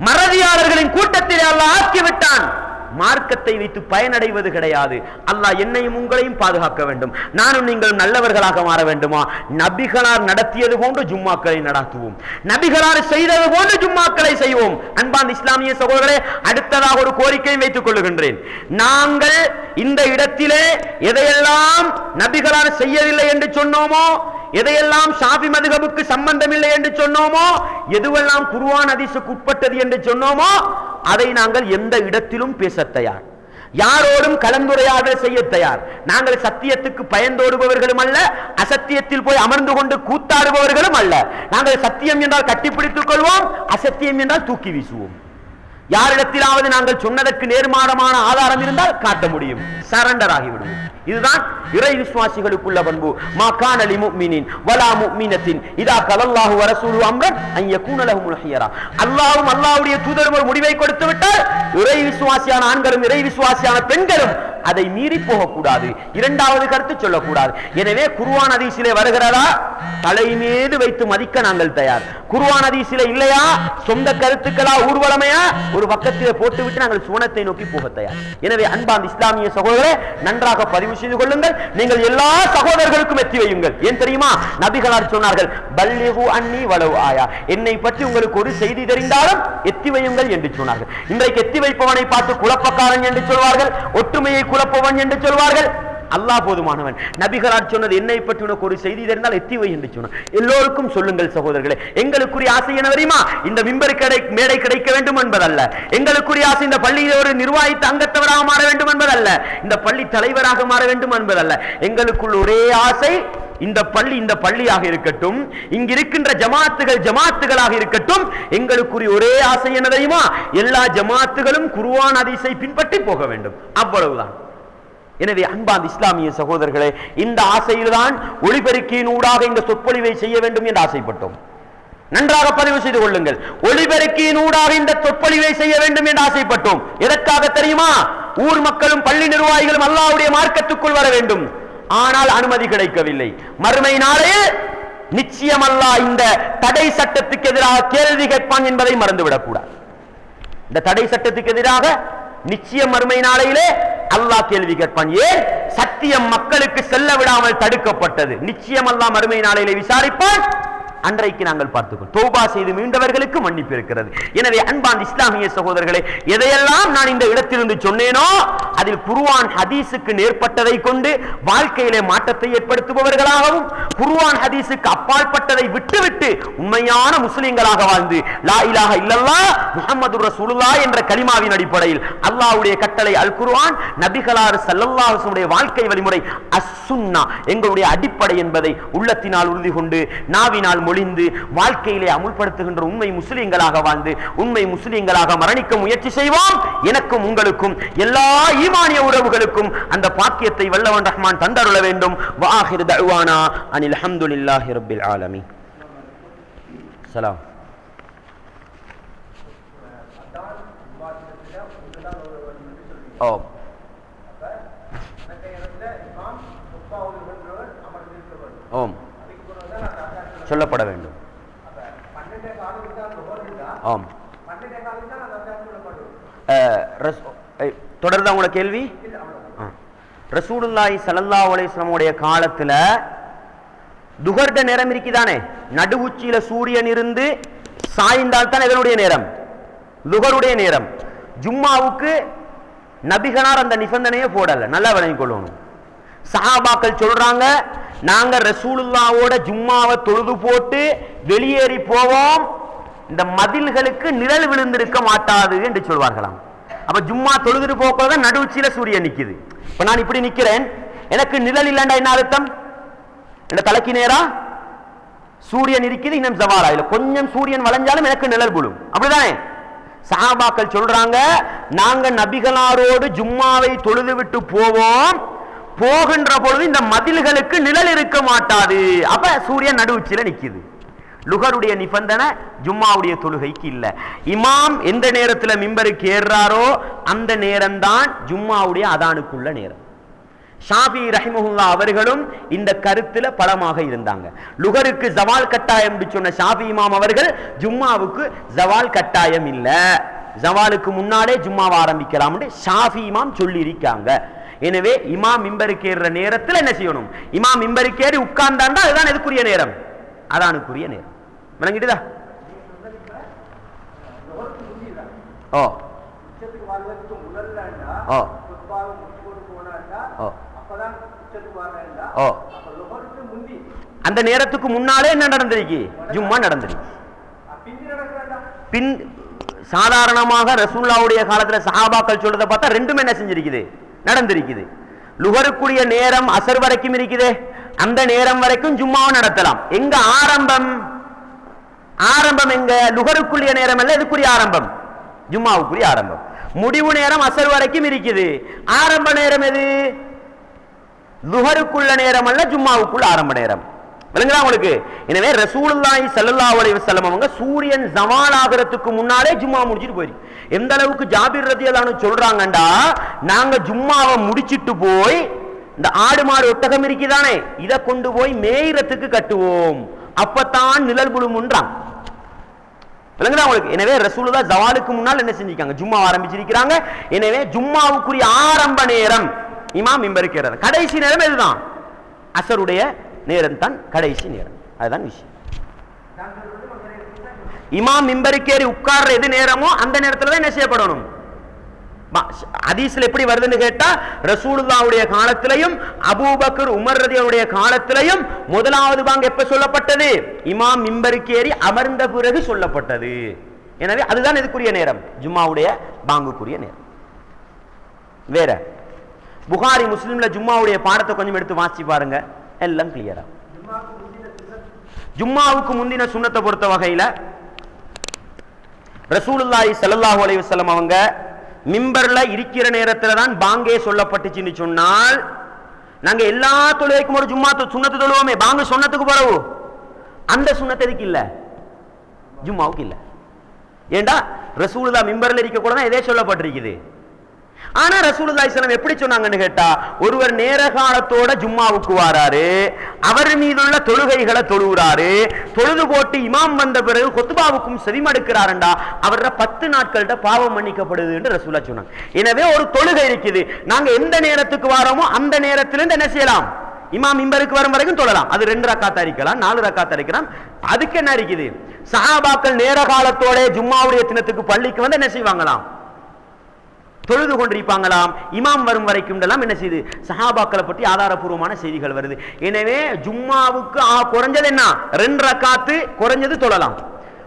மறதியாளர்களின் கூட்டத்தில் அல்லாஹ் ஆக்கிவிட்டான். மார்க்கத்தை வைத்து பயனடைவது கிடையாது. அல்லாஹ் என்னையும் உங்களையும் பாதுகாக்க வேண்டும். நானும் நீங்கள் நல்லவர்களாக மாற வேண்டுமா? நபிகளார் நடத்தியது போன்று ஜும்மாக்களை நடத்துவோம், நபிகளார் செய்தது போன்று ஜும்மாக்களை செய்வோம். அன்பார்ந்த இஸ்லாமிய சகோதரர்களே, அடுத்ததாக ஒரு கோரிக்கையை வைத்துக் கொள்ளுகின்றேன். நாங்கள் இந்த இடத்திலே எதையெல்லாம் நபிகளார் செய்யவில்லை என்று சொன்னோமோ, எதையெல்லாம் ஷாஃபி மதுஹபுக்கு சம்பந்தமில்லை என்று சொன்னோமோ, எதுவெல்லாம் குர்ஆன் ஹதீஸுக்கு உட்பட்டது என்று சொன்னோமோ, அதை நாங்கள் எந்த இடத்திலும் பேச தயார், யாரோடும் கலந்துரையாடல் செய்ய தயார். நாங்கள் சத்தியத்துக்கு பயந்தோடுபவர்களும் அல்ல, அசத்தியத்தில் போய் அமர்ந்து கொண்டு கூத்தாடுபவர்களும் அல்ல. நாங்கள் சத்தியம் என்றால் கட்டிப்பிடித்துக் கொள்வோம், அசத்தியம் என்றால் தூக்கி வீசுவோம். யாரிடத்திலாவது நாங்கள் சொன்னதற்கு நேர்மாறமான ஆதாரம் இருந்தால் காட்ட முடியும், சரண்டர் ஆகிவிடுவோம். இதுதான் இறை விசுவாசிகளுக்குள்ள பண்பு. மா கான லி முஃமினின் வலா முஃமினத்தின் இதா கலல்லாஹு வ ரசூலுஹு அம்ரன் அன் யகூன லஹுல் ஹியரா. அல்லாஹ்வும் அல்லாஹ்வுடைய தூதரும் ஒரு முடிவை கொடுத்து விட்டால் இறை விசுவாசியான ஆண்களும் இறை விசுவாசியான பெண்களும் அதை மீறி போகக்கூடாது, இரண்டாவது கருத்து சொல்லக்கூடாது. எனவே குர்ஆன் ஹதீஸிலே வருகிறதா, தலை மீது வைத்து மதிக்க நாங்கள் தயார். குர்ஆன் ஹதீஸிலே இல்லையா, சொந்த கருத்துக்களா, ஊர்வலமையா, ஒரு பக்கத்திலே போட்டுவிட்டு நாங்கள் சுவனத்தை நோக்கி போக தயார். எனவே அன்பார்ந்த இஸ்லாமிய சகோதரரே, நன்றாக பதிவு செய்து கொள்ளுங்கள். நீங்கள் எல்லா சகோதரர்களுக்கும் எத்தி வையுங்கள். ஏன் தெரியுமா? நபிகளார் சொன்னார்கள், பல்லிகு அன்னி வலவ் ஆயா, என்னை பற்றி உங்களுக்கு ஒரு செய்தி தெரிந்தாலும் எத்தி வையுங்கள் என்று சொன்னார்கள். இன்றைக்கு எத்தி வைப்பவனை பார்த்து குழப்பக்காரன் என்று சொல்வார்கள், ஒற்றுமையை குழப்பவன் என்று சொல்வார்கள். அல்லாஹ் போதுமானவன். நபிகளார் சொன்னது, என்னை பற்றி உனக்கு ஒரு செய்தி தெரிந்தால் எத்தி வை என்று சொன்னார். எல்லோருக்கும் சொல்லுங்கள் சகோதரர்களே. எங்களுக்குரிய ஆசை என்ன தெரியுமா? இந்த மிம்பர் மேடை கிடைக்க வேண்டும் என்பதல்ல. எங்களுக்குரிய ஆசை இந்த பள்ளியில் ஒரு நிர்வாகித்த அங்கத்தவராக மாற வேண்டும் என்பதல்ல, இந்த பள்ளி தலைவராக மாற வேண்டும் என்பதல்ல. எங்களுக்குள் ஒரே ஆசை, இந்த பள்ளியாக இருக்கட்டும், இங்க இருக்கின்ற ஜமாத்துகளாக இருக்கட்டும். எங்களுக்குரிய ஒரே ஆசை என்ன தெரியுமா? எல்லா ஜமாத்துகளும் குர்ஆன் ஹதீஸை பின்பற்றி போக வேண்டும், அவ்வளவுதான். எனவே அன்பார்ந்த இஸ்லாமிய சகோதரர்களே, இந்த ஆசையில்தான் ஒளிபெருக்கியின் ஊடாக இந்த சொற்பொழிவை செய்ய வேண்டும் என்று ஆசைப்பட்டோம். நன்றாக பதிவு செய்து கொள்ளுங்கள். ஒளிபெருக்கியினூடாக இந்த சொற்பொழிவை செய்ய வேண்டும் என்று ஆசைப்பட்டோம். எதற்காக தெரியுமா? ஊர் மக்களும் பள்ளி நிர்வாகிகளும் அல்லாஹ்வுடைய மார்க்கத்துக்குள் வர வேண்டும். ஆனால் அனுமதி கிடைக்கவில்லை. மறுமை நாளே நிச்சயம் அல்லாஹ் இந்த தடை சட்டத்துக்கு எதிராக கேள்வி கேட்பான் என்பதை மறந்துவிடக் கூடாது. இந்த தடை சட்டத்துக்கு எதிராக நிச்சயம் மறுமை நாளையிலே அல்லாஹ் கேள்வி கேட்பான். ஏன்? சத்தியம் மக்களுக்கு செல்ல விடாமல் தடுக்கப்பட்டது. நிச்சயம் அல்லாஹ் மறுமை நாளையிலே விசாரிப்பான். அன்றைக்கு நாங்கள் பார்த்துக்கொள். தௌபா செய்து மீண்டவர்களுக்கு மன்னிப்பு இருக்கிறது. எனவே அன்பான் இஸ்லாமிய சகோதரர்களே, எதையெல்லாம் நான் இந்த இடத்திலிருந்து சொன்னேனோ அதில் குர்ஆன் ஹதீஸுக்கு நேர்பட்டதை கொண்டு வாழ்க்கையிலே மாற்றத்தை ஏற்படுத்துபவர்களாகவும், குர்ஆன் ஹதீஸுக்கு அப்பாற்பட்டதை விட்டுவிட்டு உண்மையான முஸ்லிம்களாக வாழ்ந்து லா இலாஹ இல்லல்லாஹ் முஹம்மதுர் ரசூலுல்லாஹ் என்ற கலிமாவின் அடிப்படையில் அல்லாஹ்வுடைய கட்டளை அல் குர்ஆன், நபிகளார் ஸல்லல்லாஹு அலைஹி வஸல்லம் வாழ்க்கை வழிமுறை அஸ்-சுன்னா எங்களுடைய அடிப்படை என்பதை உள்ளத்தினால் உறுதி கொண்டு நாவினால் மொழிந்து வாழ்க்கையிலே அமுல்படுத்துகின்ற உண்மை முஸ்லிம்களாக வாழ்ந்து உண்மை முஸ்லிம்களாக மரணிக்க முயற்சி செய்வோம். எனக்கும் உங்களுக்கும் எல்லா ஈமானிய உறவுகளுக்கும் அந்த பாக்கியத்தை வல்லவன் ரஹ்மான் தந்தருள வேண்டும். வாஹிர் தஅவானா அனில் ஹம்துலில்லாஹி ரப்பில் ஆலமீன். சலாம். ஓம் சொல்லப்பட வேண்டும். ஆம். தொடர்ந்து அவங்களோட கேள்வி. ரசூலுல்லாஹி ஸல்லல்லாஹு அலைஹி வஸல்லம் உடைய காலத்துல துஹர்ட நேரம் இருக்குதானே, நடு உச்சியில சூரியன் இருந்து சாய்ந்தால் தான் இதனுடைய நேரம், துஹருடைய நேரம். ஜும்மாவுக்கு நபிகனார் அந்த நிபந்தனையை போடல. நல்லா விளங்கிக் கொள்ளணும். சஹாபாக்கள் சொல்றாங்க, நாங்க ரசூலுல்லாவோட ஜும்மாவை தொழுது போட்டு வெளியேறி போவோம், இந்த மதில்களுக்கு நிழல் விழுந்திருக்க மாட்டாது என்று சொல்வார்களாம். அப்ப ஜும்மா தொழுது போக நடுவுச்சியில சூரியன் நிக்குது. இப்ப நான் இப்படி நிக்கிறேன், எனக்கு நிழல் இல்லைண்டா என்ன அர்த்தம்? இந்த தலைக்கு நேரா சூரியன் இருக்குது, இன்னும் ஜவாலா இல்ல, கொஞ்சம் சூரியன் வளைஞ்சாலும் எனக்கு நிழல் விழும். அப்படிதானே? சஹாபாக்கள் சொல்றாங்க, நாங்க நபிகளாரோடு ஜும்மாவை தொழுது விட்டு போவோம், போகின்ற பொழுது இந்த மதில்களுக்கு நிழல் இருக்க மாட்டாது. அப்ப சூரியன் நடுவுச்சில நிக்குது. லுகருடைய நிபந்தனை ஜும்மாவுடைய தொழுகைக்கு இல்ல. இமாம் எந்த நேரத்தில் மிம்பருக்கு ஏறாரோ அந்த நேரம் தான் ஜும்மாவுடைய அதானுக்குள்ள நேரம். ஷாஃபி ரஹிமஹுல்லா அவர்களும் இந்த கருத்துல பலமாக இருந்தாங்க. லுகருக்கு ஜவால் கட்டாயம் சொன்ன ஷாஃபி இமாம் அவர்கள் ஜும்மாவுக்கு ஜவால் கட்டாயம் இல்ல, ஜவாலுக்கு முன்னாலே ஜும்மாவை ஆரம்பிக்கலாம் ஷாஃபி இமாம் சொல்லி இருக்காங்க. எனவே இமாம் மிம்பருக்கு ஏறுற நேரத்தில் என்ன செய்யணும்? இமாம் மிம்பருக்கு ஏறி உட்கார்ந்தாண்டா அதுதான் எதுக்குரிய நேரம்? அதானுக்குரிய நேரம். விளங்கிட்டுதா? ஓ ஓ ஓ அந்த நேரத்துக்கு முன்னாலே என்ன நடந்திருக்கு? ஜும்மா நடந்திருக்கு. பின் சாதாரணமாக ரசூலுல்லாஹ்வுடைய காலத்துல சஹாபாக்கள் சொல்றதை பார்த்தா ரெண்டுமே என்ன செஞ்சிருக்குது? நடந்திருக்குது. லுகருக்குரிய நேரம் அசர் வரைக்கும் இருக்குது, அந்த நேரம் வரைக்கும் ஜும்மாவை நடத்தலாம். எங்க ஆரம்பம்? ஆரம்பம் எங்க? லுகருக்குரிய நேரம் அல்ல, எதுக்குரிய ஆரம்பம்? ஜும்மாவுக்குரிய ஆரம்பம். முடிவு நேரம் அசர் வரைக்கும் இருக்குது, ஆரம்ப நேரம் எது? லுகருக்குள்ள நேரம் அல்ல, ஜும்மாவுக்குள்ள ஆரம்ப நேரம். விளங்குதா உங்களுக்கு? எனவே ரசூலுல்லாஹி ஸல்லல்லாஹு அலைஹி வஸல்லம் அவங்க சூரியன் ஜவால் ஆகிறதுக்கு முன்னாலே ஜும்மா முடிச்சிட்டு போயிரு. எந்த அளவுக்கு ஜாபிர் ரலியல்லாஹு அன்ஹு சொல்றாங்கண்டா, நாங்க ஜும்மாவை முடிச்சிட்டு போய் இந்த ஆடு மாடு ஒட்டகம் இருக்குதானே இதை கொண்டு போய் மேய்றதுக்கு கட்டுவோம், அப்பத்தான் நிழல் விழுமுன்றாங்க. விளங்குதா உங்களுக்கு? எனவே ரசூலுல்லாஹ் ஜவாலுக்கு முன்னால் என்ன செஞ்சிருக்காங்க? ஜும்மா ஆரம்பிச்சிருக்கிறாங்க. எனவே ஜும்மாவுக்குரிய ஆரம்ப நேரம் இமாம் மிம்பருக்கு ஏறாரு. கடைசி நேரம் எதுதான்? அசருடைய நேரம் தான் கடைசி நேரம். அதுதான் விஷயம். இமாம் மிம்பருக்கேறி உட்கார்ற எது நேரமோ அந்த நேரத்தில் தான் என்ன செய்யப்படணும்? ஹதீஸ்ல எப்படி வருதுன்னு கேட்டா, ரசூலுல்லாஹ்வுடைய காலத்திலையும் அபூபக்கர் உமர் ரலியல்லாஹு காலத்திலையும் முதலாவது பாங்கு எப்ப சொல்லப்பட்டது? இமாம் மிம்பருக்கேறி அமர்ந்த பிறகு சொல்லப்பட்டது. எனவே அதுதான் எதுக்குரிய நேரம்? ஜும்மாவுடைய பாங்குக்குரிய நேரம். வேற புகாரி முஸ்லிம்ல ஜும்மாவுடைய பாடத்தை கொஞ்சம் எடுத்து வாசி பாருங்க, எல்லாம் கிளியரா. ஜும்மாவுக்கு முந்தின சுன்னத்தை பொறுத்த வகையில ரசூலுல்லாஹி ஸல்லல்லாஹு அலைஹி வஸல்லம் அவங்க மிம்பர்ல இருக்கிற நேரத்துல தான் பாங்கே சொல்லப்பட்டுச்சுன்னு சொன்னால், நாங்க எல்லா தொழுகைக்கும் ஒரு ஜும்மா சுன்னத்து தொழுவோமே, பாங்கு சொன்னதுக்கு பிறகு அந்த சுன்னத்து எதுக்கு இல்ல? ஜும்மாவுக்கு இல்ல. ஏண்டா ரசூலுல்லாஹ் மிம்பர்ல இருக்க கூட தான் இதே சொல்லப்பட்டிருக்குது. ஆனா ரசூலுல்லாஹி ஸல்லல்லாஹு அலைஹி வஸல்லம் எப்படி சொன்னாங்கன்னு கேட்டா, ஒருவர் நேர காலத்தோட ஜும்மாவுக்கு வாராரு, அவர் மீதுள்ள தொழுகைகளை தொழுகிறாரு, தொழுது போட்டு இமாம் வந்த பிறகு குத்பாவுக்கும் செவிமடுக்கிறாருண்டா அவர 10 நாட்கள்ட பாவம் மன்னிக்கப்படுது என்று ரசூலுல்லாஹ் சொன்னாங்க. எனவே ஒரு தொழுகை இருக்குது, நாங்க எந்த நேரத்துக்கு வாரோமோ அந்த நேரத்திலிருந்து என்ன செய்யலாம், இமாம் மிம்பருக்கு வரும் வரைக்கும் தொழலாம். அது 2 ரக்காத் இருக்கலாம், 4 ரக்காத் இருக்கலாம். அதுக்கு என்ன இருக்குது, சஹாபாக்கள் நேர காலத்தோட ஜும்மாவுடைய தினத்துக்கு பள்ளிக்கு வந்து என்ன செய்வாங்களாம், தொழுது கொண்டிருப்பாங்களாம். இமாம் வரும் வரைக்கும் என்ன செய்யுது, சஹாபாக்களை பற்றி ஆதாரபூர்வமான செய்திகள் வருது. எனவே ஜும்மாவுக்கு குறைஞ்சது என்ன 2 ரக்காத்து குறைஞ்சது தொழலாம்.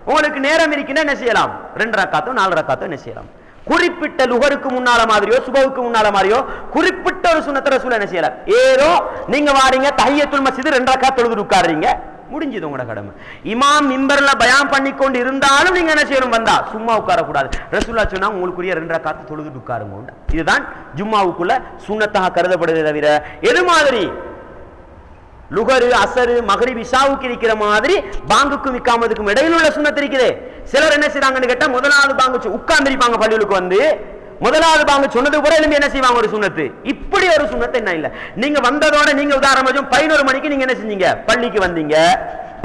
உங்களுக்கு நேரம் இருக்குன்னா என்ன செய்யலாம், 2 ரக்காத்தோ 4 ரக்காத்தோ என்ன செய்யலாம். குறிப்பிட்ட லுகருக்கு முன்னால மாதிரியோ சுபவுக்கு முன்னால மாதிரியோ குறிப்பிட்ட ஒரு சுன்னத்தை ரசூல் என்ன செய்யலாம். ஏதோ நீங்க வாரீங்க தஹியத்துல் மஸ்ஜித் 2 ரக்காத் தொழுது உட்கார்றீங்க, முடிஞ்சது உங்களோட கடமை. இமாம் மிம்பர்ல பயான் பண்ணி கொண்டு இருந்தாலும் நீங்க என்ன செய்யணும், வந்தா சும்மா உட்கார கூடாது. ரசூலுல்லாஹ் சொன்னா உங்களுக்குரிய 2 ரக்காத் தொழுது உட்காருங்க. இதுதான் ஜும்மாவுக்குள்ள சுன்னத்தாக கருதப்படுதே தவிர எது மாதிரி லுகரு அசரு மக்ரிப் இஷாவுக்கு இருக்கிற மாதிரி பாங்குக்கும் இக்காமத்துக்கும் இடையில உள்ள சுன்னத் இருக்குது. சிலர் என்ன செய்றாங்கன்னு கேட்டா, முதலாவது பாங்கு உட்கார்ந்திருப்பாங்க பள்ளிகளுக்கு வந்து, முதலாவது பாங்கு சொன்னது கூட எழுப்பி என்ன செய்வாங்க ஒரு சுன்னத்து. இப்படி ஒரு சுன்னத்து என்ன இல்ல. நீங்க வந்ததோட நீங்க உதாரணம் 11 மணிக்கு நீங்க என்ன செஞ்சீங்க, பள்ளிக்கு வந்தீங்க,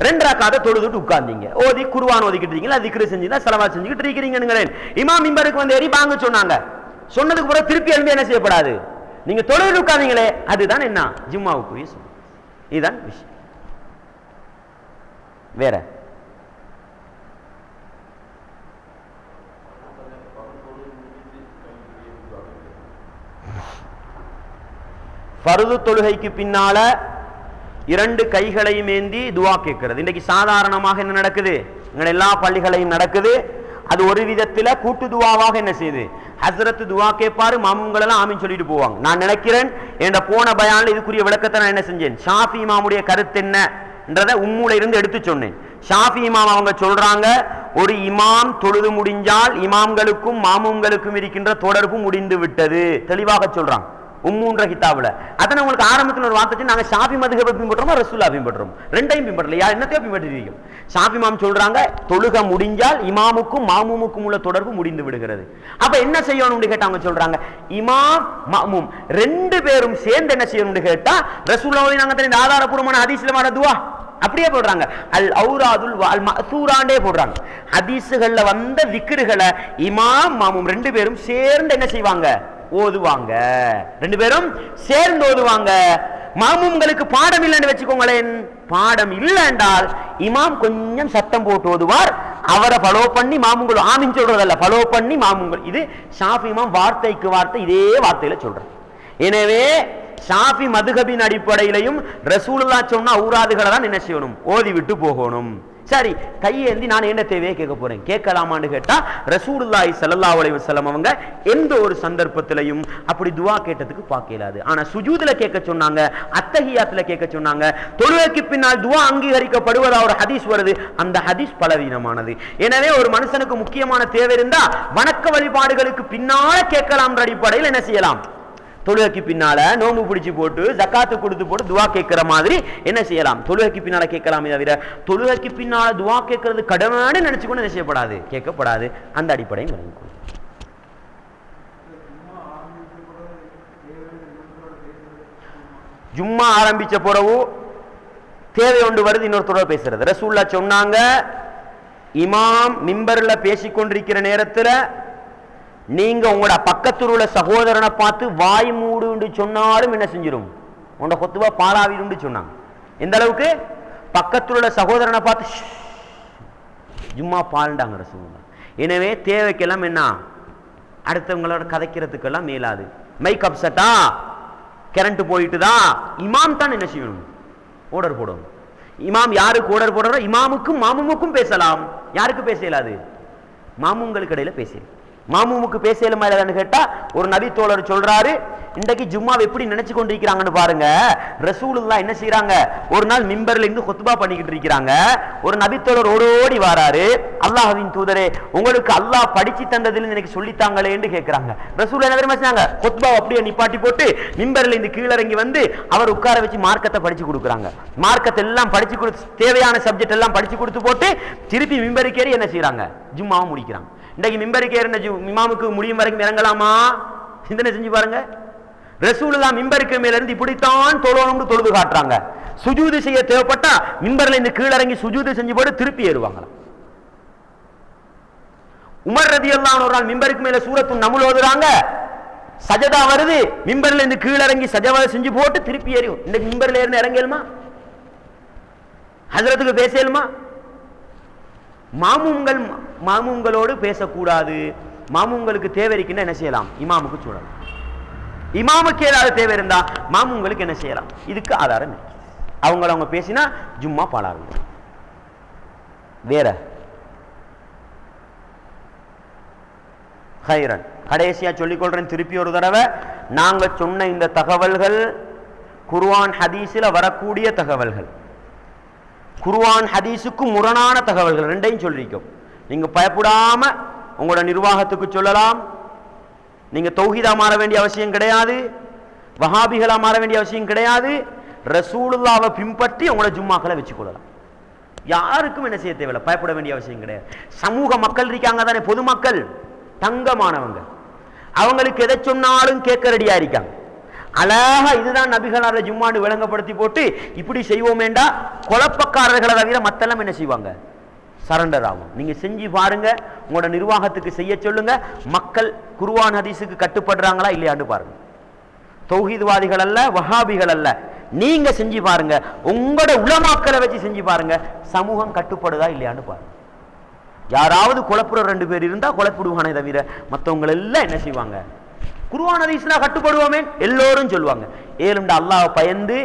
2 ரக்காத்தை தொழுதுட்டு உட்கார்ந்தீங்க, ஓதி குர்ஆன் ஓதிக்கிட்டு இருக்கீங்களா, திக்ர் செஞ்சீங்க, ஸலவாத் செஞ்சுக்கிட்டு இருக்கீங்கன்னு இமாம் மிம்பருக்கு வந்து ஏறி பாங்கு சொன்னாங்க, சொன்னதுக்கு பிறகு திருப்பி எழுப்பி என்ன செய்யப்படாது, நீங்க தொழுது உட்கார்ந்தீங்களே, அதுதான் என்ன ஜும்மாவுக்குரிய சுன்னத். இதுதான் விஷயம். வேற ஃபர்து தொழுகைக்கு பின்னால 2 கைகளையும் ஏந்தி துவா கேட்கிறது. இன்னைக்கு சாதாரணமாக என்ன நடக்குது, எல்லா பள்ளிகளையும் நடக்குது. அது ஒரு விதத்துல கூட்டு துவாவாக என்ன செய்யுது, ஹஸ்ரத் துவா கேட்பாரு, மாமுங்கள் எல்லாம் ஆமீன் சொல்லிட்டு போவாங்க. நான் நினைக்கிறேன் என்ற போன பயான்ல இதுக்குரிய விளக்கத்தை நான் என்ன செஞ்சேன், ஷாஃபி இமாமுடைய கருத்து என்னன்றதை உம்மூல இருந்து எடுத்து சொன்னேன். ஷாஃபி இமாம் அவங்க சொல்றாங்க, ஒரு இமாம் தொழுது முடிஞ்சால் இமாம்களுக்கும் மாமுங்களுக்கும் இருக்கின்ற தொடர்பு முடிந்து விட்டது, தெளிவாக சொல்றாங்க உம்முன்ற கிதாபுல. அத உங்களுக்கு ஆரம்பத்தில் ஒரு வார்த்தை, நாங்க ஷாஃபி மதுஹபை பின்பற்றோமா ரசூலுல்லாஹ் பின்பற்றோம், ரெண்டையும் பின்பற்றல. யார் என்னத்தையோ பின்பற்றிருக்கோம். ஷாஃபி இமாம் சொல்றாங்க தொழுக முடிஞ்சால் இமாமுக்கும் மாமுமுக்கும் உள்ள தொடர்பு முடிந்து விடுகிறது. அப்ப என்ன செய்யணும்னு கேட்டா அவங்க சொல்றாங்க, இமாம் மாமும் 2 பேரும் சேர்ந்து என்ன செய்யணும்னு கேட்டா ரசூலுல்லாஹ் நாங்க ஆதாரபூர்வமான ஹதீஸ்ல வர துவா அப்படியே போடுறாங்க, அல் ஔராதுல் வல் மஅசூராண்டே போடுறாங்க. ஹதீஸ்கள்ல வந்த திக்ருகளை இமாம் மாமும் 2 பேரும் சேர்ந்து என்ன செய்வாங்க, ஓதுவாங்க. 2 பேரும் சேர்ந்து ஓதுவாங்க. மாமும்களுக்கு பாடம் இல்லைன்னு வச்சுக்கோங்களேன், பாடம் இல்லை என்றால் இமாம் கொஞ்சம் சத்தம் போட்டு ஓதுவார், அவரை ஃபாலோ பண்ணி மாமுங்கள் ஆமீன் சொல்றதல்ல, ஃபாலோ பண்ணி மாமுங்கள். இது ஷாஃபி இமாம் வார்த்தைக்கு வார்த்தை இதே வார்த்தையில சொல்றாங்க. எனவே ஷாஃபி மதுஹபின் அடிப்படையிலையும் ரசூலுல்லாஹ் சொன்ன ஔராதுகளை தான் என்ன செய்யணும், ஓதி விட்டு போகணும். சரி, கையேந்தி நான் என்ன தேவையை கேட்க போறேன், கேட்கலாமான்னு கேட்டா ரசூலுல்லாஹி ஸல்லல்லாஹு அலைஹி வஸல்லம் அவங்க எந்த ஒரு சந்தர்ப்பத்திலையும் அப்படி துஆ கேட்டதுக்கு பார்க்கலாது. ஆனா சுஜூதுல கேட்க சொன்னாங்க, அத்தஹியாத்துல கேட்க சொன்னாங்க. தொழுகைக்கு பின்னால் துஆ அங்கீகரிக்கப்படுவதா ஒரு ஹதீஸ் வருது, அந்த ஹதீஸ் பலவீனமானது. எனவே ஒரு மனுஷனுக்கு முக்கியமான தேவை இருந்தா வணக்க வழிபாடுகளுக்கு பின்னால கேட்கலாம் அடிப்படையில் என்ன செய்யலாம், தொழுகைக்கு பின்னால நோம்பு பிடிச்சு போட்டு ஜக்காத்து கொடுத்து போட்டு துவா கேட்கிற மாதிரி என்ன செய்யலாம், தொழுகைக்கு பின்னால கேட்கலாமே தவிர தொழுகைக்கு பின்னால துவா கேட்கறது கடமைன்னு நினைச்சுக்கொண்டு என்ன செய்யப்படாது, கேட்கப்படாது. அந்த அடிப்படையும் விளங்கிக்கொள்ளும். ஜும்மா ஆரம்பிச்ச பிறகு தேவை ஒன்று வருது, இன்னொருத்தரோட பேசுறது. ரசூலுல்லாஹ் சொன்னாங்க, இமாம் மிம்பர்ல பேசிக்கொண்டிருக்கிற நேரத்துல நீங்க உங்களோட பக்கத்தில் உள்ள சகோதரனை பார்த்து வாய் மூடு சொன்னாலும் என்ன செஞ்சிடும், உங்களோட கொத்துவா பாலாவிடு சொன்னாங்க. எந்த அளவுக்கு, பக்கத்தில் உள்ள சகோதரனை பார்த்து ஜும்மா பால்ண்டாங்க ரசூலுல்லாஹ். எனவே தேவைக்கெல்லாம் என்ன, அடுத்தவங்களோட கதைக்கிறதுக்கெல்லாம் மேலாது. மைக் அப்செட்டா, கரண்ட் போயிட்டுதான், இமாம் தான் என்ன செய்யணும், ஓர்டர் போடணும். இமாம் யாருக்கு ஓர்டர் போடுறோம், இமாமுக்கும் மாமுமுக்கும் பேசலாம், யாருக்கு பேசலாது, மாமுங்களுக்கு இடையில பேசலாம். மாமூமுக்கு பேசலுமா இல்லைன்னு கேட்டா ஒரு நபி தோழர் சொல்றாரு, இன்றைக்கு ஜும்மாவை எப்படி நினைச்சு கொண்டிருக்கிறாங்கன்னு பாருங்க. ரசூலுல்லாஹ் என்ன செய்யறாங்க, ஒரு நாள் மிம்பர்ல இருந்து குத்பா பண்ணிக்கிட்டு இருக்கிறாங்க. ஒரு நபி தோழர் ஓடோடி வாராரு, அல்லாஹ்வின் தூதரே உங்களுக்கு அல்லாஹ் படிச்சு தந்ததில் எனக்கு சொல்லித்தாங்களே என்று கேட்கிறாங்க. ரசூல் என்ன தெரியுமா செஞ்சாங்க, குத்பா அப்படியே நிப்பாட்டி போட்டு மிம்பர்ல இருந்து கீழறங்கி வந்து அவர் உட்கார வச்சு மார்க்கத்தை படிச்சு கொடுக்குறாங்க. மார்க்கத்தை எல்லாம் படிச்சு கொடுத்து தேவையான சப்ஜெக்ட் எல்லாம் படிச்சு கொடுத்து போட்டு திருப்பி மிம்பருக்கு ஏறி என்ன செய்யறாங்க, ஜும்மாவை முடிக்கிறாங்க. இன்றைக்கு மிம்பருக்கு ஏறின இமாமுக்கு முடியும் வரைக்கும் இறங்கலாமா? சிந்தனை செஞ்சு பாருங்க. ரசூலுல்லாஹ் மிம்பருக்கு மேல இருந்து இப்படித்தான் தொழணும்னு தொழுது காட்டுறாங்க. சுஜூது செய்ய தேவைப்பட்டா மிம்பர்ல இருந்து கீழறங்கி சுஜூது செஞ்சு போட்டு திருப்பி ஏறுவாங்க. உமர் ரலியல்லாஹு அன்ஹு ஒரு நாள் மிம்பருக்கு மேல சூரத்து நமுல் ஓதுறாங்க, சஜதா வருது, மிம்பர்ல இருந்து கீழறங்கி சஜதா செஞ்சு போட்டு திருப்பி ஏறியும். இன்னைக்கு மிம்பர்ல ஏறின இறங்கலுமா? ஹஜ்ரத்துக்கு பேசலுமா? மாமூங்களோடு பேசக்கூடாது. மாமூங்களுக்கு தேவை இருக்குன்னா என்ன செய்யலாம், இமாமுக்கு சொல்லலாம். இமாமுக்கு ஏதாவது தேவை இருந்தா மாமூங்களுக்கு என்ன செய்யலாம், இதுக்கு ஆதாரம் இருக்கு. அவங்க பேசினா ஜும்மா பாலாகுது. வேற ஹைரன் கடைசியா சொல்லிக் கொள்றேன் திருப்பி ஒரு தடவை, நாங்க சொன்ன இந்த தகவல்கள் குர்ஆன் ஹதீஸ்ல வரக்கூடிய தகவல்கள், குர்ஆன் ஹதீஸுக்கு முரணான தகவல்கள் ரெண்டையும் சொல்லிருக்கோம். நீங்க பயப்படாம உங்களோட நிர்வாகத்துக்கு சொல்லலாம். நீங்க தௌஹீதா மாற வேண்டிய அவசியம் கிடையாது, வஹாபிகளா மாற வேண்டிய அவசியம் கிடையாது. ரசூலுல்லாஹ்வை பின்பற்றி உங்களோட ஜும்மாக்களை வச்சுக்கொள்ளலாம். யாருக்கும் என்ன செய்ய தேவையில்லை, பயப்பட வேண்டிய அவசியம் கிடையாது. சமூக மக்கள் இருக்காங்க தானே, பொதுமக்கள் தங்கமானவங்க, அவங்களுக்கு எதை சொன்னாலும் கேட்க ரெடியா இருக்காங்க. அழகா இதுதான் நபிகளார ஜும்மான்னு விளங்கப்படுத்தி போட்டு இப்படி செய்வோமேண்டா குழப்பக்காரர்களை தவிர மத்தெல்லாம் என்ன செய்வாங்க, சரண்டர் ஆகும். நீங்க செஞ்சு பாருங்க, உங்களோட நிர்வாகத்துக்கு செய்ய சொல்லுங்க. மக்கள் குர்ஆன் ஹதீஸுக்கு கட்டுப்படுறாங்களா இல்லையான்னு பாருங்க. தௌஹீத்வாதிகள் அல்ல, வஹாபிகள் அல்ல, நீங்க செஞ்சு பாருங்க. உங்களோட உலமாக்களை வச்சு செஞ்சு பாருங்க, சமூகம் கட்டுப்படுதா இல்லையான்னு பாருங்க. யாராவது குழப்புற 2 பேர் இருந்தா குழப்பிடுவானே தவிர மற்றவங்க எல்லாம் என்ன செய்வாங்க, குர்ஆன் ஹதீஸ்னா கட்டுப்படுவோமே எல்லோரும் சொல்லுவாங்க. ஏழுண்டா அல்லாஹ் பயந்து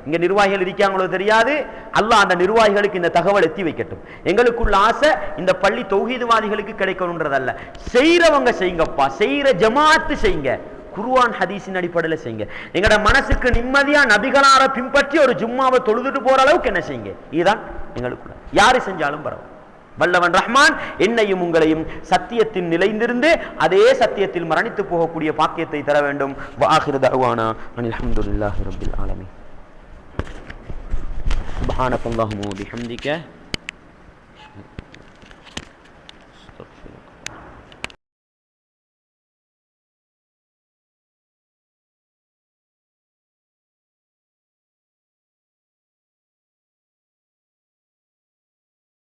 இங்க நிர்வாகிகள் இருக்காங்களோ தெரியாது, அல்லாஹ் அந்த நிர்வாகிகளுக்கு இந்த தகவல் எத்தி வைக்கட்டும். எங்களுக்குள்ள ஆசை இந்த பள்ளி தௌஹீத்வாதிகளுக்கு கிடைக்கணும்ன்றதல்ல, செய்யறவங்க செய்யுங்கப்பா, செய்யற ஜமாத்து செய்யுங்க, குர்ஆன் ஹதீஸின் அடிப்படையில் செய்யுங்க. எங்களோட மனசுக்கு நிம்மதியா நபிகளார பின்பற்றி ஒரு ஜும்மாவை தொழுதுட்டு போற அளவுக்கு என்ன செய்யுங்க, இதுதான் எங்களுக்குள்ள. யாரு செஞ்சாலும் பரவாயில்ல. வல்லவன் ரஹ்மான் என்னையும் உங்களையும் சத்தியத்தில் நிலைந்திருந்து அதே சத்தியத்தில் மரணித்து போகக்கூடிய பாக்கியத்தை தர வேண்டும். வஆகிரு தஅவானா அல்ஹம்துலில்லாஹி ரப்பில் ஆலமீன். சுப்ஹானக்கல்லாஹும்ம வ பிஹம்திக